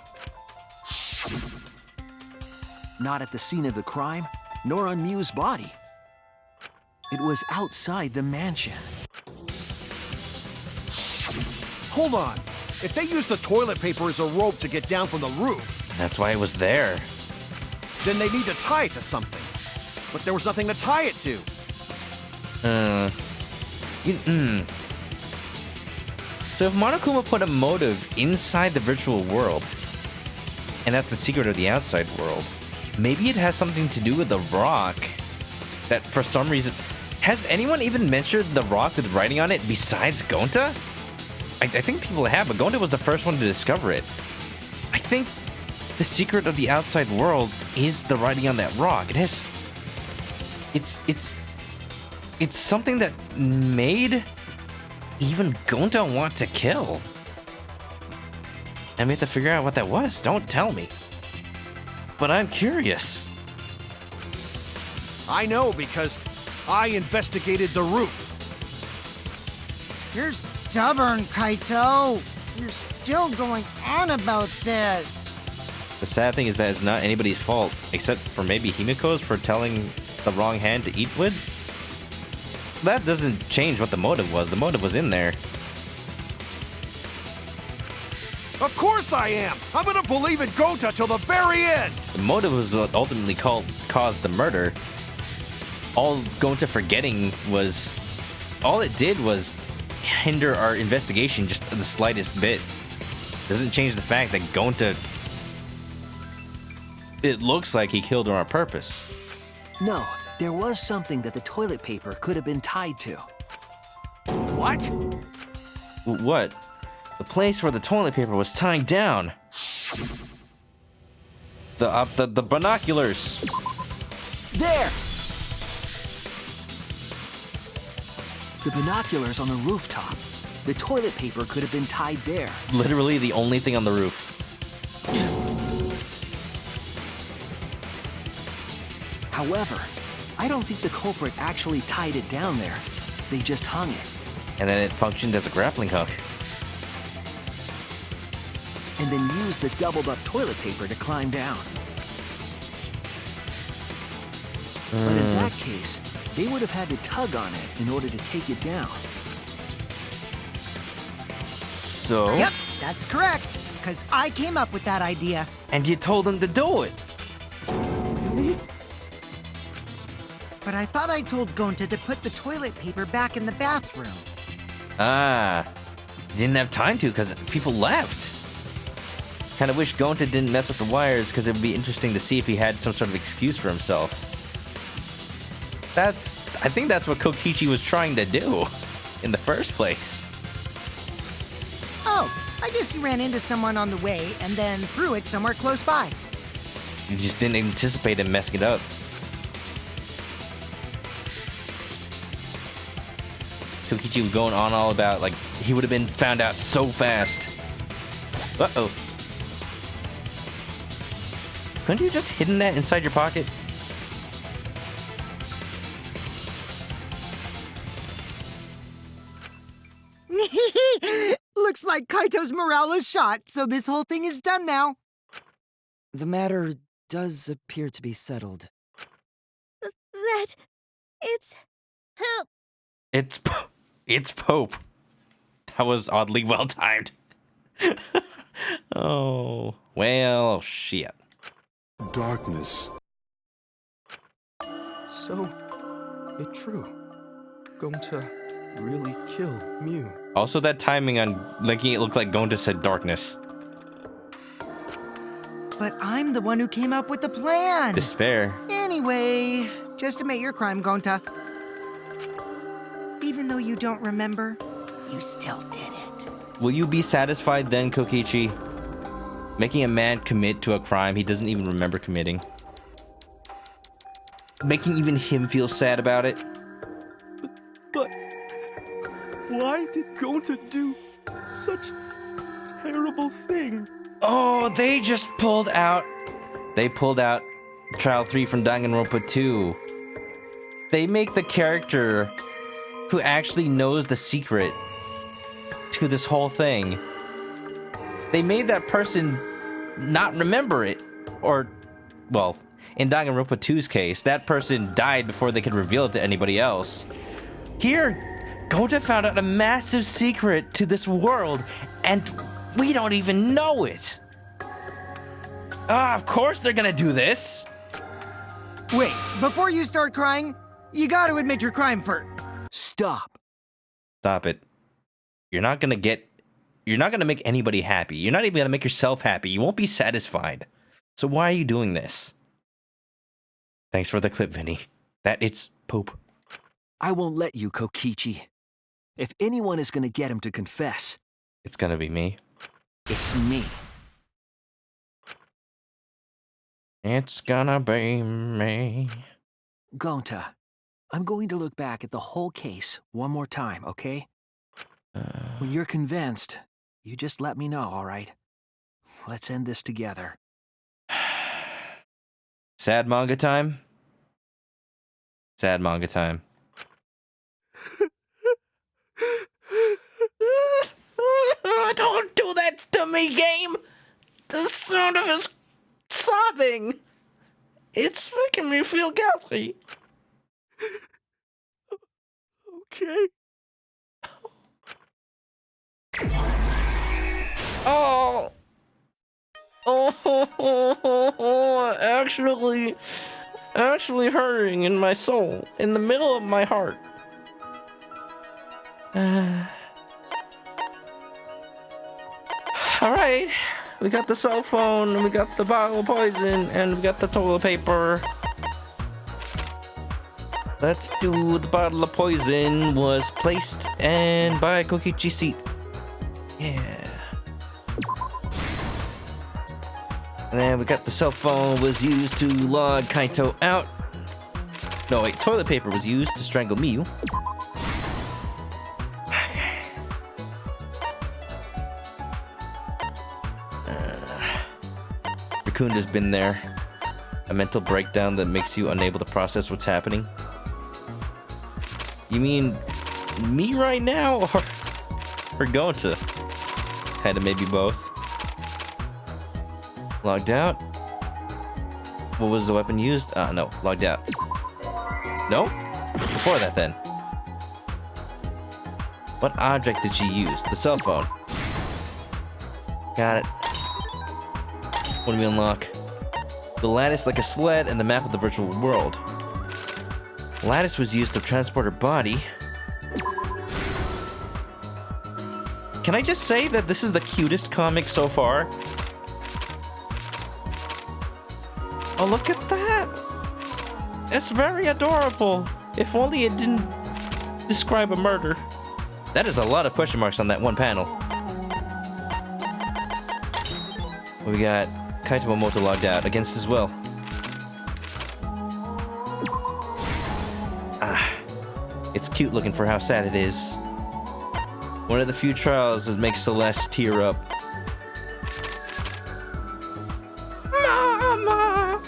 Not at the scene of the crime, nor on Miu's body. It was outside the mansion. Hold on. If they used the toilet paper as a rope to get down from the roof, That's why it was there. then they need to tie it to something. But there was nothing to tie it to. So if Monokuma put a motive inside the virtual world, and that's the secret of the outside world, maybe it has something to do with the rock that for some reason... Has anyone even mentioned the rock with writing on it besides Gonta? I think people have, but Gonta was the first one to discover it. I think the secret of the outside world is the writing on that rock. It has... It's something that made even Gonta want to kill. And we have to figure out what that was. Don't tell me. But I'm curious. I know because I investigated the roof. You're stubborn, Kaito. You're still going on about this. The sad thing is that it's not anybody's fault, except for maybe Himiko's for telling the wrong hand to eat with. That doesn't change what the motive was. The motive was in there. Of course I am! I'm gonna believe in Gonta till the very end! The motive was what ultimately caused the murder. All Gonta forgetting was... All it did was hinder our investigation just the slightest bit. Doesn't change the fact that Gonta... It looks like he killed her on purpose. No, there was something that the toilet paper could have been tied to. What? What? The place where the toilet paper was tying down. The binoculars. There! The binoculars on the rooftop. The toilet paper could have been tied there. Literally the only thing on the roof. However, I don't think the culprit actually tied it down there. They just hung it. And then it functioned as a grappling hook. And then used the doubled up toilet paper to climb down. But in that case, they would have had to tug on it in order to take it down. So? Yep, that's correct. Because I came up with that idea. And you told them to do it. But I thought I told Gonta to put the toilet paper back in the bathroom. Ah. Didn't have time to because people left. Kind of wish Gonta didn't mess up the wires because it would be interesting to see if he had some sort of excuse for himself. I think that's what Kokichi was trying to do in the first place. Oh, I guess you ran into someone on the way and then threw it somewhere close by. You just didn't anticipate him messing it up. Kokichi was going on all about, like, he would have been found out so fast. Uh-oh. Couldn't you just hidden that inside your pocket? Looks like Kaito's morale is shot, so this whole thing is done now. The matter does appear to be settled. That... it's... Pope. It's Pope. That was oddly well timed. Oh, well, shit. Darkness. So, it's true. Gonta really killed Mew. Also, that timing on making it look like Gonta said darkness. But I'm the one who came up with the plan. Despair. Anyway, just admit your crime, Gonta. Even though you don't remember, you still did it. Will you be satisfied then, Kokichi? Making a man commit to a crime he doesn't even remember committing. Making even him feel sad about it. But why did Gonta do such a terrible thing? Oh, they just pulled out... They pulled out Trial 3 from Danganronpa 2. They make the character who actually knows the secret to this whole thing. They made that person not remember it. Or, well, in Danganronpa 2's case, that person died before they could reveal it to anybody else. Here, Gonta found out a massive secret to this world, and we don't even know it. Of course they're gonna do this. Wait, before you start crying, you gotta admit your crime first. Stop. Stop it. You're not gonna make anybody happy. You're not even gonna make yourself happy. You won't be satisfied. So why are you doing this? Thanks for the clip, Vinny. That it's poop. I won't let you, Kokichi. If anyone is gonna get him to confess, It's gonna be me. it's me. It's gonna be me. Gonta, I'm going to look back at the whole case one more time, okay? When you're convinced, you just let me know, all right? Let's end this together. Sad manga time? Sad manga time. Don't do that to me, game! The sound of his sobbing! It's making me feel guilty. Okay. Oh! Actually hurting in my soul, in the middle of my heart. Alright, we got the cell phone, we got the bottle of poison, and we got the toilet paper. Let's do the bottle of poison was placed and by Kokichi's seat. Yeah. And then we got the cell phone was used to log Kaito out. No, wait, toilet paper was used to strangle Miyu. Rakunda's been there. A mental breakdown that makes you unable to process what's happening. You mean me right now, or going to? Kinda maybe both. Logged out. What was the weapon used? No, logged out. No? Before that then. What object did she use? The cell phone. Got it. What do we unlock? The lattice like a sled and the map of the virtual world. Lattice was used to transport her body. Can I just say that this is the cutest comic so far? Oh, look at that! It's very adorable. If only it didn't describe a murder. That is a lot of question marks on that one panel. We got Kaito Momoto logged out against his will. It's cute looking for how sad it is. One of the few trials that makes Celeste tear up. Mama!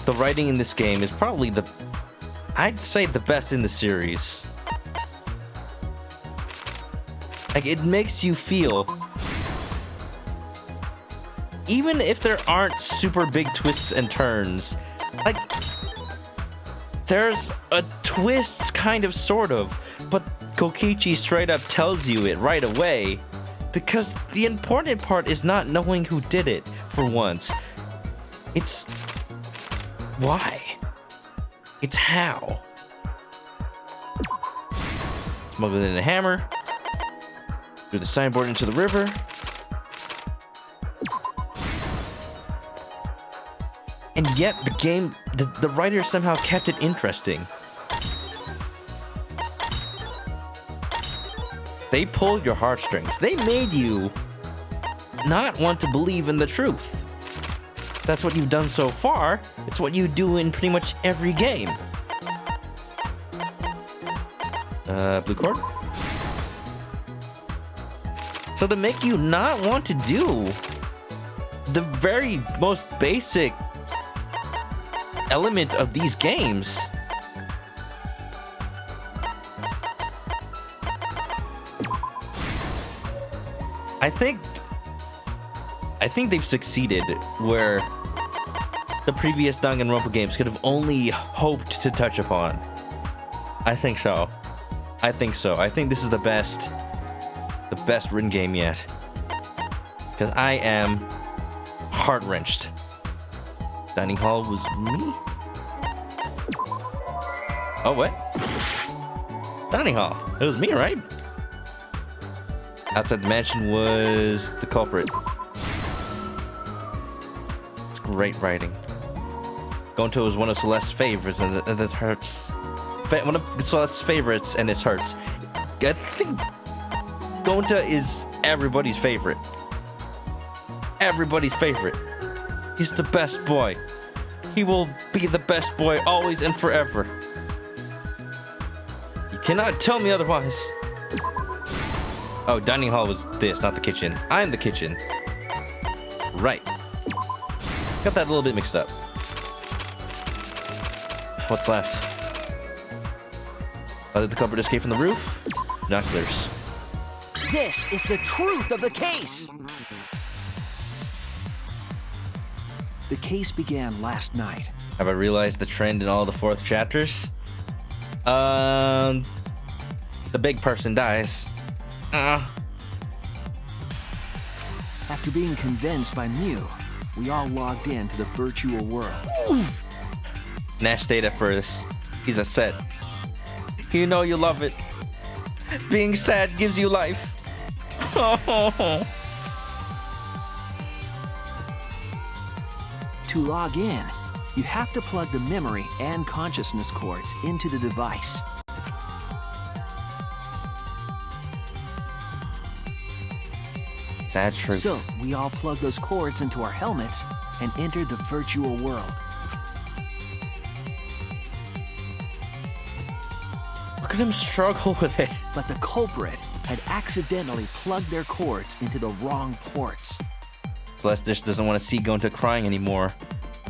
The writing in this game is probably I'd say the best in the series. Like, it makes you feel, even if there aren't super big twists and turns, like, there's a twist, kind of, sort of, but Kokichi straight up tells you it right away, because the important part is not knowing who did it, for once. It's why. It's how. Smuggled in a hammer. Threw the signboard into the river. And yet the game, the writer somehow kept it interesting. They pulled your heartstrings. They made you not want to believe in the truth. That's what you've done so far. It's what you do in pretty much every game. Blue cord? So to make you not want to do the very most basic element of these games. I think they've succeeded where the previous Danganronpa games could have only hoped to touch upon. I think so. I think this is the best written game yet. Because I am heart-wrenched. Dining hall was me? Oh, what? Dining hall. It was me, right? Outside the mansion was the culprit. It's great writing. Gonta was one of Celeste's favorites, and that hurts. One of Celeste's favorites, and it hurts. I think Gonta is everybody's favorite. Everybody's favorite. He's the best boy. He will be the best boy always and forever. You cannot tell me otherwise. Oh, dining hall was this, not the kitchen. I'm the kitchen. Right. Got that a little bit mixed up. What's left? Did the culprit escape from the roof? Binoculars. This is the truth of the case! The case began last night. Have I realized the trend in all the 4th chapters? The big person dies. After being convinced by Mew, we all logged into the virtual world. Nash stayed at first. He's upset. You know you love it. Being sad gives you life. To log in, you have to plug the memory and consciousness cords into the device. Sad truth. So, we all plugged those cords into our helmets and entered the virtual world. Look at him struggle with it. But the culprit had accidentally plugged their cords into the wrong ports. Celeste just doesn't want to see Gonta crying anymore.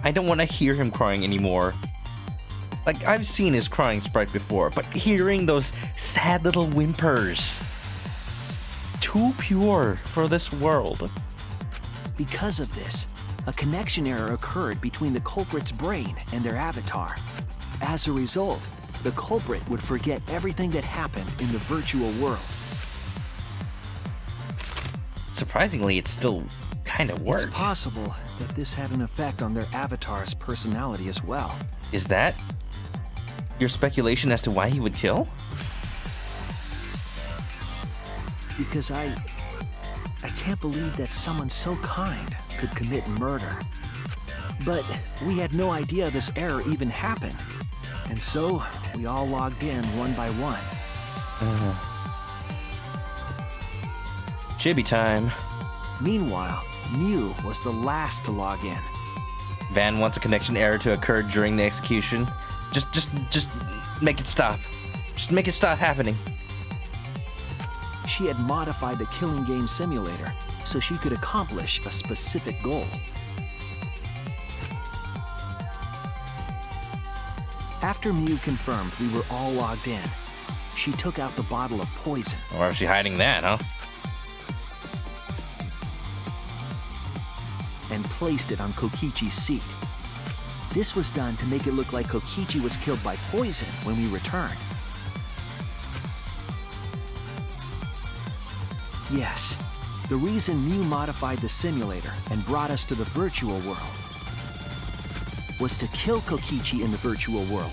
I don't want to hear him crying anymore. Like, I've seen his crying sprite before, but hearing those sad little whimpers. Too pure for this world. Because of this, a connection error occurred between the culprit's brain and their avatar. As a result, the culprit would forget everything that happened in the virtual world. Surprisingly, it still kind of works. It's possible that this had an effect on their avatar's personality as well. Is that your speculation as to why he would kill? Because I can't believe that someone so kind could commit murder. But we had no idea this error even happened. And so, we all logged in one by one. Chibi time. Meanwhile, Mew was the last to log in. Van wants a connection error to occur during the execution. Just make it stop. Just make it stop happening. She had modified the killing game simulator so she could accomplish a specific goal. After Mew confirmed we were all logged in, she took out the bottle of poison. Or is she hiding that, huh? And placed it on Kokichi's seat. This was done to make it look like Kokichi was killed by poison when we returned. Yes, the reason Mew modified the simulator and brought us to the virtual world was to kill Kokichi in the virtual world,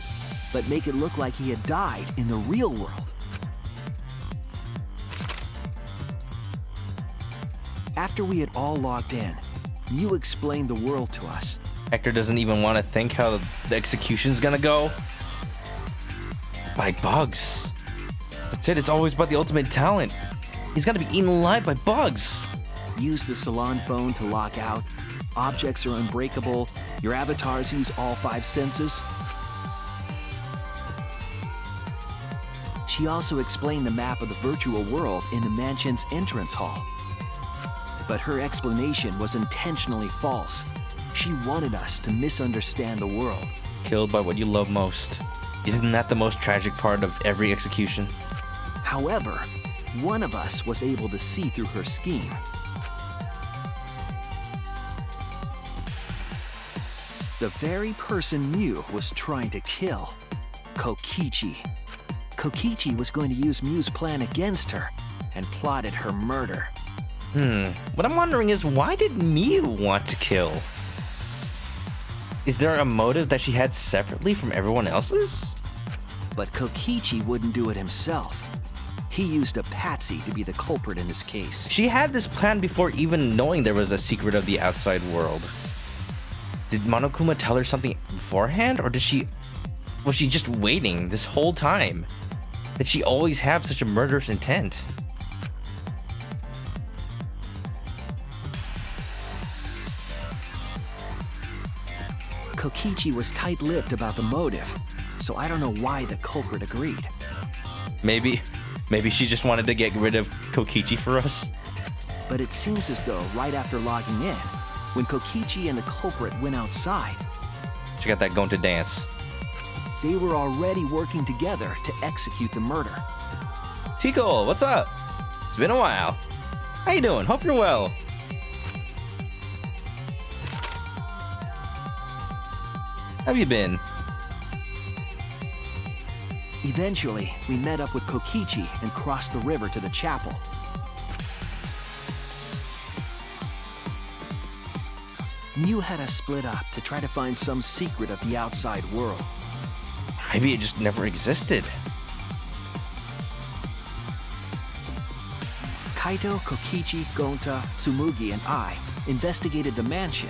but make it look like he had died in the real world. After we had all logged in, Mew explained the world to us. Hector doesn't even want to think how the execution's gonna go. By bugs. That's it, it's always about the ultimate talent. He's gonna be eaten alive by bugs. Use the salon phone to lock out. Objects are unbreakable. Your avatars use all 5 senses. She also explained the map of the virtual world in the mansion's entrance hall. But her explanation was intentionally false. She wanted us to misunderstand the world. Killed by what you love most. Isn't that the most tragic part of every execution? However, one of us was able to see through her scheme. The very person Mew was trying to kill, Kokichi. Kokichi was going to use Mew's plan against her and plotted her murder. What I'm wondering is, why did Mew want to kill? Is there a motive that she had separately from everyone else's? But Kokichi wouldn't do it himself. He used a patsy to be the culprit in this case. She had this plan before even knowing there was a secret of the outside world. Did Monokuma tell her something beforehand, or was she just waiting this whole time? Did she always have such a murderous intent? Kokichi was tight-lipped about the motive, so I don't know why the culprit agreed. Maybe she just wanted to get rid of Kokichi for us. But it seems as though right after logging in, when Kokichi and the culprit went outside, She got that going to dance. they were already working together to execute the murder. Tico, what's up? It's been a while. How you doing? Hope you're well. How have you been? Eventually, we met up with Kokichi and crossed the river to the chapel. Mew had us split up to try to find some secret of the outside world. Maybe it just never existed. Kaito, Kokichi, Gonta, Tsumugi, and I investigated the mansion.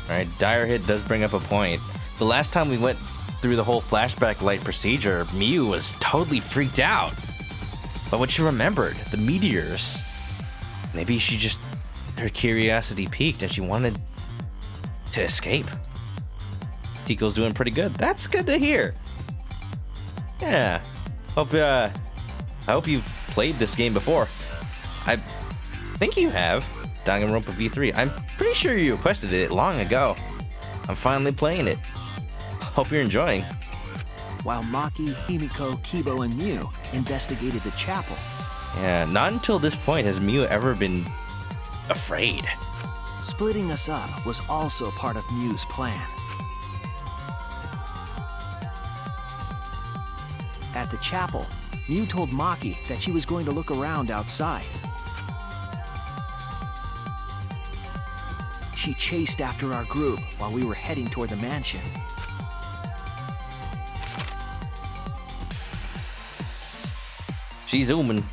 Alright, Dire Hit does bring up a point. The last time we went through the whole flashback light procedure, Mew was totally freaked out by what she remembered, the meteors. Maybe her curiosity piqued and she wanted to escape. Tico's doing pretty good. That's good to hear. Yeah. I hope you've played this game before. I think you have. Danganronpa V3. I'm pretty sure you requested it long ago. I'm finally playing it. Hope you're enjoying. While Maki, Himiko, Kibo, and Mew investigated the chapel. Yeah, not until this point has Mew ever been afraid. Splitting us up was also part of Mew's plan. At the chapel, Mew told Maki that she was going to look around outside. She chased after our group while we were heading toward the mansion. She's zooming.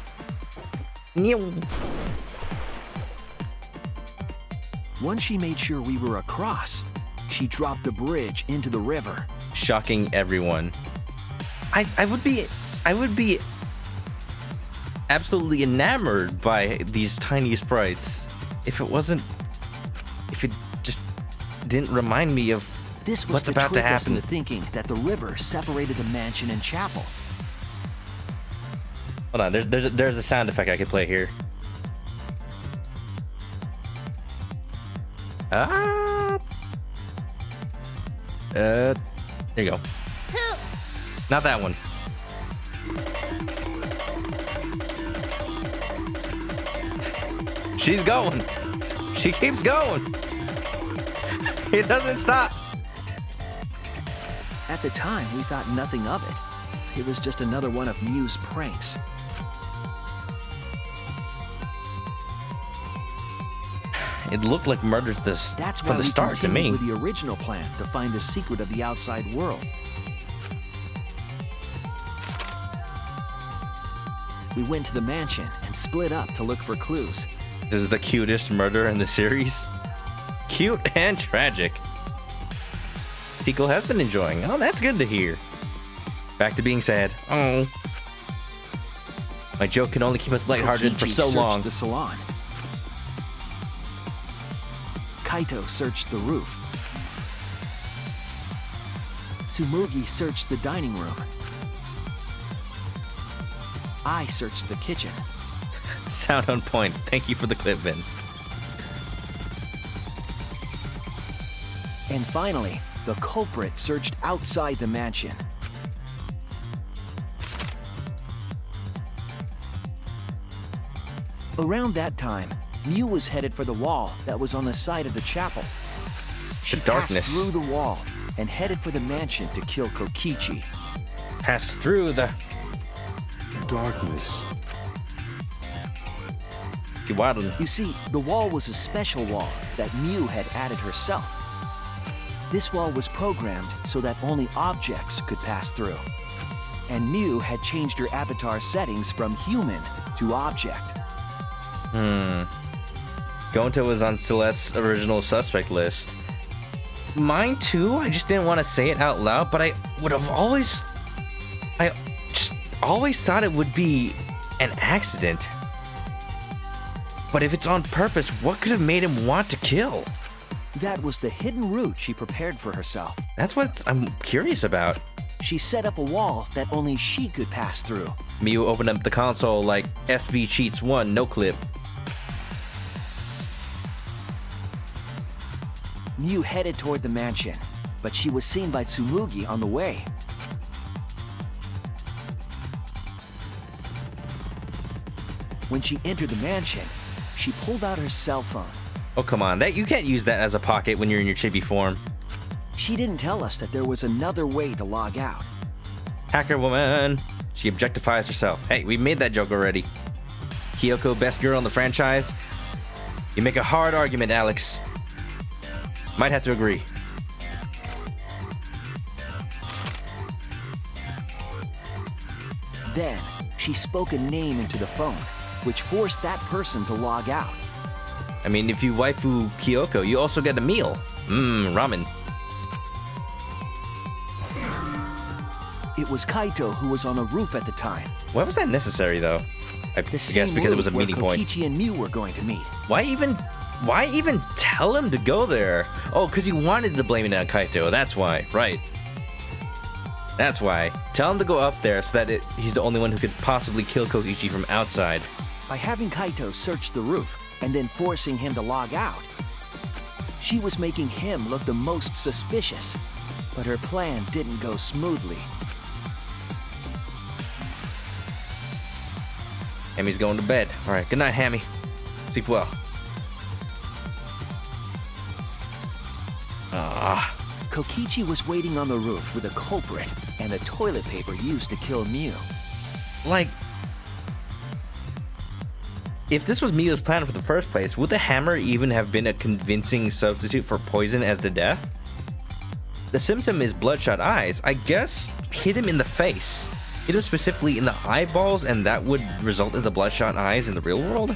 Once she made sure we were across, she dropped the bridge into the river. Shocking everyone. I would be absolutely enamored by these tiny sprites if it just didn't remind me of This was what's to about to trick us happen. into thinking that the river separated the mansion and chapel. Hold on, there's a sound effect I could play here. There you go. Not that one. She's going. She keeps going. It doesn't stop. At the time, we thought nothing of it. It was just another one of Mew's pranks. It looked like murder That's from why the start to me. with the original plan to find the secret of the outside world. We went to the mansion and split up to look for clues. This is the cutest murder in the series. Cute and tragic. Tico has been enjoying. Oh, that's good to hear. Back to being sad. Oh. My joke can only keep us lighthearted for Kokichi so searched long. the salon. Kaito searched the roof. Tsumugi searched the dining room. I searched the kitchen. Sound on point. Thank you for the clip, Vin. And finally, the culprit searched outside the mansion. Around that time, Mew was headed for the wall that was on the side of the chapel. She darkness. passed through the wall and headed for the mansion to kill Kokichi. Passed through the darkness. You see, the wall was a special wall that Mew had added herself. This wall was programmed so that only objects could pass through. And Mew had changed her avatar settings from human to object. Gonta was on Celeste's original suspect list. Mine too, I just didn't want to say it out loud, but I just always thought it would be an accident. But if it's on purpose, what could have made him want to kill? That was the hidden route she prepared for herself. That's what I'm curious about. She set up a wall that only she could pass through. Mew opened up the console like SV Cheats 1, no clip. Mew headed toward the mansion, but she was seen by Tsumugi on the way. When she entered the mansion, she pulled out her cell phone. Oh, come on. You can't use that as a pocket when you're in your chibi form. She didn't tell us that there was another way to log out. Hacker woman. She objectifies herself. Hey, we made that joke already. Kyoko, best girl in the franchise. You make a hard argument, Alex. Might have to agree. Then, she spoke a name into the phone, which forced that person to log out. I mean, if you waifu Kyoko, you also get a meal. Ramen. It was Kaito who was on a roof at the time. Why was that necessary, though? I guess because it was a meeting point. Kokichi and Mew were going to meet. Why even tell him to go there? Oh, because he wanted to blame it on Kaito. That's why. Right. That's why. Tell him to go up there so that he's the only one who could possibly kill Kokichi from outside. By having Kaito search the roof and then forcing him to log out, she was making him look the most suspicious. But her plan didn't go smoothly. Hammy's going to bed. All right, good night, Hammy. Sleep well. Kokichi was waiting on the roof with a culprit and the toilet paper used to kill Mew. Like, if this was Mew's plan for the first place, would the hammer even have been a convincing substitute for poison as the death? The symptom is bloodshot eyes. I guess hit him in the face. Hit him specifically in the eyeballs, and that would result in the bloodshot eyes in the real world?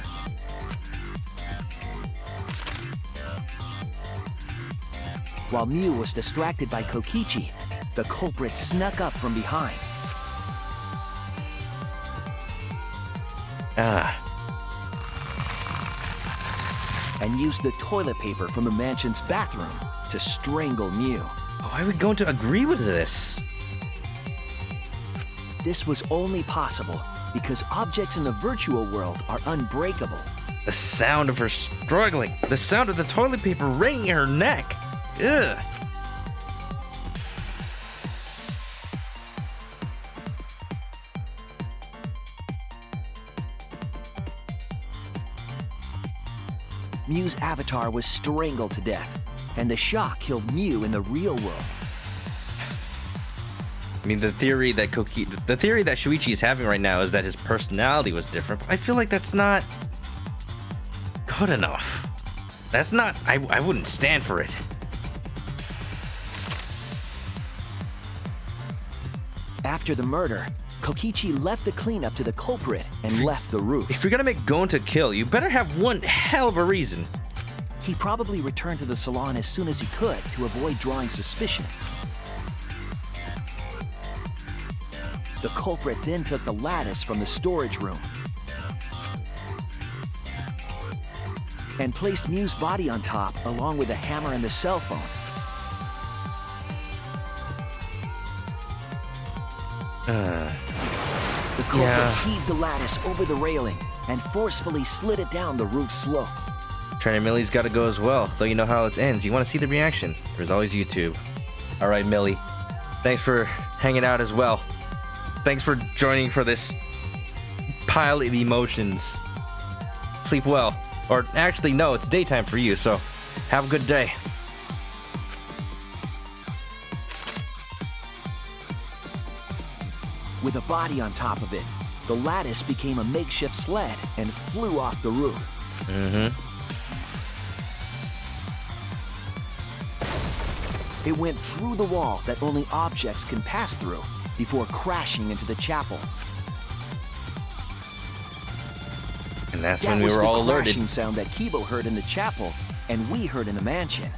While Mew was distracted by Kokichi, the culprit snuck up from behind. And used the toilet paper from the mansion's bathroom to strangle Mew. Why are we going to agree with this? This was only possible because objects in the virtual world are unbreakable. The sound of her struggling. The sound of the toilet paper wringing her neck. Ugh. Mew's avatar was strangled to death, and the shock killed Mew in the real world. I mean, the theory that Shuichi is having right now is that his personality was different, but I feel like that's not good enough. That's not, I wouldn't stand for it. After the murder, Kokichi left the cleanup to the culprit and left the roof. If you're gonna make Gonta kill, you better have one hell of a reason. He probably returned to the salon as soon as he could to avoid drawing suspicion. The culprit then took the lattice from the storage room and placed Mew's body on top along with the hammer and the cell phone. The culprit heaved the lattice over the railing and forcefully slid it down the roof slope. Trainer Millie's gotta go as well, though you know how it ends. You wanna see the reaction? There's always YouTube. Alright, Millie. Thanks for hanging out as well. Thanks for joining for this pile of emotions. Sleep well. Or actually, no, it's daytime for you, so have a good day. With a body on top of it, the lattice became a makeshift sled and flew off the roof. It went through the wall that only objects can pass through before crashing into the chapel. And that's That when we was were the all alerted. crashing sound that Kibo heard in the chapel, and we heard in the mansion.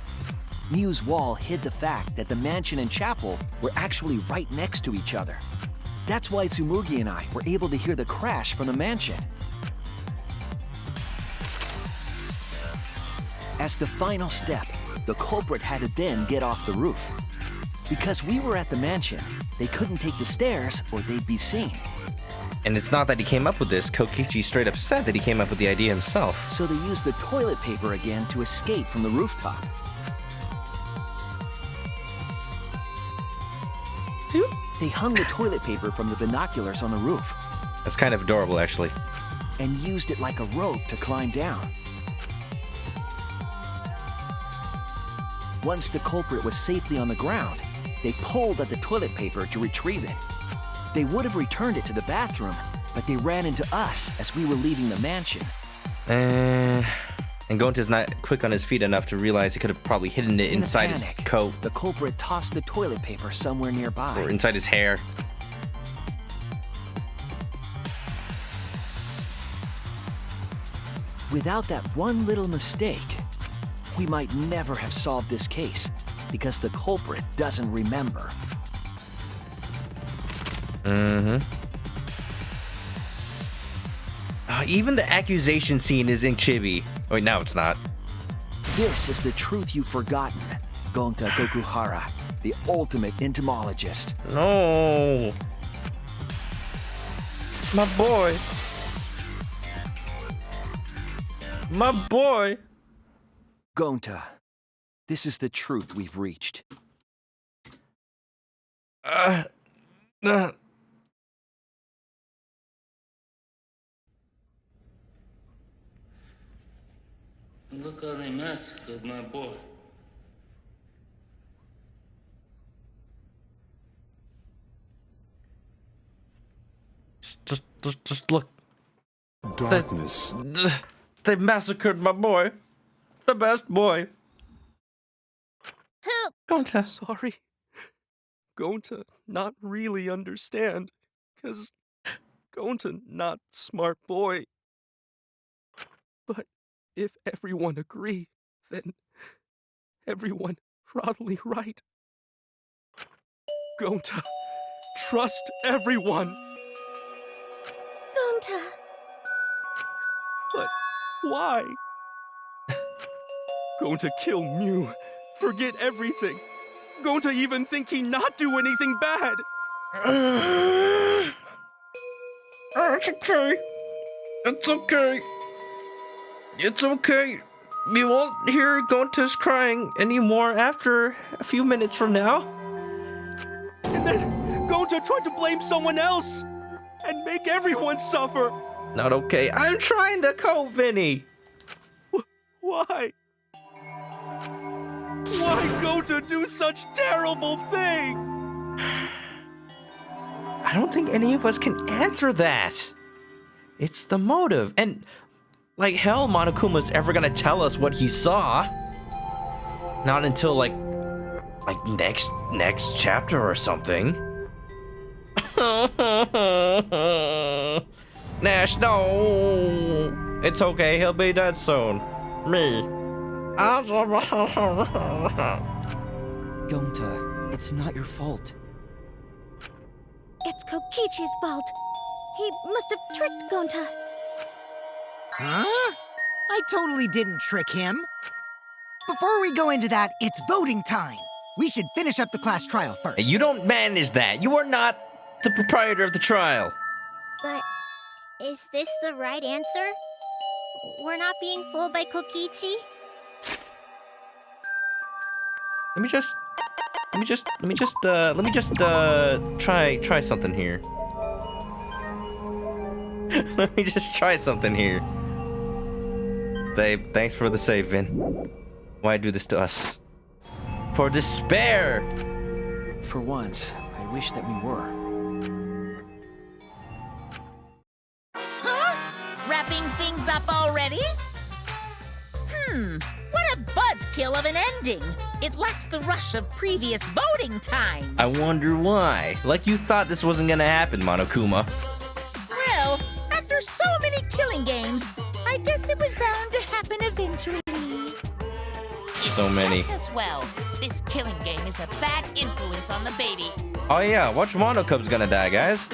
Mew's wall hid the fact that the mansion and chapel were actually right next to each other. That's why Tsumugi and I were able to hear the crash from the mansion. As the final step, the culprit had to then get off the roof. Because we were at the mansion, they couldn't take the stairs or they'd be seen. And it's not that he came up with this. Kokichi straight up said that he came up with the idea himself. So they used the toilet paper again to escape from the rooftop. They hung the toilet paper from the binoculars on the roof. That's kind of adorable, actually. And used it like a rope to climb down. Once the culprit was safely on the ground, they pulled at the toilet paper to retrieve it. They would have returned it to the bathroom, but they ran into us as we were leaving the mansion. And Gonta's not quick on his feet enough to realize he could have probably hidden it inside his coat. The culprit tossed the toilet paper somewhere nearby. Or inside his hair. Without that one little mistake, we might never have solved this case because the culprit doesn't remember. Even the accusation scene is in chibi. Oh, wait, no, it's not. This is the truth you've forgotten, Gonta Gokuhara, the ultimate entomologist. No. My boy. My boy. Gonta, this is the truth we've reached. Look how they massacred my boy. Just look. Darkness. They massacred my boy. The best boy. Help! Gonta. Sorry. Gonta not really understand, 'cause Gonta not smart boy. But if everyone agree, then everyone probably right. Gonta, trust everyone. Gonta. But why? Gonta kill Mew, forget everything. Gonta even think he not do anything bad. It's okay. It's okay. It's okay. You won't hear Gonta's crying anymore after a few minutes from now. And then Gonta tried to blame someone else and make everyone suffer. Not okay. I'm trying to cope, Vinny. Why? Why Gonta do such terrible thing? I don't think any of us can answer that. It's the motive. And like hell, Monokuma's ever gonna tell us what he saw. Not until like next chapter or something. Nash, no. It's okay, he'll be dead soon. Me. Gonta, it's not your fault. It's Kokichi's fault. He must have tricked Gonta. Huh? I totally didn't trick him. Before we go into that, it's voting time. We should finish up the class trial first. You don't manage that. You are not the proprietor of the trial. But is this the right answer? We're not being fooled by Kokichi? Let me just try something here. Let me just try something here. Save, thanks for the save, Vin. Why do this to us? For despair! For once, I wish that we were. Huh? Wrapping things up already? What a buzzkill of an ending! It lacks the rush of previous voting times. I wonder why. Like you thought this wasn't gonna happen, Monokuma. Well, after so many killing games, I guess it was bound to happen eventually. So many. Just as well. This killing game is a bad influence on the baby. Oh yeah, watch Monokub's gonna die, guys.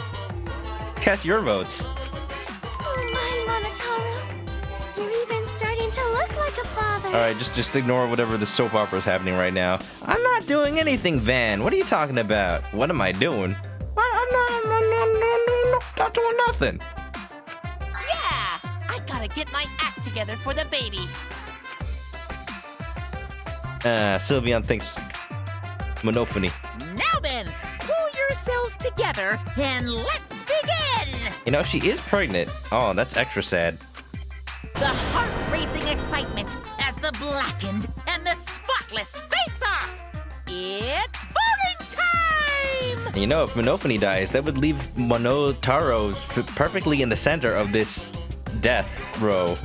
Cast your votes. Oh my, Monotaro. You're even starting to look like a father. Alright, just ignore whatever the soap opera is happening right now. I'm not doing anything, Van. What are you talking about? What am I doing? I'm not doing nothing. Yeah! I gotta get my act together for the baby. Sylveon thinks monophony. Now then, pull yourselves together and let's begin! You know, she is pregnant. Oh, that's extra sad. The heart-racing excitement as the blackened and the spotless face-off! It's voting time! You know, if Monophony dies, that would leave Monotaro perfectly in the center of this death row.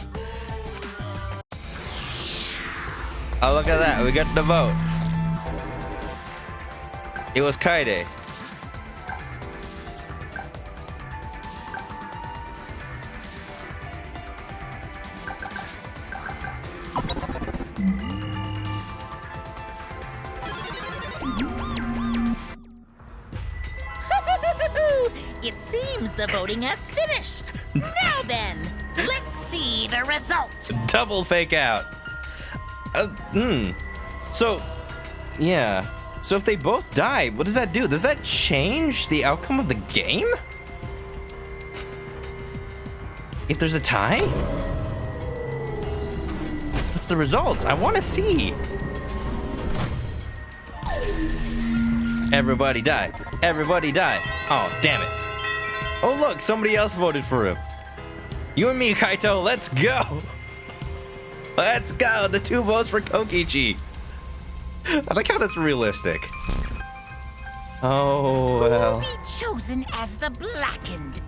Oh, look at that. We got the vote. It was Kaede. It seems the voting has finished. Now then, let's see the result. Double fake out. So, yeah. So if they both die, what does that do? Does that change the outcome of the game? If there's a tie? What's the results? I want to see. Everybody die. Everybody die. Oh, damn it. Oh, look, somebody else voted for him. You and me, Kaito, let's go. Let's go. The 2 votes for Kokichi. I like how that's realistic. Oh, well. Who will be chosen as the blackened?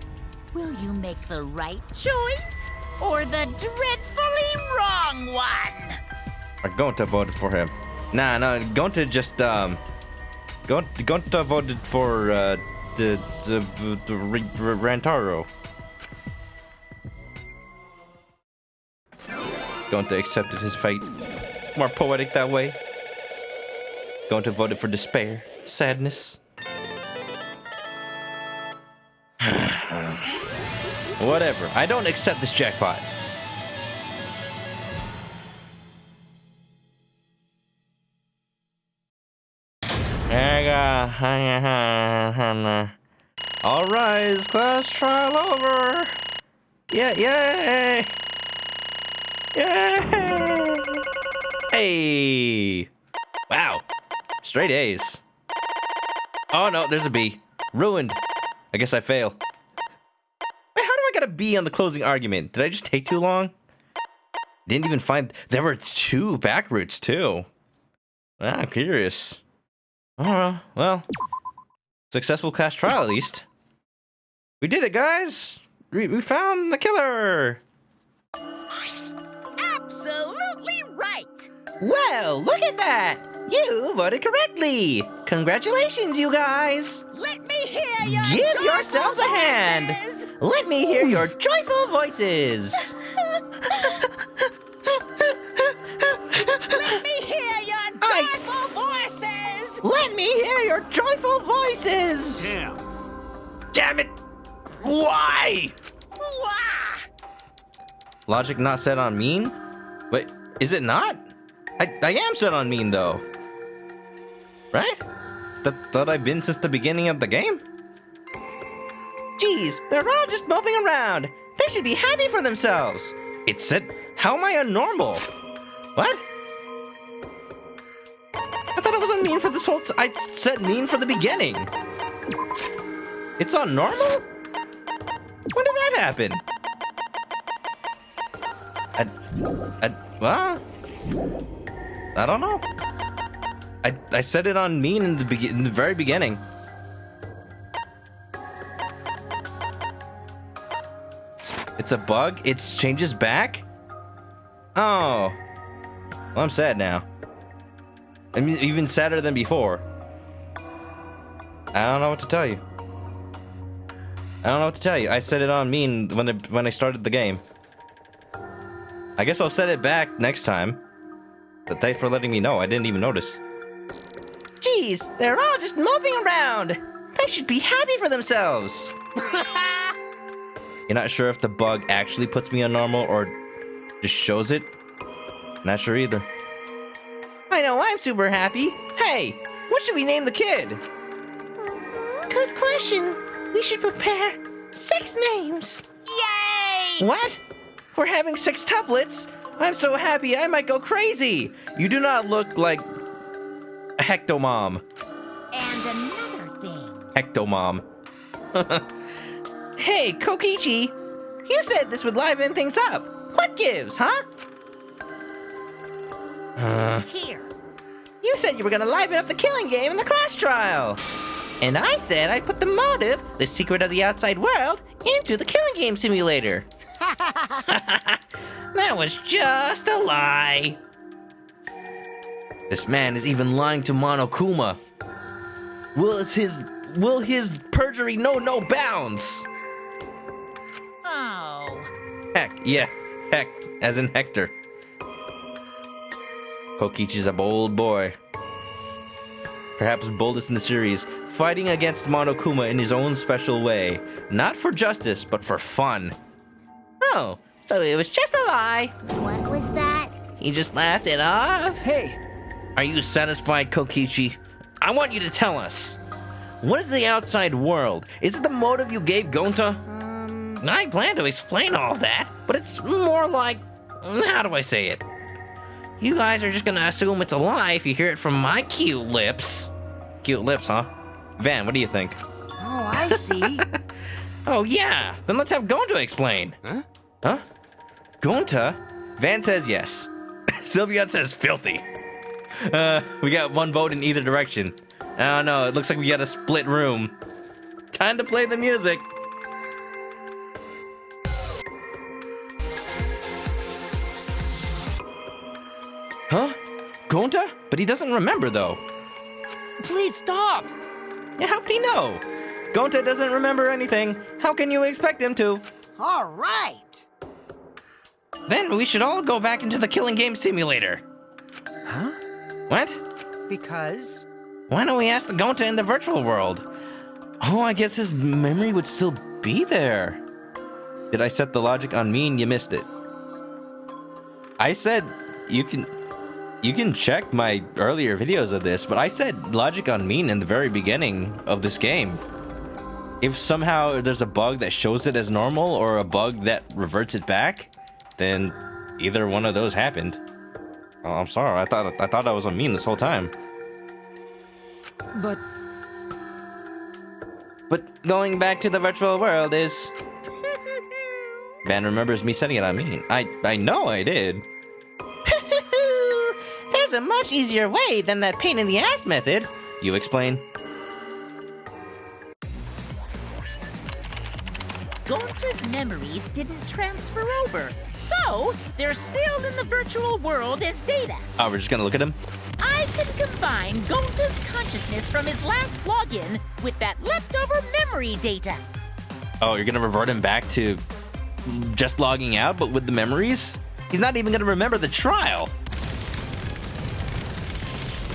Will you make the right choice or the dreadfully wrong one? Gonta voted for him. Nah, no, Gonta just, Gonta voted for, the Rantaro. Gonta accepted his fate. More poetic that way. Gonta voted for despair, sadness. Whatever. I don't accept this jackpot. All rise, class trial over. Yeah, yay! Yeah! Hey! Wow. Straight A's. Oh no, there's a B. Ruined. I guess I fail. Wait, how do I get a B on the closing argument? Did I just take too long? Didn't even find... There were 2 back routes too. Ah, I'm curious. Oh, well. Successful class trial at least. We did it, guys! We found the killer! Absolutely right! Well, look at that! You voted correctly! Congratulations, you guys! Let me hear your Give joyful yourselves a hand! voices. Let me hear your joyful voices! Let me hear your joyful voices! Let me hear your joyful voices! Damn. Damn it! Why? Wah! Logic not set on mean? Wait, is it not? I am set on mean, though. Right? Thought I've been since the beginning of the game? Geez, they're all just moping around. They should be happy for themselves. It said, how am I a normal? What? I thought it was on mean for this whole I said mean for the beginning. It's on normal? When did that happen? Well, I don't know. I said it on mean in the very beginning. It's a bug? It changes back? Oh. Well, I'm sad now. I mean, even sadder than before. I don't know what to tell you. I don't know what to tell you. I said it on mean when I started the game. I guess I'll set it back next time. But thanks for letting me know. I didn't even notice. Jeez, they're all just moping around. They should be happy for themselves. You're not sure if the bug actually puts me on normal or just shows it? Not sure either. I know I'm super happy. Hey, what should we name the kid? Good question. We should prepare 6 names. Yay! What? We're having 6 tuplets? I'm so happy I might go crazy. You do not look like a hectomom. And another thing. Hectomom. Hey, Kokichi. You said this would liven things up. What gives, huh? Here. You said you were gonna liven up the killing game in the class trial. And I said I'd put the motive, the secret of the outside world, into the killing game simulator. That was just a lie. This man is even lying to Monokuma. Will his perjury know no bounds? Oh. Heck, yeah. Heck, as in Hector. Kokichi's a bold boy. Perhaps boldest in the series, fighting against Monokuma in his own special way. Not for justice, but for fun. Oh, so it was just a lie. What was that? He just laughed it off? Hey! Are you satisfied, Kokichi? I want you to tell us. What is the outside world? Is it the motive you gave Gonta? I plan to explain all that, but it's more like... How do I say it? You guys are just gonna assume it's a lie if you hear it from my cute lips. Cute lips, huh? Van, what do you think? Oh, I see. Oh, yeah. Then let's have Gonta explain. Huh? Huh? Gonta? Van says yes. Sylvian says filthy. We got 1 vote in either direction. I don't know. It looks like we got a split room. Time to play the music. Huh? Gonta? But he doesn't remember, though. Please stop! Yeah, how could he know? Gonta doesn't remember anything. How can you expect him to? All right. Then we should all go back into the killing game simulator. Huh? What? Because? Why don't we ask the Gonta in the virtual world? Oh, I guess his memory would still be there. Did I set the logic on me and you missed it? I said you can check my earlier videos of this, but I said logic on mean in the very beginning of this game. If somehow there's a bug that shows it as normal or a bug that reverts it back, then either one of those happened. Oh, I'm sorry. I thought I was on mean this whole time. But going back to the virtual world is... Van remembers me setting it on mean. I know I did. There's a much easier way than that pain in the ass method. You explain. Gonta's memories didn't transfer over, so they're still in the virtual world as data. Oh, we're just gonna look at him? I can combine Gonta's consciousness from his last login with that leftover memory data. Oh, you're gonna revert him back to just logging out, but with the memories? He's not even gonna remember the trial.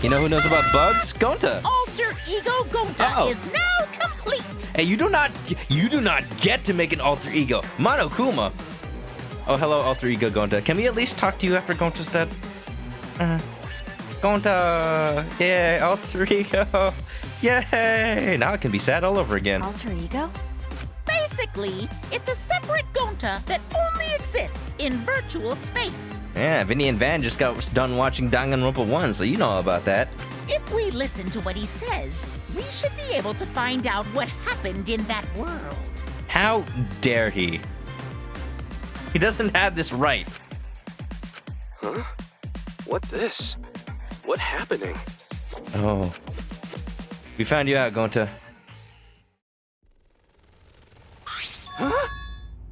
You know who knows about bugs? Gonta. Alter ego Gonta is now complete. Hey, you do not get to make an alter ego. Monokuma. Oh, hello, alter ego Gonta. Can we at least talk to you after Gonta's dead? Gonta. Yay, alter ego. Yay. Now it can be sad all over again. Alter ego? Basically, it's a separate Gonta that only exists in virtual space. Yeah, Vinny and Van just got done watching Danganronpa 1, so you know about that. If we listen to what he says, we should be able to find out what happened in that world. How dare he? He doesn't have this right. Huh? What this? What happening? Oh. We found you out, Gonta. Huh?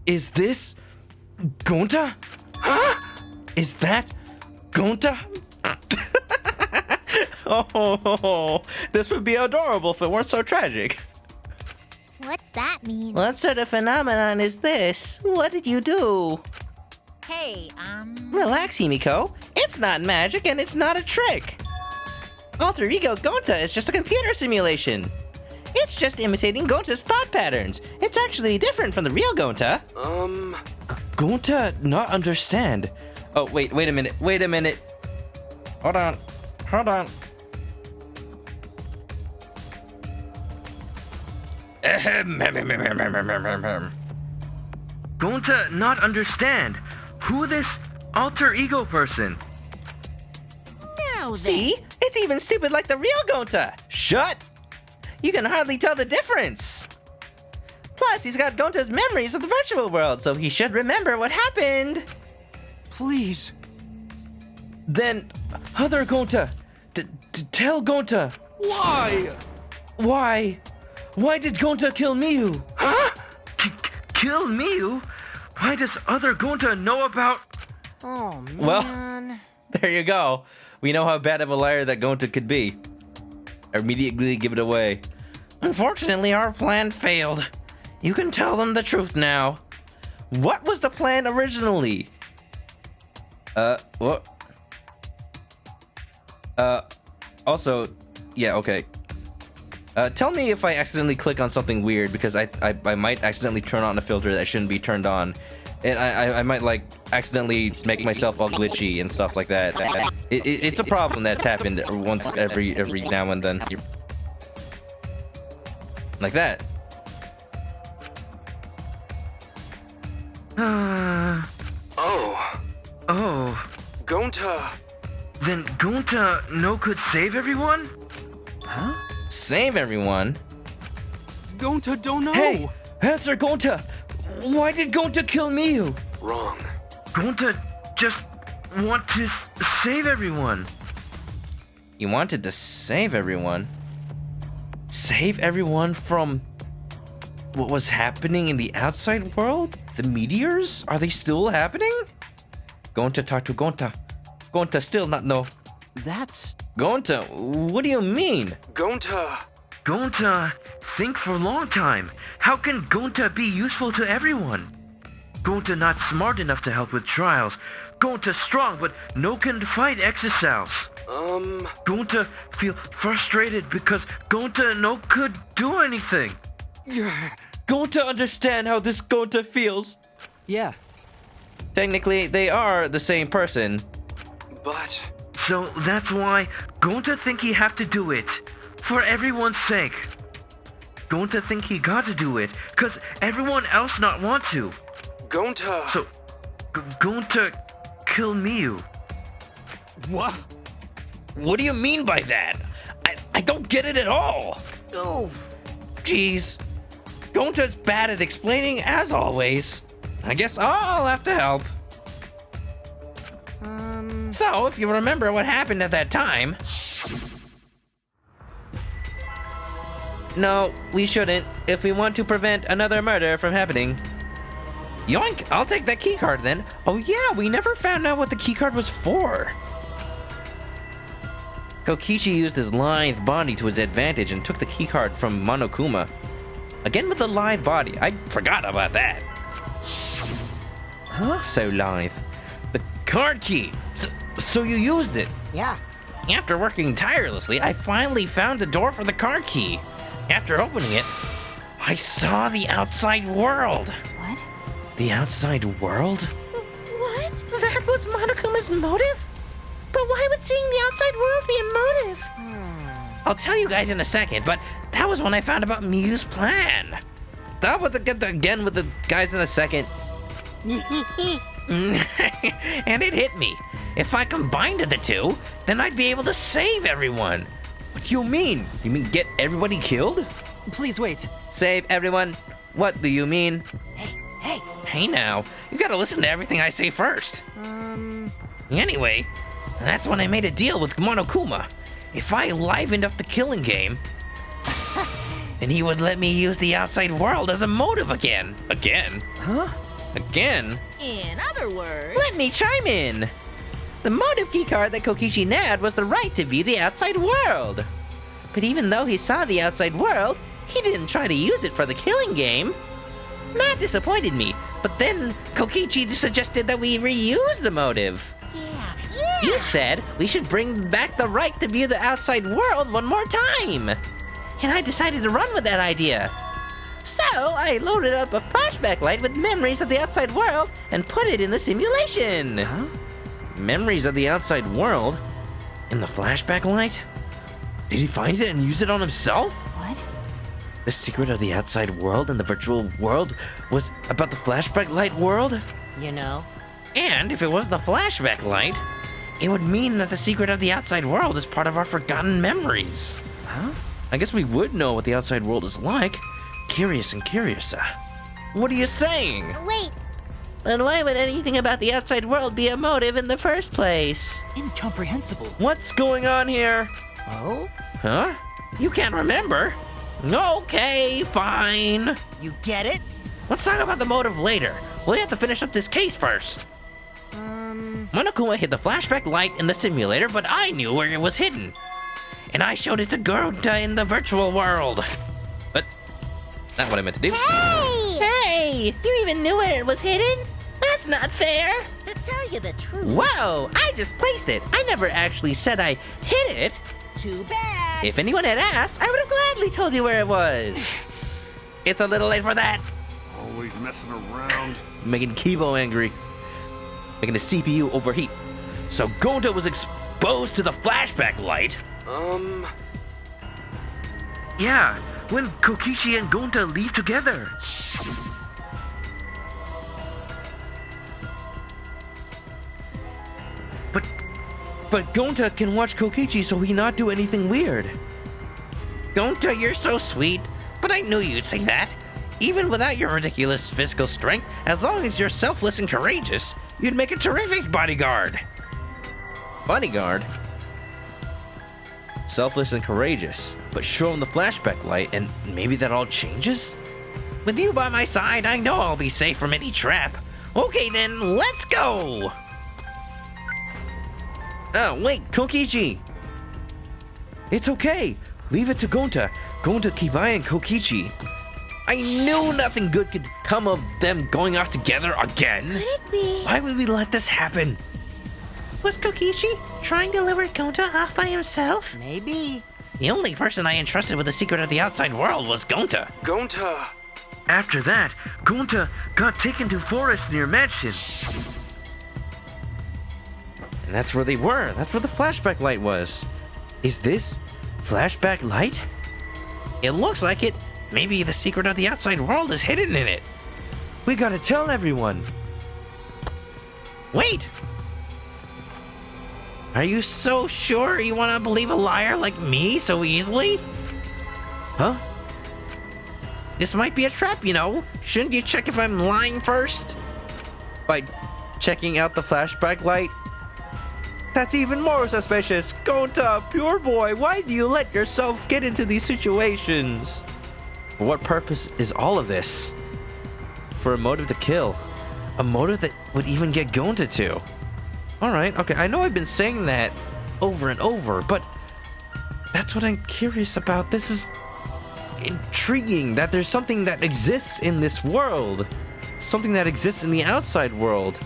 Is this Gonta? Huh? Is that Gonta? Oh, this would be adorable if it weren't so tragic. What's that mean? What sort of phenomenon is this? What did you do? Hey, Relax, Himiko. It's not magic and it's not a trick. Alter Ego Gonta is just a computer simulation. It's just imitating Gonta's thought patterns. It's actually different from the real Gonta. Gonta not understand. Oh, wait a minute. Hold on. Gonta not understand. Who this alter ego person? now then. See? It's even stupid like the real Gonta. Shut! You can hardly tell the difference. Plus, he's got Gonta's memories of the virtual world, so he should remember what happened. Please. Then, other Gonta, tell Gonta. Why? Why did Gonta kill Miu? Huh? Kill Miu? Why does other Gonta know about... Oh, man. Well, there you go. We know how bad of a liar that Gonta could be. Immediately give it away. Unfortunately, our plan failed. You can tell them the truth now. What was the plan originally? What? Also, yeah, okay. Tell me if I accidentally click on something weird, because I might accidentally turn on a filter that shouldn't be turned on. And I might, like, accidentally make myself all glitchy and stuff like that. It's a problem that's happened once every now and then. Like that. Oh. Gonta. Then Gonta no could save everyone? Huh? Save everyone? Gonta don't know. Hey, answer Gonta. Why did Gonta kill Miu? Wrong. Gonta just want to save everyone. He wanted to save everyone? Save everyone from what was happening in the outside world? The meteors? Are they still happening? Gonta, talk to Gonta. Gonta still not know. That's... Gonta, what do you mean? Gonta. Gonta, think for a long time. How can Gonta be useful to everyone? Gonta not smart enough to help with trials. Gonta strong, but no can fight exocells. Gonta feel frustrated because Gonta no could do anything. Gonta understand how this Gonta feels. Yeah. Technically, they are the same person. But... So that's why Gonta think he have to do it. For everyone's sake. Gonta think he got to do it, cause everyone else not want to. Gonta. So, Gonta kill Miu. What? What do you mean by that? I don't get it at all. Oh. Jeez. Gonta's bad at explaining as always. I guess I'll have to help. So, if you remember what happened at that time... No, we shouldn't, if we want to prevent another murder from happening. Yoink! I'll take that keycard then. Oh yeah, we never found out what the keycard was for. Kokichi used his lithe body to his advantage and took the keycard from Monokuma. Again with the lithe body, I forgot about that. Huh? So lithe. The card key! So you used it? Yeah. After working tirelessly, I finally found the door for the card key. After opening it, I saw the outside world. What? The outside world? What? That was Monokuma's motive? But why would seeing the outside world be a motive? I'll tell you guys in a second, but that was when I found about Miu's plan. Stop with again with the guys in a second. And it hit me. If I combined the two, then I'd be able to save everyone. What do you mean? You mean get everybody killed? Please wait. Save everyone? What do you mean? Hey. Hey now, you gotta listen to everything I say first. Anyway, that's when I made a deal with Monokuma. If I livened up the killing game, then he would let me use the outside world as a motive again. Again? Huh? Again? In other words... Let me chime in. The motive keycard that Kokichi nabbed was the right to view the outside world. But even though he saw the outside world, he didn't try to use it for the killing game. That disappointed me, but then Kokichi suggested that we reuse the motive. Yeah. He said we should bring back the right to view the outside world one more time. And I decided to run with that idea. So I loaded up a flashback light with memories of the outside world and put it in the simulation. Huh? Memories of the outside world? In the flashback light? Did he find it and use it on himself? What? The secret of the outside world and the virtual world was about the flashback light world? You know? And if it was the flashback light, it would mean that the secret of the outside world is part of our forgotten memories. Huh? I guess we would know what the outside world is like. Curious and curiouser. What are you saying? Wait, And why would anything about the outside world be a motive in the first place? Incomprehensible. What's going on here? Oh? Huh? You can't remember? Okay, fine. You get it? Let's talk about the motive later. We have to finish up this case first. Monokuma hid the flashback light in the simulator, but I knew where it was hidden. And I showed it to Gonta in the virtual world. But, not what I meant to do. hey! Hey! You even knew where it was hidden? That's not fair. To tell you the truth. Whoa! I just placed it. I never actually said I hid it. Too bad. If anyone had asked, I would have gladly told you where it was. It's a little late for that. Always messing around. Making Kibo angry. Making the CPU overheat. So Gonta was exposed to the flashback light? Yeah, when Kokichi and Gonta leave together. But Gonta can watch Kokichi so he not do anything weird. Gonta, you're so sweet, but I knew you'd say that. Even without your ridiculous physical strength, as long as you're selfless and courageous, you'd make a terrific bodyguard. Bodyguard? Selfless and courageous, but show him the flashback light and maybe that all changes? With you by my side, I know I'll be safe from any trap. Okay then, let's go! Oh, wait, Kokichi! It's okay. Leave it to Gonta. Gonta keep eyeing Kokichi. I knew nothing good could come of them going off together again. Could it be? Why would we let this happen? Was Kokichi trying to lure Gonta off by himself? Maybe. The only person I entrusted with the secret of the outside world was Gonta. Gonta! After that, Gonta got taken to forest near mansion. And that's where they were. That's where the flashback light was. Is this flashback light? It looks like it. Maybe the secret of the outside world is hidden in it. We gotta tell everyone. Wait! Are you so sure you wanna believe a liar like me so easily? Huh? This might be a trap, you know. Shouldn't you check if I'm lying first? By checking out the flashback light? That's even more suspicious. Gonta, pure boy, why do you let yourself get into these situations? For what purpose is all of this? For a motive to kill. A motive that would even get Gonta to. Alright, okay, I know I've been saying that over and over, but that's what I'm curious about. This is intriguing that there's something that exists in this world. Something that exists in the outside world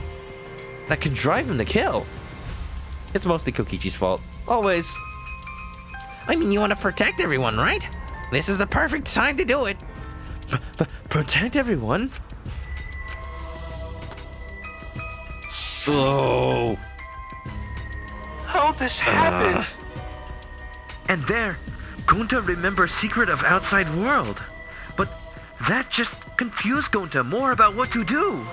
that could drive him to kill. It's mostly Kokichi's fault. Always. I mean, you want to protect everyone, right? This is the perfect time to do it. Protect everyone? Oh. How'd this happen? And there, Gonta remembers secret of outside world. But that just confused Gonta more about what to do.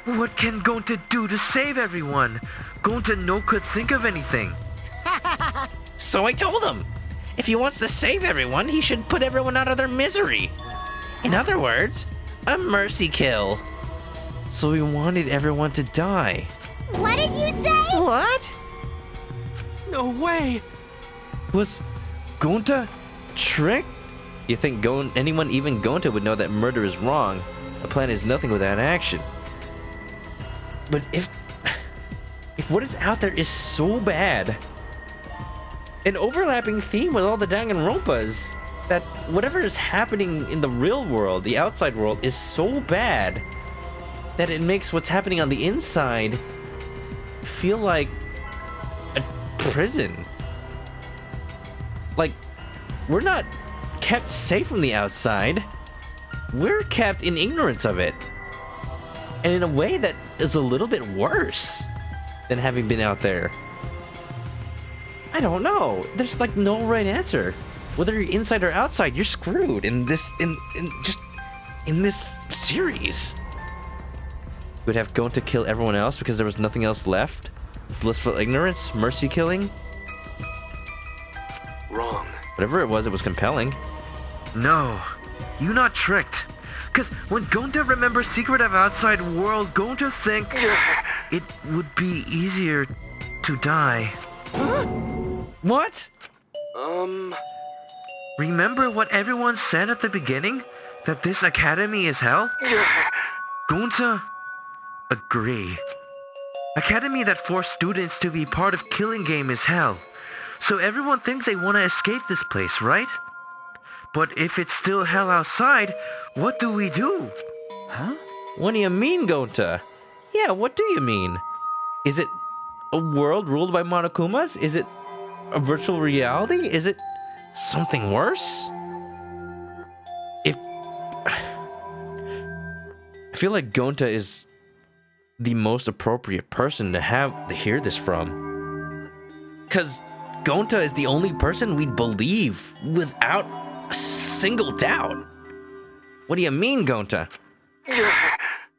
What can Gonta do to save everyone? Gonta no could think of anything. So I told him, if he wants to save everyone, he should put everyone out of their misery. In other words, a mercy kill. So he wanted everyone to die. What did you say? What? No way! Was Gonta tricked? You think anyone, even Gonta, would know that murder is wrong? A plan is nothing without action. But if if what is out there is so bad, an overlapping theme with all the Danganronpas, that whatever is happening in the real world, the outside world, is so bad that it makes what's happening on the inside feel like a prison. Like, we're not kept safe from the outside. We're kept in ignorance of it. And in a way that is a little bit worse than having been out there. I don't know. There's like no right answer. Whether you're inside or outside, you're screwed in this in this series. We'd have Gonta kill everyone else because there was nothing else left. Blissful ignorance, mercy killing. Wrong. Whatever it was compelling. No, you not tricked. Cause when Gonta remembers secret of outside world, Gonta think it would be easier to die. What? Remember what everyone said at the beginning? That this academy is hell? Gonta agree. Academy that forced students to be part of killing game is hell. So everyone thinks they want to escape this place, right? But if it's still hell outside, what do we do? Huh? What do you mean, Gonta? Yeah, what do you mean? Is it a world ruled by Monokumas? Is it a virtual reality? Is it something worse? I feel like Gonta is the most appropriate person to hear this from. Cause Gonta is the only person we'd believe without a single doubt. What do you mean, Gonta?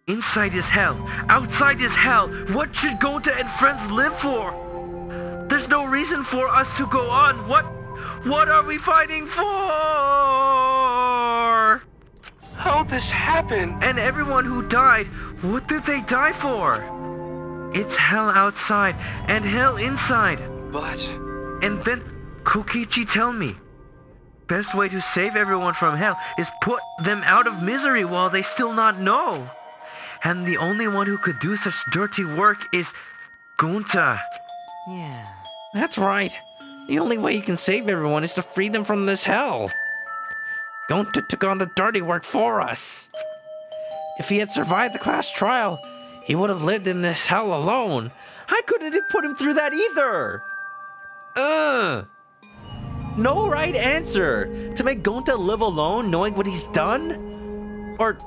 Inside is hell. Outside is hell. What should Gonta and friends live for? There's no reason for us to go on. What are we fighting for? How'd this happen? And everyone who died, what did they die for? It's hell outside and hell inside. But... And then Kokichi tell me, best way to save everyone from hell is put them out of misery while they still not know. And the only one who could do such dirty work is Gonta. Yeah. That's right. The only way you can save everyone is to free them from this hell. Gonta took on the dirty work for us. If he had survived the class trial, he would have lived in this hell alone. I couldn't have put him through that either. No right answer. To make Gonta live alone knowing what he's done? Or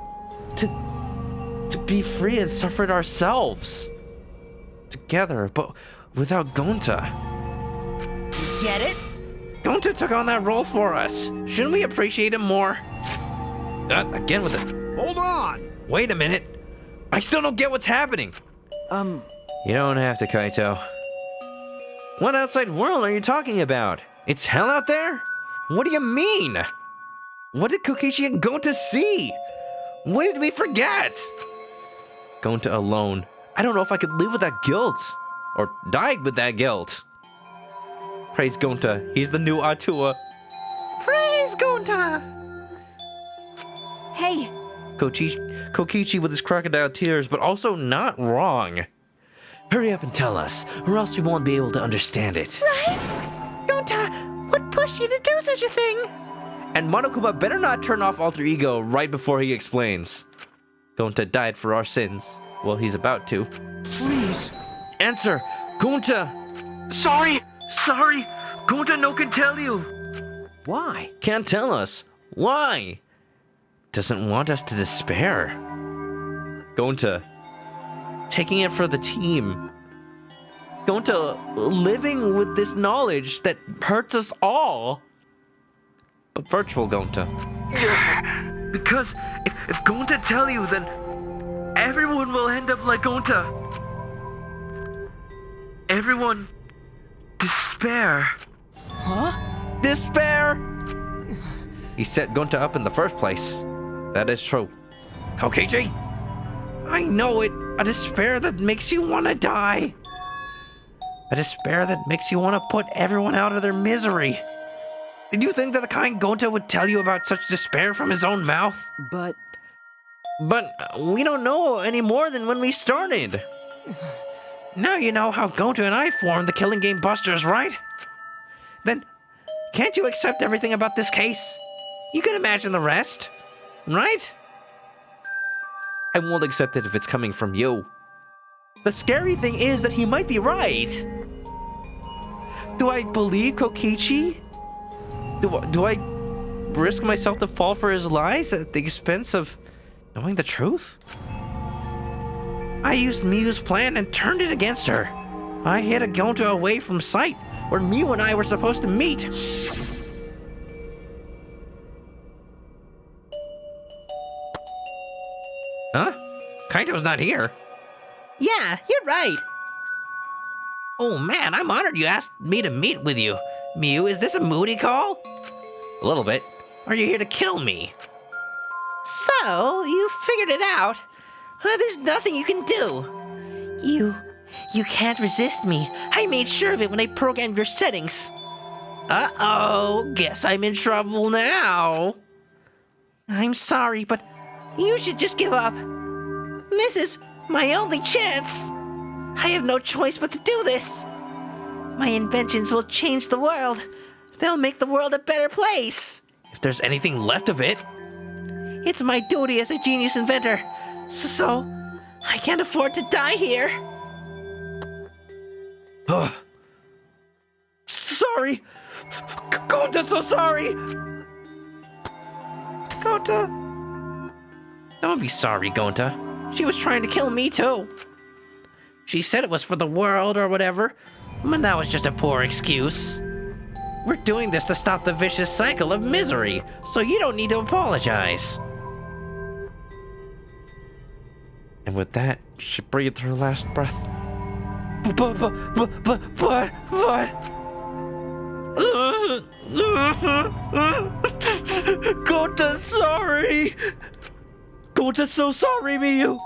to be free and suffer it ourselves. Together, but without Gonta. You get it? Gonta took on that role for us. Shouldn't we appreciate him more? Again with it. Hold on! Wait a minute. I still don't get what's happening. You don't have to, Kaito. What outside world are you talking about? It's hell out there? What do you mean? What did Kokichi and Gonta see? What did we forget? Gonta alone. I don't know if I could live with that guilt. Or die with that guilt. Praise Gonta. He's the new Atua. Praise Gonta! Hey! Kokichi with his crocodile tears, but also not wrong. Hurry up and tell us, or else we won't be able to understand it. Right? Gonta, what pushed you to do such a thing? And Monokuma better not turn off alter ego right before he explains. Gonta died for our sins. Well, he's about to. Please. Answer! Gonta! Sorry! Sorry! Gonta no can tell you! Why? Can't tell us. Why? Doesn't want us to despair. Gonta. Taking it for the team. Gonta living with this knowledge that hurts us all. But virtual Gonta. Because if Gonta tell you, then everyone will end up like Gonta. Everyone despair. Huh? Despair? He set Gonta up in the first place. That is true. Kokichi? I know it. A despair that makes you want to die. A despair that makes you want to put everyone out of their misery. Did you think that the kind Gonta would tell you about such despair from his own mouth? But we don't know any more than when we started. Now you know how Gonta and I formed the Killing Game Busters, right? Then, can't you accept everything about this case? You can imagine the rest, right? I won't accept it if it's coming from you. The scary thing is that he might be right. Do I believe Kokichi? Do I risk myself to fall for his lies at the expense of knowing the truth? I used Miu's plan and turned it against her. I hid Gonta away from sight, where Miu and I were supposed to meet. Huh? Kaito's not here. Yeah, you're right. Oh man, I'm honored you asked me to meet with you. Miu, is this a moody call? A little bit. Are you here to kill me? So, you figured it out. There's nothing you can do. You can't resist me. I made sure of it when I programmed your settings. Uh-oh, guess I'm in trouble now. I'm sorry, but you should just give up. This is my only chance. I have no choice but to do this. My inventions will change the world. They'll make the world a better place. If there's anything left of it. It's my duty as a genius inventor. So I can't afford to die here. Sorry. Gonta, so sorry. Gonta. Don't be sorry, Gonta. She was trying to kill me, too. She said it was for the world or whatever, but that was just a poor excuse. We're doing this to stop the vicious cycle of misery, so you don't need to apologize. And with that, she breathed her last breath. But. Gonta, sorry. Gonta's so sorry, Miu.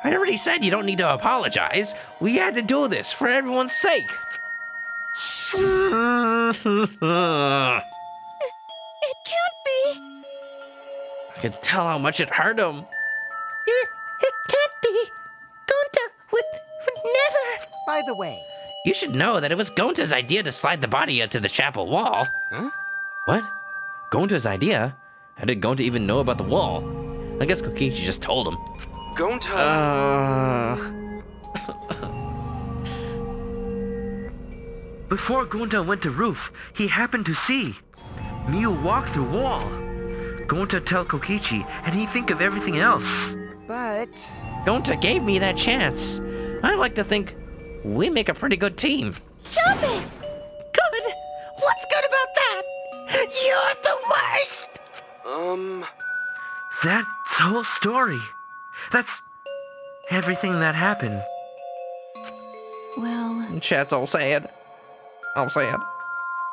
I already said you don't need to apologize. We had to do this for everyone's sake. It can't be. I can tell how much it hurt him. It can't be. Gonta would never. By the way, You should know that it was Gonta's idea to slide the body into the chapel wall. Huh? What? Gonta's idea? How did Gonta even know about the wall? I guess Kokichi just told him. Gonta! Before Gonta went to roof, he happened to see Miu walk through wall. Gonta tell Kokichi, and he think of everything else. but Gonta gave me that chance. I like to think we make a pretty good team. Stop it! Good. What's good about that? You're the worst. That's the whole story. That's everything that happened. Well, Chat's all sad. All sad.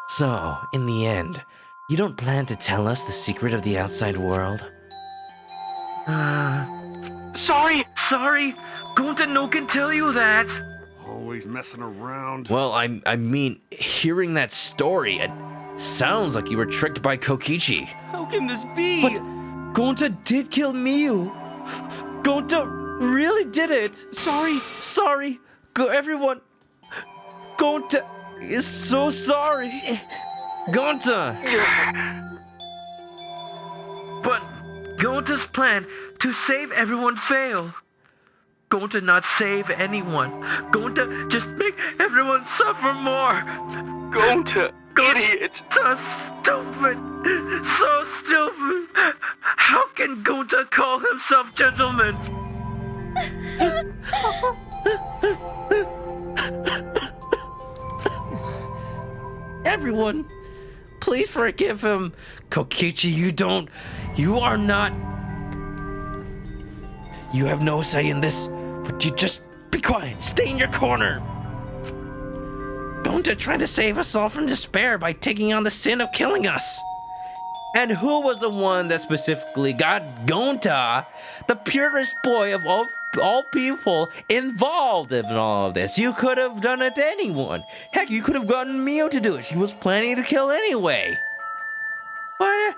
So, in the end, you don't plan to tell us the secret of the outside world? Sorry. Gonta no can tell you that. Always messing around. Well, I mean, hearing that story, it sounds like you were tricked by Kokichi. How can this be? But Gonta did kill Miu. Gonta really did it. Sorry. Everyone. Gonta is so sorry. Gonta. But Gonta's plan to save everyone failed. Gonta not save anyone. Gonta just make everyone suffer more. Gonta, idiot! So stupid. So stupid. How can Gonta call himself gentleman? Everyone, please forgive him. Kokichi, you are not. You have no say in this, but you just be quiet. Stay in your corner. Gonta tried to save us all from despair by taking on the sin of killing us. And who was the one that specifically got Gonta, the purest boy of all people, involved in all of this? You could have done it to anyone. Heck, you could have gotten Mio to do it. She was planning to kill anyway. But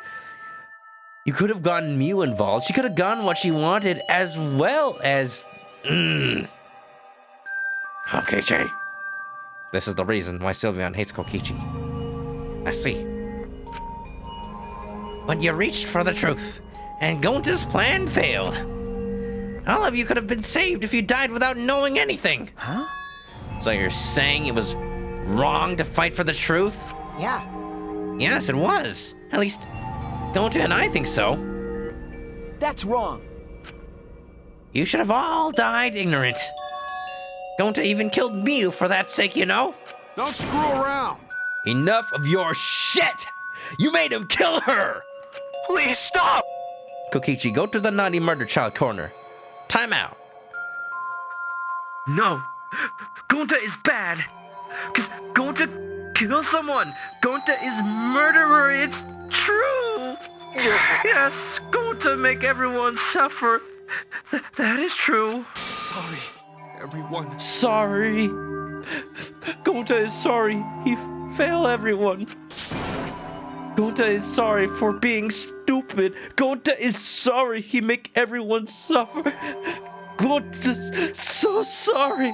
you could have gotten Mio involved. She could have gotten what she wanted as well as... Kokichi. This is the reason why Sylveon hates Kokichi. I see. But you reached for the truth, and Gonta's plan failed. All of you could have been saved if you died without knowing anything. Huh? So you're saying it was wrong to fight for the truth? Yeah. Yes, it was. At least, Gonta and I think so. That's wrong. You should have all died ignorant. Gonta even killed Miu for that sake, you know? Don't screw around. Enough of your shit! You made him kill her! Please stop! Kokichi, go to the naughty murder child corner. Time out. No. Gonta is bad. Cause Gonta killed someone. Gonta is murderer. It's true. Yes, Gonta make everyone suffer. That is true. Sorry, everyone. Sorry. Gonta is sorry. He failed everyone. Gonta is sorry for being stupid. Gonta is sorry he make everyone suffer. Gonta's so sorry.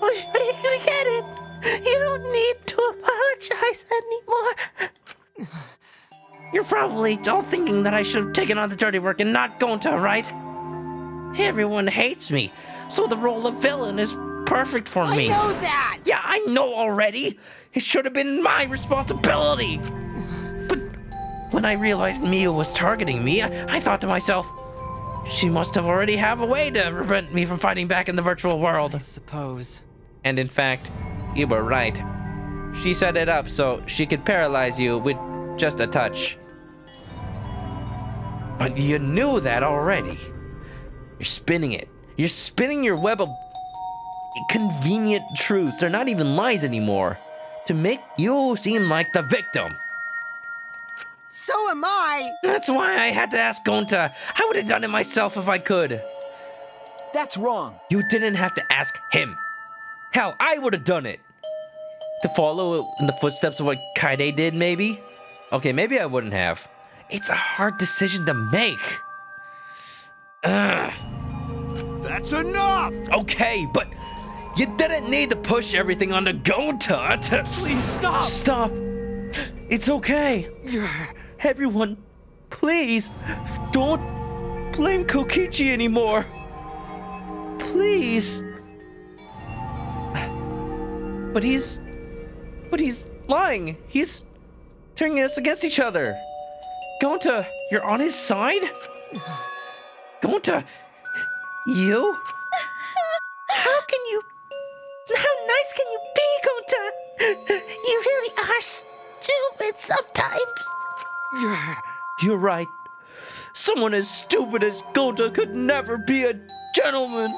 We get it. You don't need to apologize anymore. You're probably all thinking that I should have taken on the dirty work and not Gonta, right? Everyone hates me, so the role of villain is perfect for me. I know that! Yeah, I know already. It should have been my responsibility. But when I realized Miu was targeting me, I thought to myself, she must have already have a way to prevent me from fighting back in the virtual world. I suppose. And in fact, you were right. She set it up so she could paralyze you with just a touch. But you knew that already. You're spinning it. You're spinning your web of convenient truths. They're not even lies anymore. To make you seem like the victim. So am I! That's why I had to ask Gonta. I would have done it myself if I could. That's wrong. You didn't have to ask him. Hell, I would have done it. To follow in the footsteps of what Kaide did, maybe? Okay, maybe I wouldn't have. It's a hard decision to make. Ugh. That's enough! Okay, but you didn't need to push everything onto Gonta to... Please stop! Stop. It's okay. Everyone, please, don't blame Kokichi anymore. Please. But he's lying. He's turning us against each other. Gonta, you're on his side? Gonta, you? How nice can you be, Gonta? You really are stupid sometimes. You're right. Someone as stupid as Gonta could never be a gentleman.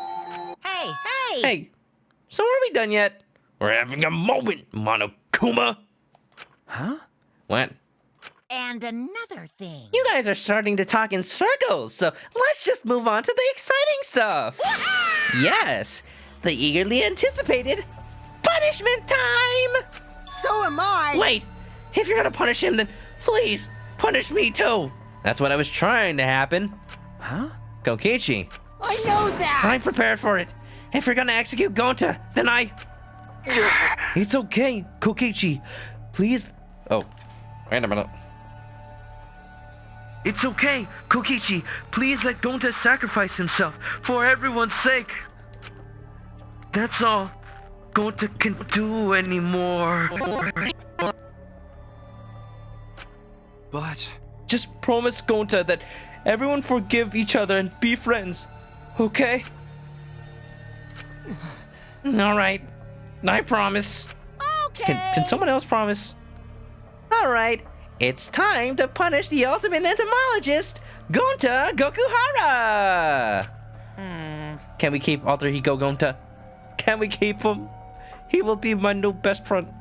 Hey! Hey, so are we done yet? We're having a moment, Monokuma. Huh? What? And another thing. You guys are starting to talk in circles, so let's just move on to the exciting stuff. Yes, the eagerly anticipated punishment time! So am I! Wait, if you're gonna punish him, then please punish me too. That's what I was trying to happen. Huh? Kokichi, I know that! I'm prepared for it. If you're gonna execute Gonta, then It's okay, Kokichi. Please. Oh, wait a minute. It's okay, Kokichi. Please let Gonta sacrifice himself for everyone's sake. That's all Gonta can do anymore. But... Just promise Gonta that everyone forgive each other and be friends, okay? All right, I promise. Okay. Can someone else promise? All right, it's time to punish the ultimate entomologist, Gonta Gokuhara. Can we keep Alter Ego Gonta? Can we keep him? He will be my new best friend.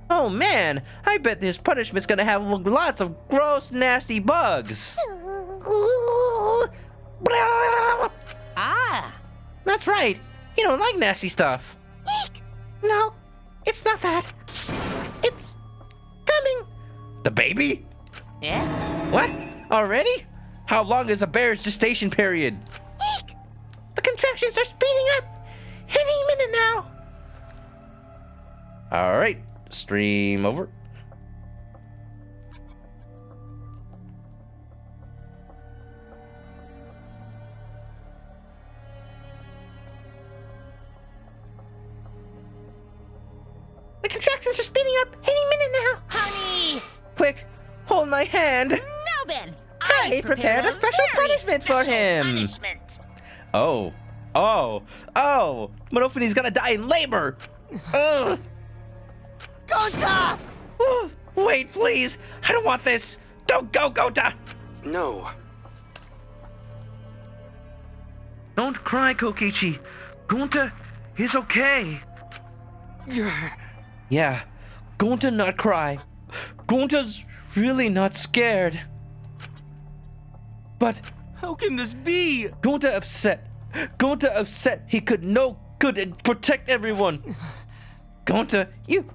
Oh man, I bet his punishment's gonna have lots of gross, nasty bugs. Ah. That's right. You don't like nasty stuff. No, it's not that. It's coming. The baby? Yeah? What? Already? How long is a bear's gestation period? The contraction contractions are speeding up. Any minute now. All right, stream over. The contractions are speeding up any minute now. Honey! Quick, hold my hand. Now then, I prepared a special punishment for him. Punishment. Oh, Monophanie's gonna die in labor. Ugh. Gonta! Wait, please. I don't want this. Don't go, Gonta. No. Don't cry, Kokichi. Gonta is okay. Yeah, Gonta not cry. Gonta's really not scared. But How can this be? Gonta upset. Gonta upset he could protect everyone. Gonta, you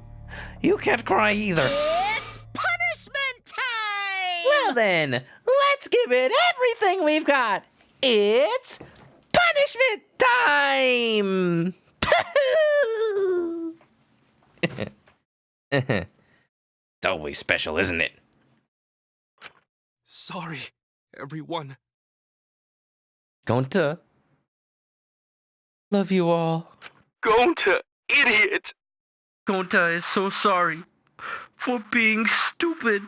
can't cry either. It's punishment time! Well then, let's give it everything we've got. It's punishment time! It's always special, isn't it? Sorry, everyone. Gonta, love you all. Gonta, idiot! Gonta is so sorry for being stupid.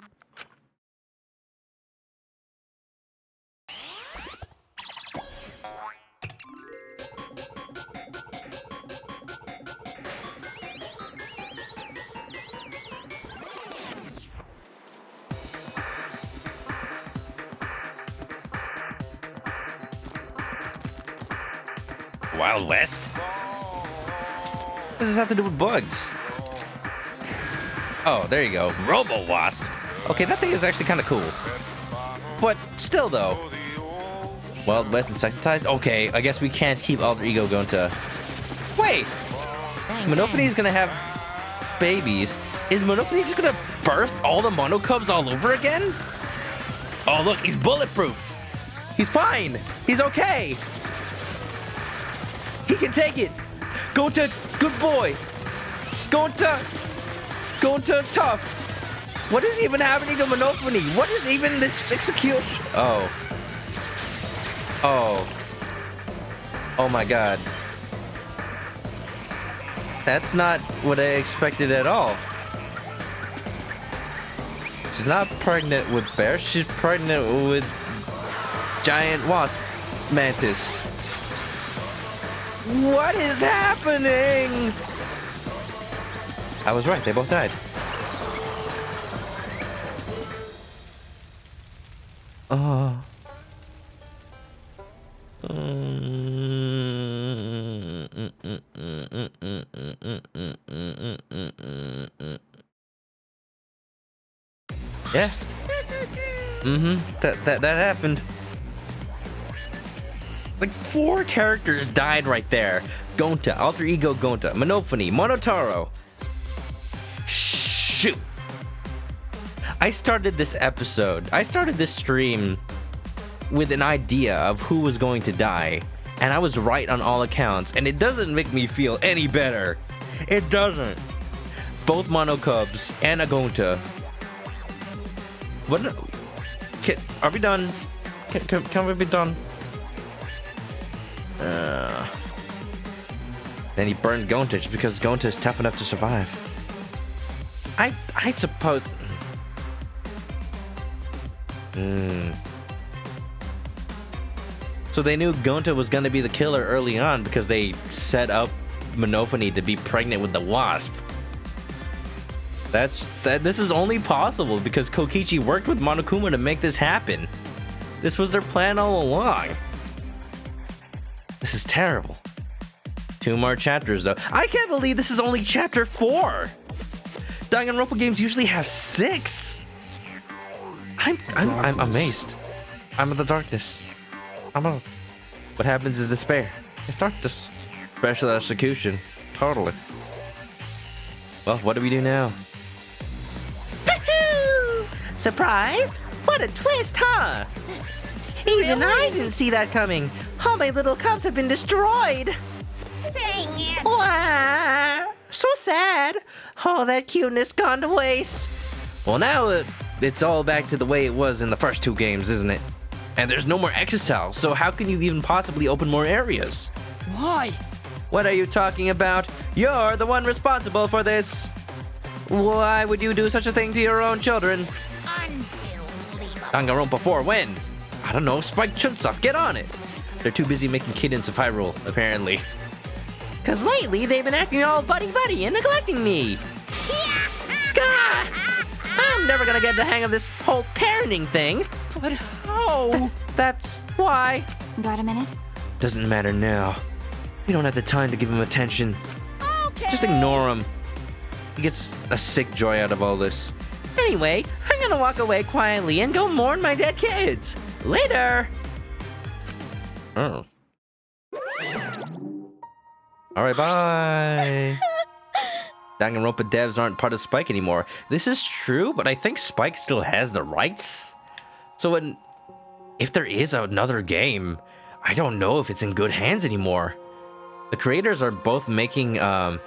Wild West? What does this have to do with bugs? Oh, there you go. Robo Wasp. Okay, that thing is actually kind of cool. But still, though. Wild West insectized? Okay, I guess we can't keep Alter Ego going to... Wait! Monophanie's gonna have babies. Is Monophanie just gonna birth all the Mono Cubs all over again? Oh, look, he's bulletproof. He's fine. He's okay. He can take it. Gonta, good boy. Gonta tough. What is even happening to Monophanie? What is even this execution? Oh my god. That's not what I expected at all. She's not pregnant with bear. She's pregnant with giant wasp mantis. What is happening? I was right. They both died. Oh. Yeah. That happened. Like 4 characters died right there. Gonta, Alter Ego Gonta, Monophanie, Monotaro. Shoot. I started this stream with an idea of who was going to die, and I was right on all accounts, and it doesn't make me feel any better. It doesn't. Both Mono Cubs and a Gonta. What? Are we done? Can we be done? Then he burned Gonta just because Gonta is tough enough to survive. I suppose. So they knew Gonta was gonna be the killer early on because they set up Monophanie to be pregnant with the wasp. This is only possible because Kokichi worked with Monokuma to make this happen. This was their plan all along. This is terrible. 2 more chapters though. I can't believe this is only chapter 4. Danganronpa games usually have 6. I'm amazed. I'm in the darkness. I'm out. What happens is despair. It's darkness. Special execution. Totally. Well, what do we do now? Surprised? What a twist, huh? Even I didn't see that coming. All my little cubs have been destroyed. Dang it! Wah! So sad. All that cuteness gone to waste. Well, now it's all back to the way it was in the first 2 games, isn't it? And there's no more exocells, so how can you even possibly open more areas? Why? What are you talking about? You're the one responsible for this. Why would you do such a thing to your own children? Danganronpa 4, when? I don't know, Spike Chunsoft, get on it. They're too busy making Cadence of Hyrule, apparently. Cause lately they've been acting all buddy-buddy and neglecting me. God! I'm never gonna get the hang of this whole parenting thing. But how? That's why. Got a minute? Doesn't matter now. We don't have the time to give him attention. Okay. Just ignore him. He gets a sick joy out of all this. Anyway, I'm gonna walk away quietly and go mourn my dead kids. Later! Oh. Alright, bye! Danganronpa devs aren't part of Spike anymore. This is true, but I think Spike still has the rights. So if there is another game, I don't know if it's in good hands anymore. The creators are both making, well,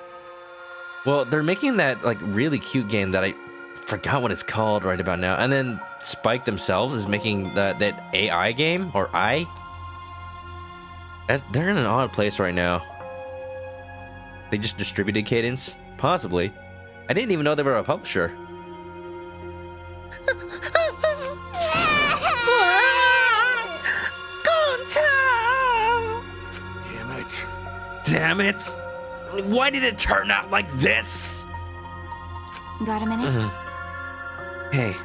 they're making that, like, really cute game that I forgot what it's called right about now. And then Spike themselves is making that AI game, or they're in an odd place right now. They just distributed Cadence? Possibly. I didn't even know they were a publisher. Damn it. Damn it! Why did it turn out like this? Got a minute? Hey,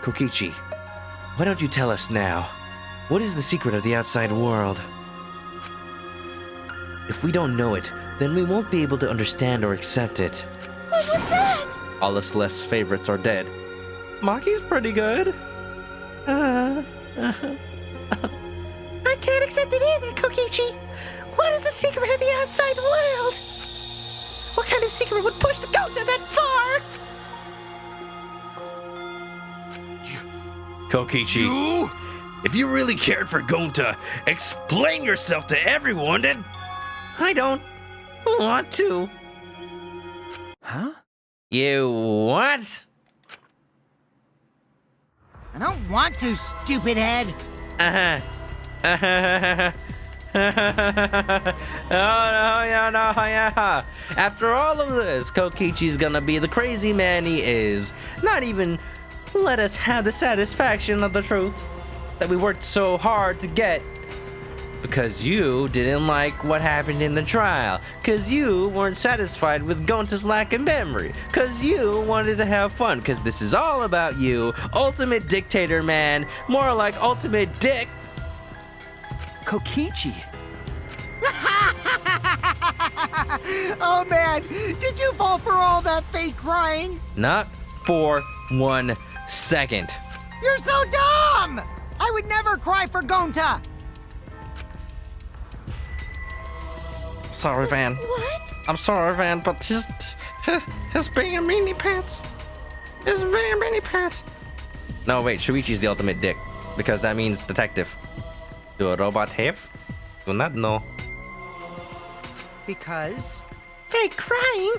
Kokichi, why don't you tell us now? What is the secret of the outside world? If we don't know it, then we won't be able to understand or accept it. What was that? All us less favorites are dead. Maki's pretty good. I can't accept it either, Kokichi. What is the secret of the outside world? What kind of secret would push the Gota that far? Kokichi, if you really cared for Gonta, explain yourself to everyone and... I don't want to. Huh? You what? I don't want to, stupid head. Oh, no, yeah. After all of this, Kokichi's gonna be the crazy man he is. Not even let us have the satisfaction of the truth that we worked so hard to get. Because you didn't like what happened in the trial. Because you weren't satisfied with Gonta's lack of memory. Because you wanted to have fun. Because this is all about you. Ultimate dictator, man. More like ultimate dick. Kokichi. Oh man, did you fall for all that fake crying? Not for 1 second. You're so dumb! I would never cry for Gonta! Sorry, Van. What? I'm sorry, Van, but he's being a meanie pants. He's being a meanie pants. No, wait, Shuichi's the ultimate dick. Because that means detective. Do a robot have? Do not know. Because? Fake crying?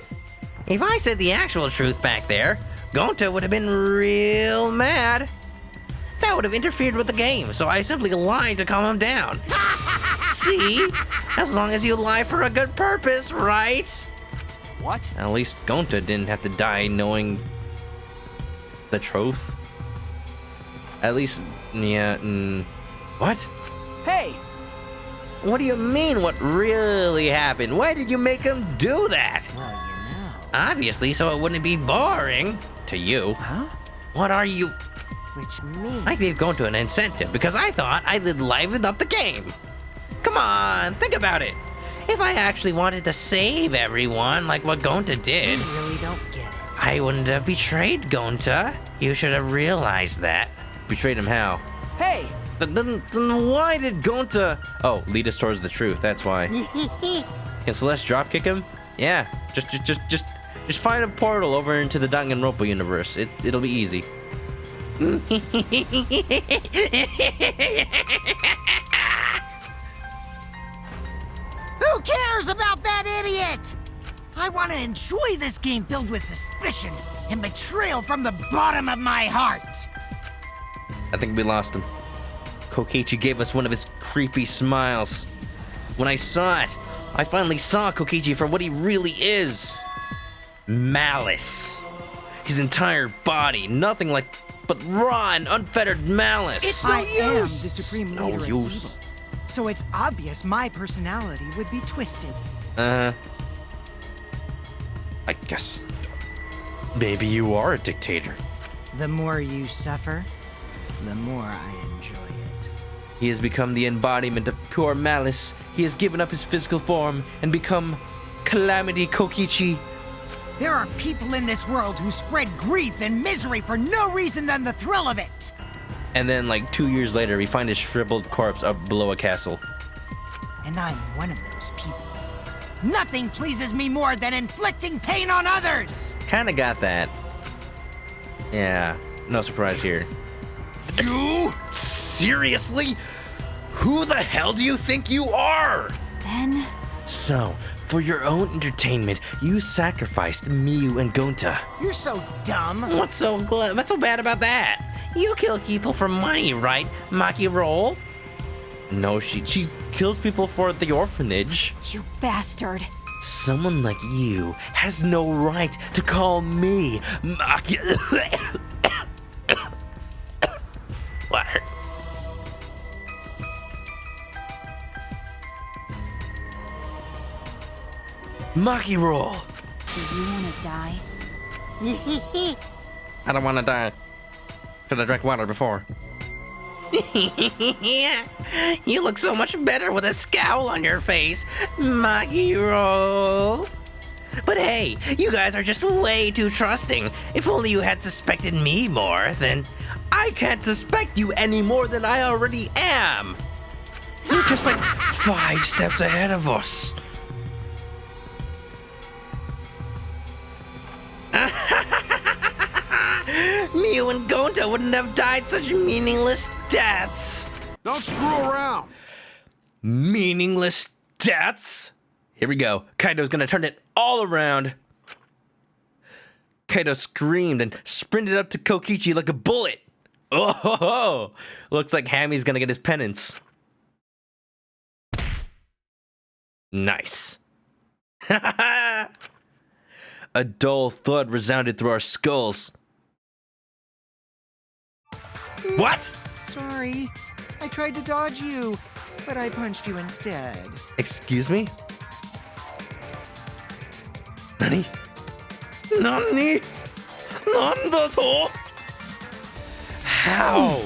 If I said the actual truth back there, Gonta would have been real mad. That would have interfered with the game, so I simply lied to calm him down. See? As long as you lie for a good purpose, right? What? At least Gonta didn't have to die knowing the truth. At least, yeah, what? Hey! What do you mean, what really happened? Why did you make him do that? Well, you know. Obviously, so it wouldn't be boring. To you. Huh? What are you? Which means... I gave Gonta an incentive because I thought I'd liven up the game. Come on, think about it. If I actually wanted to save everyone like what Gonta did, You really don't get it. I wouldn't have betrayed Gonta. You should have realized that. Betrayed him how? Hey! Then why did Gonta... Oh, lead us towards the truth, that's why. Can Celeste dropkick him? Yeah, just find a portal over into the Danganronpa universe. It'll be easy. Who cares about that idiot? I want to enjoy this game filled with suspicion and betrayal from the bottom of my heart. I think we lost him. Kokichi gave us one of his creepy smiles. When I saw it, I finally saw Kokichi for what he really is. Malice. His entire body, nothing but raw and unfettered malice. I am the supreme No leader of use. evil. So it's obvious my personality would be twisted. I guess maybe you are a dictator. The more you suffer, the more I enjoy it. He has become the embodiment of pure malice. He has given up his physical form and become Calamity Kokichi. There are people in this world who spread grief and misery for no reason than the thrill of it. And then, like 2 years later, we find his shriveled corpse up below a castle. And I'm one of those people. Nothing pleases me more than inflicting pain on others. Kinda got that. Yeah, no surprise here. You? Seriously? Who the hell do you think you are? Then... So, for your own entertainment, you sacrificed Miyu and Gonta. You're so dumb. What's so bad about that? You kill people for money, right, Maki Roll? No, she kills people for the orphanage. You bastard. Someone like you has no right to call me Maki. What? Maki Roll. Do you want to die? I don't want to die. Should have drank water before. You look so much better with a scowl on your face, Maki Roll. But hey, you guys are just way too trusting. If only you had suspected me more, then I can't suspect you any more than I already am. You're just like 5 steps ahead of us. Miyu and Gonta wouldn't have died such meaningless deaths. Don't screw around. Meaningless deaths? Here we go. Kaito's gonna turn it all around. Kaito screamed and sprinted up to Kokichi like a bullet. Oh, ho, ho. Looks like Hammy's gonna get his penance. Nice. A dull thud resounded through our skulls. What? Sorry. I tried to dodge you, but I punched you instead. Excuse me? Nani? Nani? Nandato? How?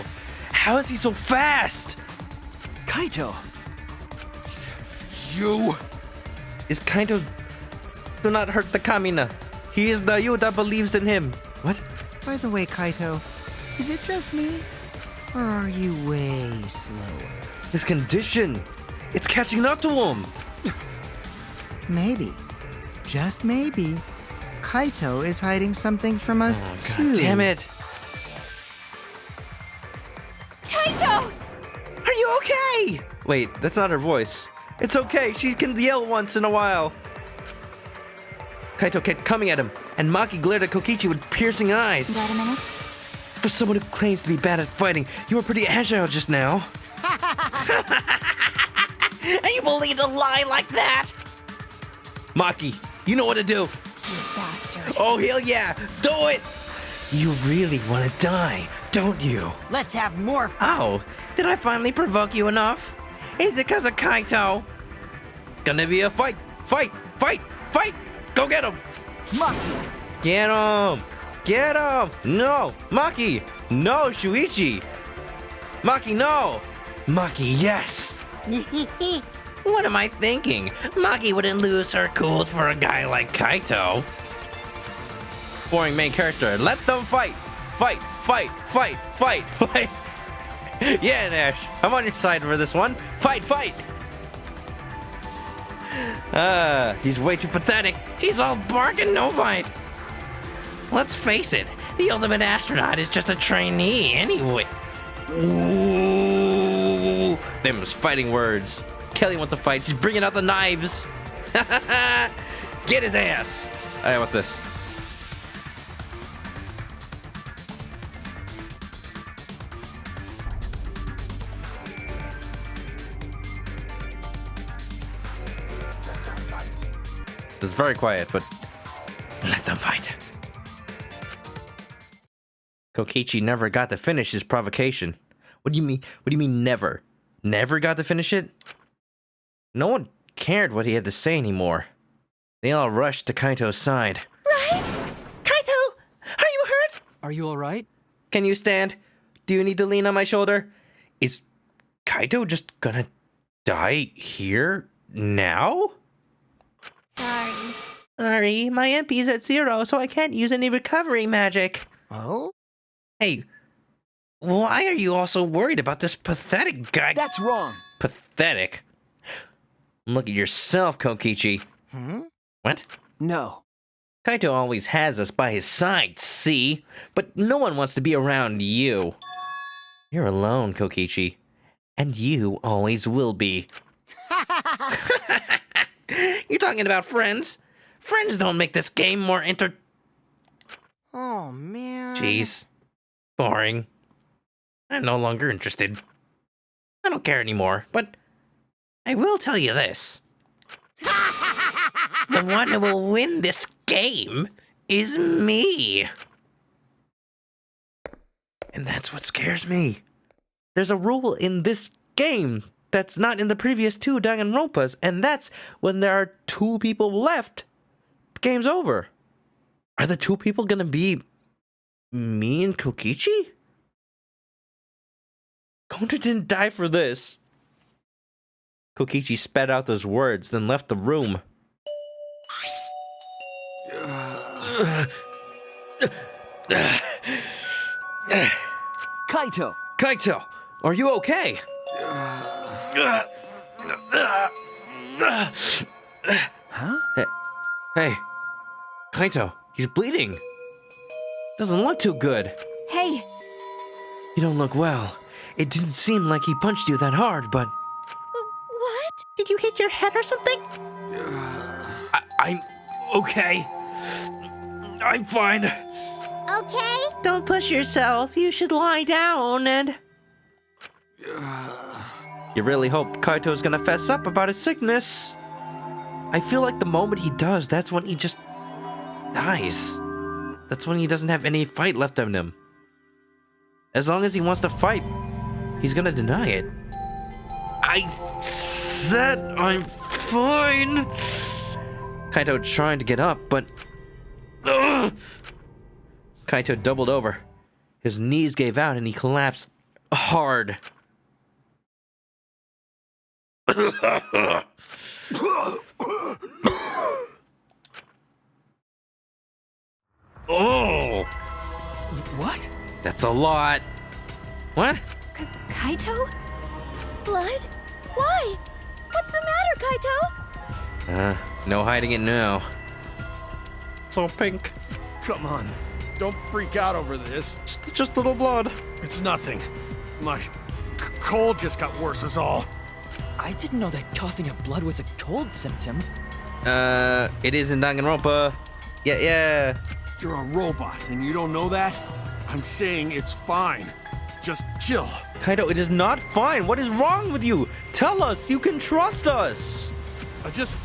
How is he so fast? Kaito! You! Is Kaito... Do not hurt the Kamina. He is the you that believes in him. What? By the way, Kaito, is it just me? Or are you way slower? His condition. It's catching up to him. Maybe. Just maybe. Kaito is hiding something from us, too. Damn it. Kaito! Are you okay? Wait, that's not her voice. It's okay. She can yell once in a while. Kaito kept coming at him, and Maki glared at Kokichi with piercing eyes. Got a minute? For someone who claims to be bad at fighting, you were pretty agile just now. And you believed a lie like that? Maki, you know what to do. You bastard. Oh, hell yeah. Do it. You really want to die, don't you? Let's have more fun. Oh, did I finally provoke you enough? Is it because of Kaito? It's gonna be a fight. Fight, fight, fight. Go get him. Maki. Get him. Get him. No. Maki. No, Shuichi. Maki, no. Maki, yes. What am I thinking? Maki wouldn't lose her cool for a guy like Kaito. Boring main character. Let them fight. Fight, fight, fight, fight, fight. Yeah, Nash. I'm on your side for this one. Fight, fight. He's way too pathetic. He's all bark and no bite. Let's face it, The ultimate astronaut is just a trainee anyway. Ooh, them's fighting words. Kelly wants to fight. She's bringing out the knives. Get his ass. All right, what's this? It's very quiet, but let them fight. Kokichi never got to finish his provocation. What do you mean? What do you mean never? Never got to finish it? No one cared what he had to say anymore. They all rushed to Kaito's side. Right? Kaito, are you hurt? Are you all right? Can you stand? Do you need to lean on my shoulder? Is Kaito just gonna die here now? Sorry, my MP's at 0, so I can't use any recovery magic. Oh? Hey, why are you all so worried about this pathetic guy? That's wrong. Pathetic? Look at yourself, Kokichi. What? No. Kaito always has us by his side, see? But no one wants to be around you. You're alone, Kokichi. And you always will be. You're talking about friends? Friends don't make this game more Oh, man. Jeez. Boring. I'm no longer interested. I don't care anymore, but I will tell you this. The one who will win this game is me. And that's what scares me. There's a rule in this game that's not in the previous 2 Danganronpas, and that's when there are 2 people left, the game's over. Are the 2 people gonna be me and Kokichi? Gonta didn't die for this. Kokichi spat out those words, then left the room. Kaito! Kaito, are you okay? Huh? Hey, Kaito, he's bleeding. Doesn't look too good. Hey! You don't look well. It didn't seem like he punched you that hard, but... What? Did you hit your head or something? I'm okay. I'm fine. Okay? Don't push yourself. You should lie down and... You really hope Kaito's gonna fess up about his sickness. I feel like the moment he does, that's when he just dies. That's when he doesn't have any fight left in him. As long as he wants to fight, he's gonna deny it. I said I'm fine. Kaito trying to get up, but... Kaito doubled over. His knees gave out and he collapsed hard. Oh! What? That's a lot. What? Kaito? Blood? Why? What's the matter, Kaito? No hiding it now. It's all pink. Come on. Don't freak out over this. Just a little blood. It's nothing. My cold just got worse is all. I didn't know that coughing up blood was a cold symptom. It is in Danganronpa. Yeah. You're a robot, and you don't know that? I'm saying it's fine. Just chill. Kaito, it is not fine. What is wrong with you? Tell us. You can trust us. I just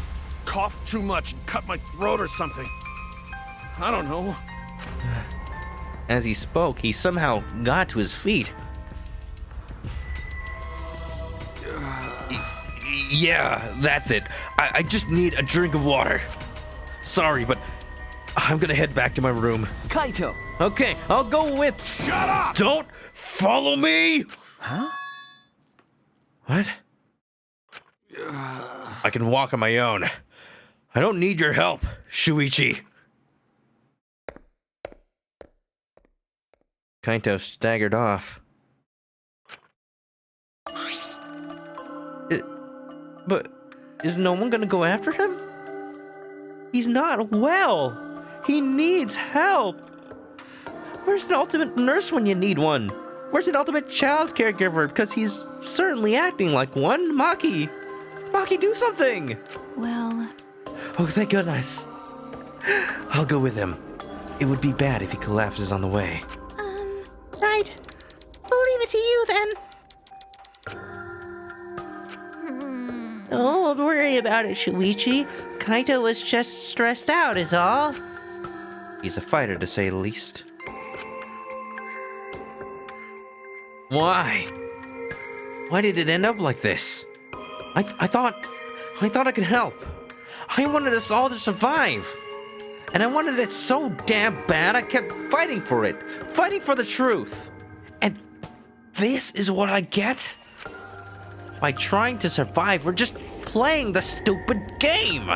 coughed too much and cut my throat or something. I don't know. As he spoke, he somehow got to his feet. Yeah, that's it. I just need a drink of water. Sorry, but I'm gonna head back to my room. Kaito! Okay, I'll go with... Shut up! Don't follow me! Huh? What? I can walk on my own. I don't need your help, Shuichi. Kaito staggered off. But is no one gonna go after him? He's not well. He needs help. Where's an ultimate nurse when you need one? Where's an ultimate child caregiver? Because he's certainly acting like one. Maki! Maki, do something! Well... Oh, thank goodness. I'll go with him. It would be bad if he collapses on the way. Right. We'll leave it to you then. Don't worry about it, Shuichi. Kaito was just stressed out is all. He's a fighter, to say the least. Why? Why did it end up like this? I thought I could help. I wanted us all to survive. And I wanted it so damn bad, I kept fighting for it. Fighting for the truth. And this is what I get? By trying to survive, we're just playing the stupid game.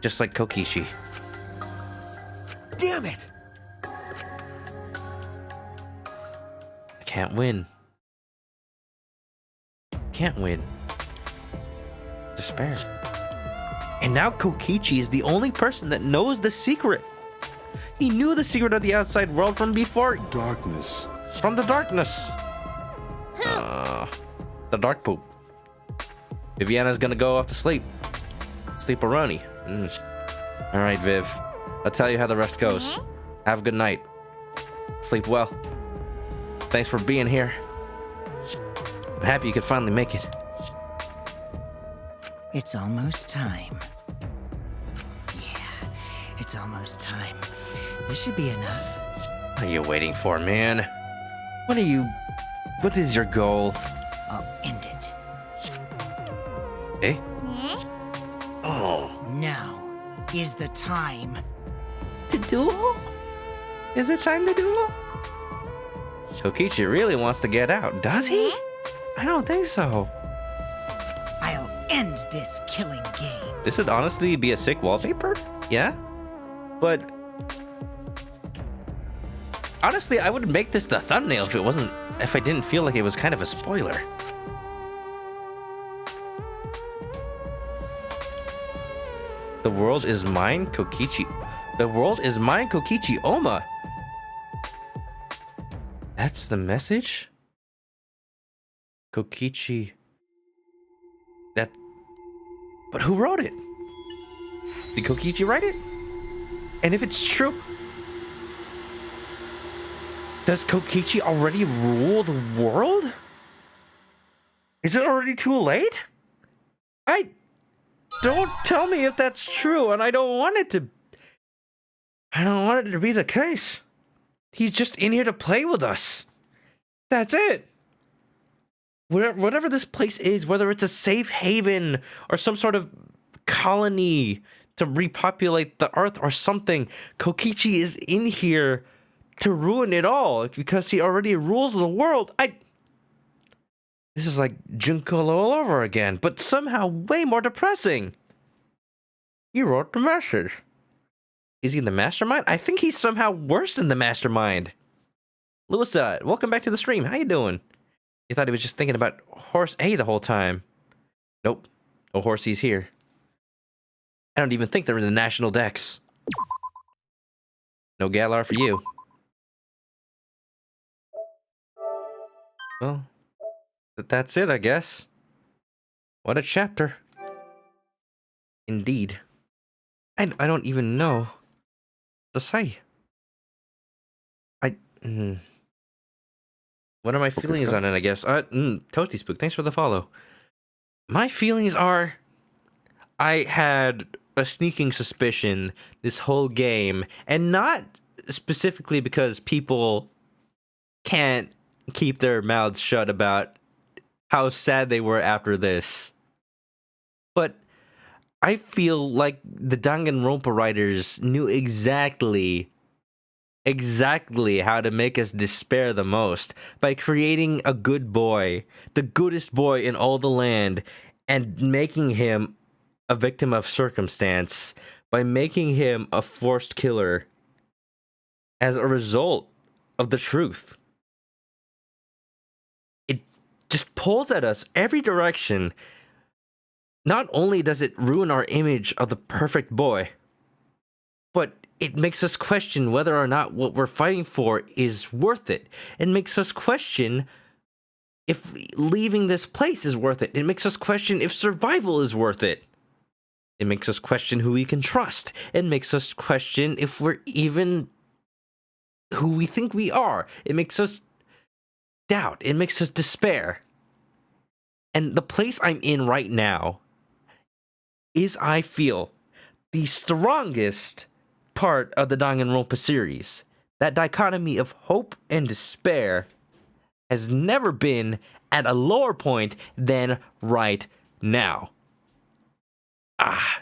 Just like Kokichi. Damn it! I can't win. Can't win. Despair. And now Kokichi is the only person that knows the secret. He knew the secret of the outside world from before. Darkness. From the darkness. The dark poop. Viviana's gonna go off to sleep. Sleep-a-roni. Alright, Viv. I'll tell you how the rest goes. Have a good night. Sleep well. Thanks for being here. I'm happy you could finally make it. It's almost time. Yeah, it's almost time. This should be enough. What are you waiting for, man? What is your goal? I'll end it. Eh? Oh. Now is the time. To duel? Is it time to duel? Kokichi really wants to get out, does he? I don't think so. I'll end this killing game. This would honestly be a sick wallpaper, yeah? But honestly, I would make this the thumbnail if I didn't feel like it was kind of a spoiler. The world is mine, Kokichi. The world is mine, Kokichi Oma. That's the message? Kokichi. But who wrote it? Did Kokichi write it? And if it's true, does Kokichi already rule the world? Is it already too late? Don't tell me if that's true, and I don't want it to be the case. He's just in here to play with us. That's it. Whatever this place is, whether it's a safe haven or some sort of colony to repopulate the earth or something, Kokichi is in here to ruin it all because he already rules the world. This is like Junko all over again, but somehow way more depressing. He wrote the message. Is he the mastermind? I think he's somehow worse than the mastermind. Lewis, welcome back to the stream. How you doing? You thought he was just thinking about Horse A the whole time. Nope. No Horsey's here. I don't even think they're in the national decks. No Galar for you. Well, that's it, I guess. What a chapter. Indeed. I don't even know what to say. What are my feelings on it, I guess? Toasty Spook, thanks for the follow. My feelings are, I had a sneaking suspicion this whole game, and not specifically because people can't keep their mouths shut about how sad they were after this. But I feel like the Danganronpa writers knew exactly how to make us despair the most by creating a good boy, the goodest boy in all the land, and making him a victim of circumstance by making him a forced killer as a result of the truth. It just pulls at us every direction. Not only does it ruin our image of the perfect boy, but it makes us question whether or not what we're fighting for is worth it. It makes us question if leaving this place is worth it. It makes us question if survival is worth it. It makes us question who we can trust. It makes us question if we're even who we think we are. It makes us doubt. It makes us despair. And the place I'm in right now is, I feel, the strongest part of the Danganronpa series. That dichotomy of hope and despair has never been at a lower point than right now.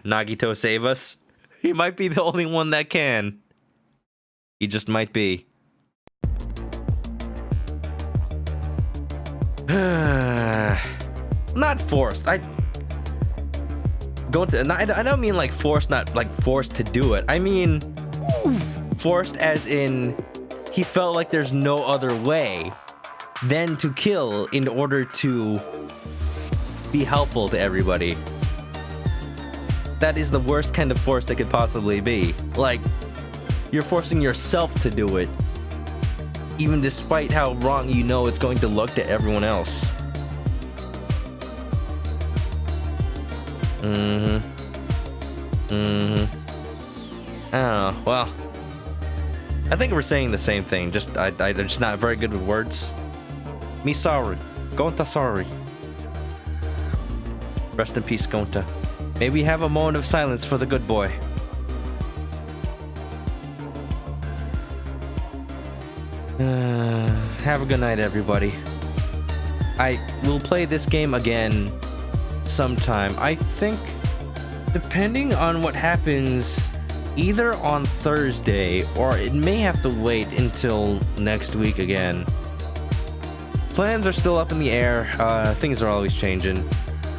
Nagito, save us. He might be the only one that can. He just might be. Not forced. I don't mean like forced, not like forced to do it. I mean forced as in he felt like there's no other way than to kill in order to be helpful to everybody. That is the worst kind of force that could possibly be. Like, you're forcing yourself to do it, even despite how wrong you know it's going to look to everyone else. I don't know. Well, I think we're saying the same thing. Just I'm just not very good with words. Me sorry. Gonta sorry. Rest in peace, Gonta. May we have a moment of silence for the good boy. Have a good night, everybody. I will play this game again sometime. I think, depending on what happens, either on Thursday or it may have to wait until next week again. Plans are still up in the air. Things are always changing.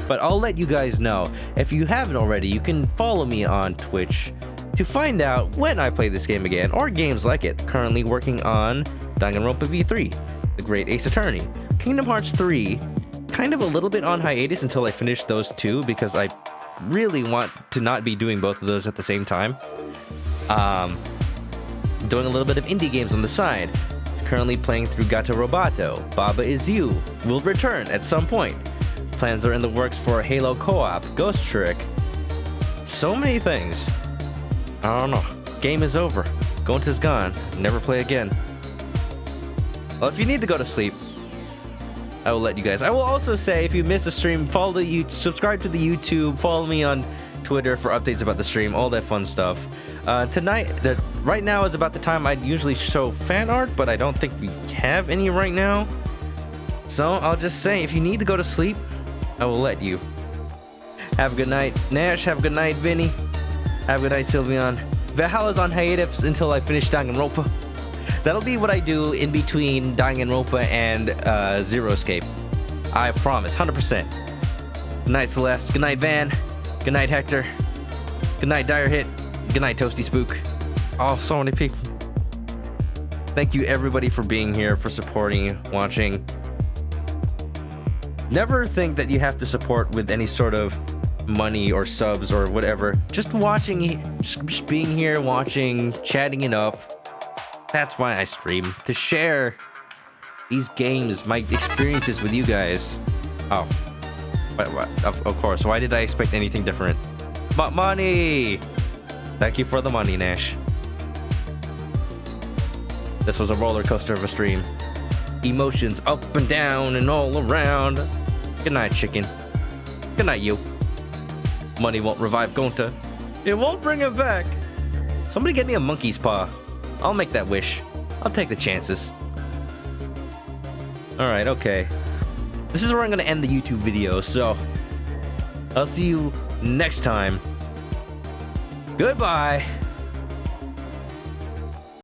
But I'll let you guys know. If you haven't already, you can follow me on Twitch to find out when I play this game again, or games like it. Currently working on Danganronpa V3, The Great Ace Attorney, Kingdom Hearts 3, kind of a little bit on hiatus until I finish those two, because I really want to not be doing both of those at the same time. Doing a little bit of indie games on the side. Currently playing through Gato Roboto. Baba Is You will return at some point. Plans are in the works for Halo Co-op, Ghost Trick. So many things. I don't know. Game is over. Gonta's gone. Never play again. Well, if you need to go to sleep, I will let you guys. I will also say, if you miss a stream, subscribe to the YouTube, follow me on Twitter for updates about the stream, all that fun stuff. Right now is about the time I'd usually show fan art, but I don't think we have any right now. So I'll just say, if you need to go to sleep, I will let you. Have a good night, Nash. Have a good night, Vinny. Have a good night, Sylveon. Valhalla's on hiatus until I finish Danganronpa. That'll be what I do in between Danganronpa and Zero Escape. I promise, 100%. Good night, Celeste. Good night, Van. Good night, Hector. Good night, Dire Hit. Good night, Toasty Spook. Oh, so many people. Thank you, everybody, for being here, for supporting, watching. Never think that you have to support with any sort of money or subs or whatever. Just watching, just being here, watching, chatting it up. That's why I stream, to share these games, my experiences with you guys. Oh, of course. Why did I expect anything different? But money! Thank you for the money, Nash. This was a roller coaster of a stream. Emotions up and down and all around. Good night, chicken. Good night, you. Money won't revive Gonta. It won't bring him back. Somebody get me a monkey's paw. I'll make that wish. I'll take the chances. Alright, okay. This is where I'm gonna end the YouTube video, so I'll see you next time. Goodbye.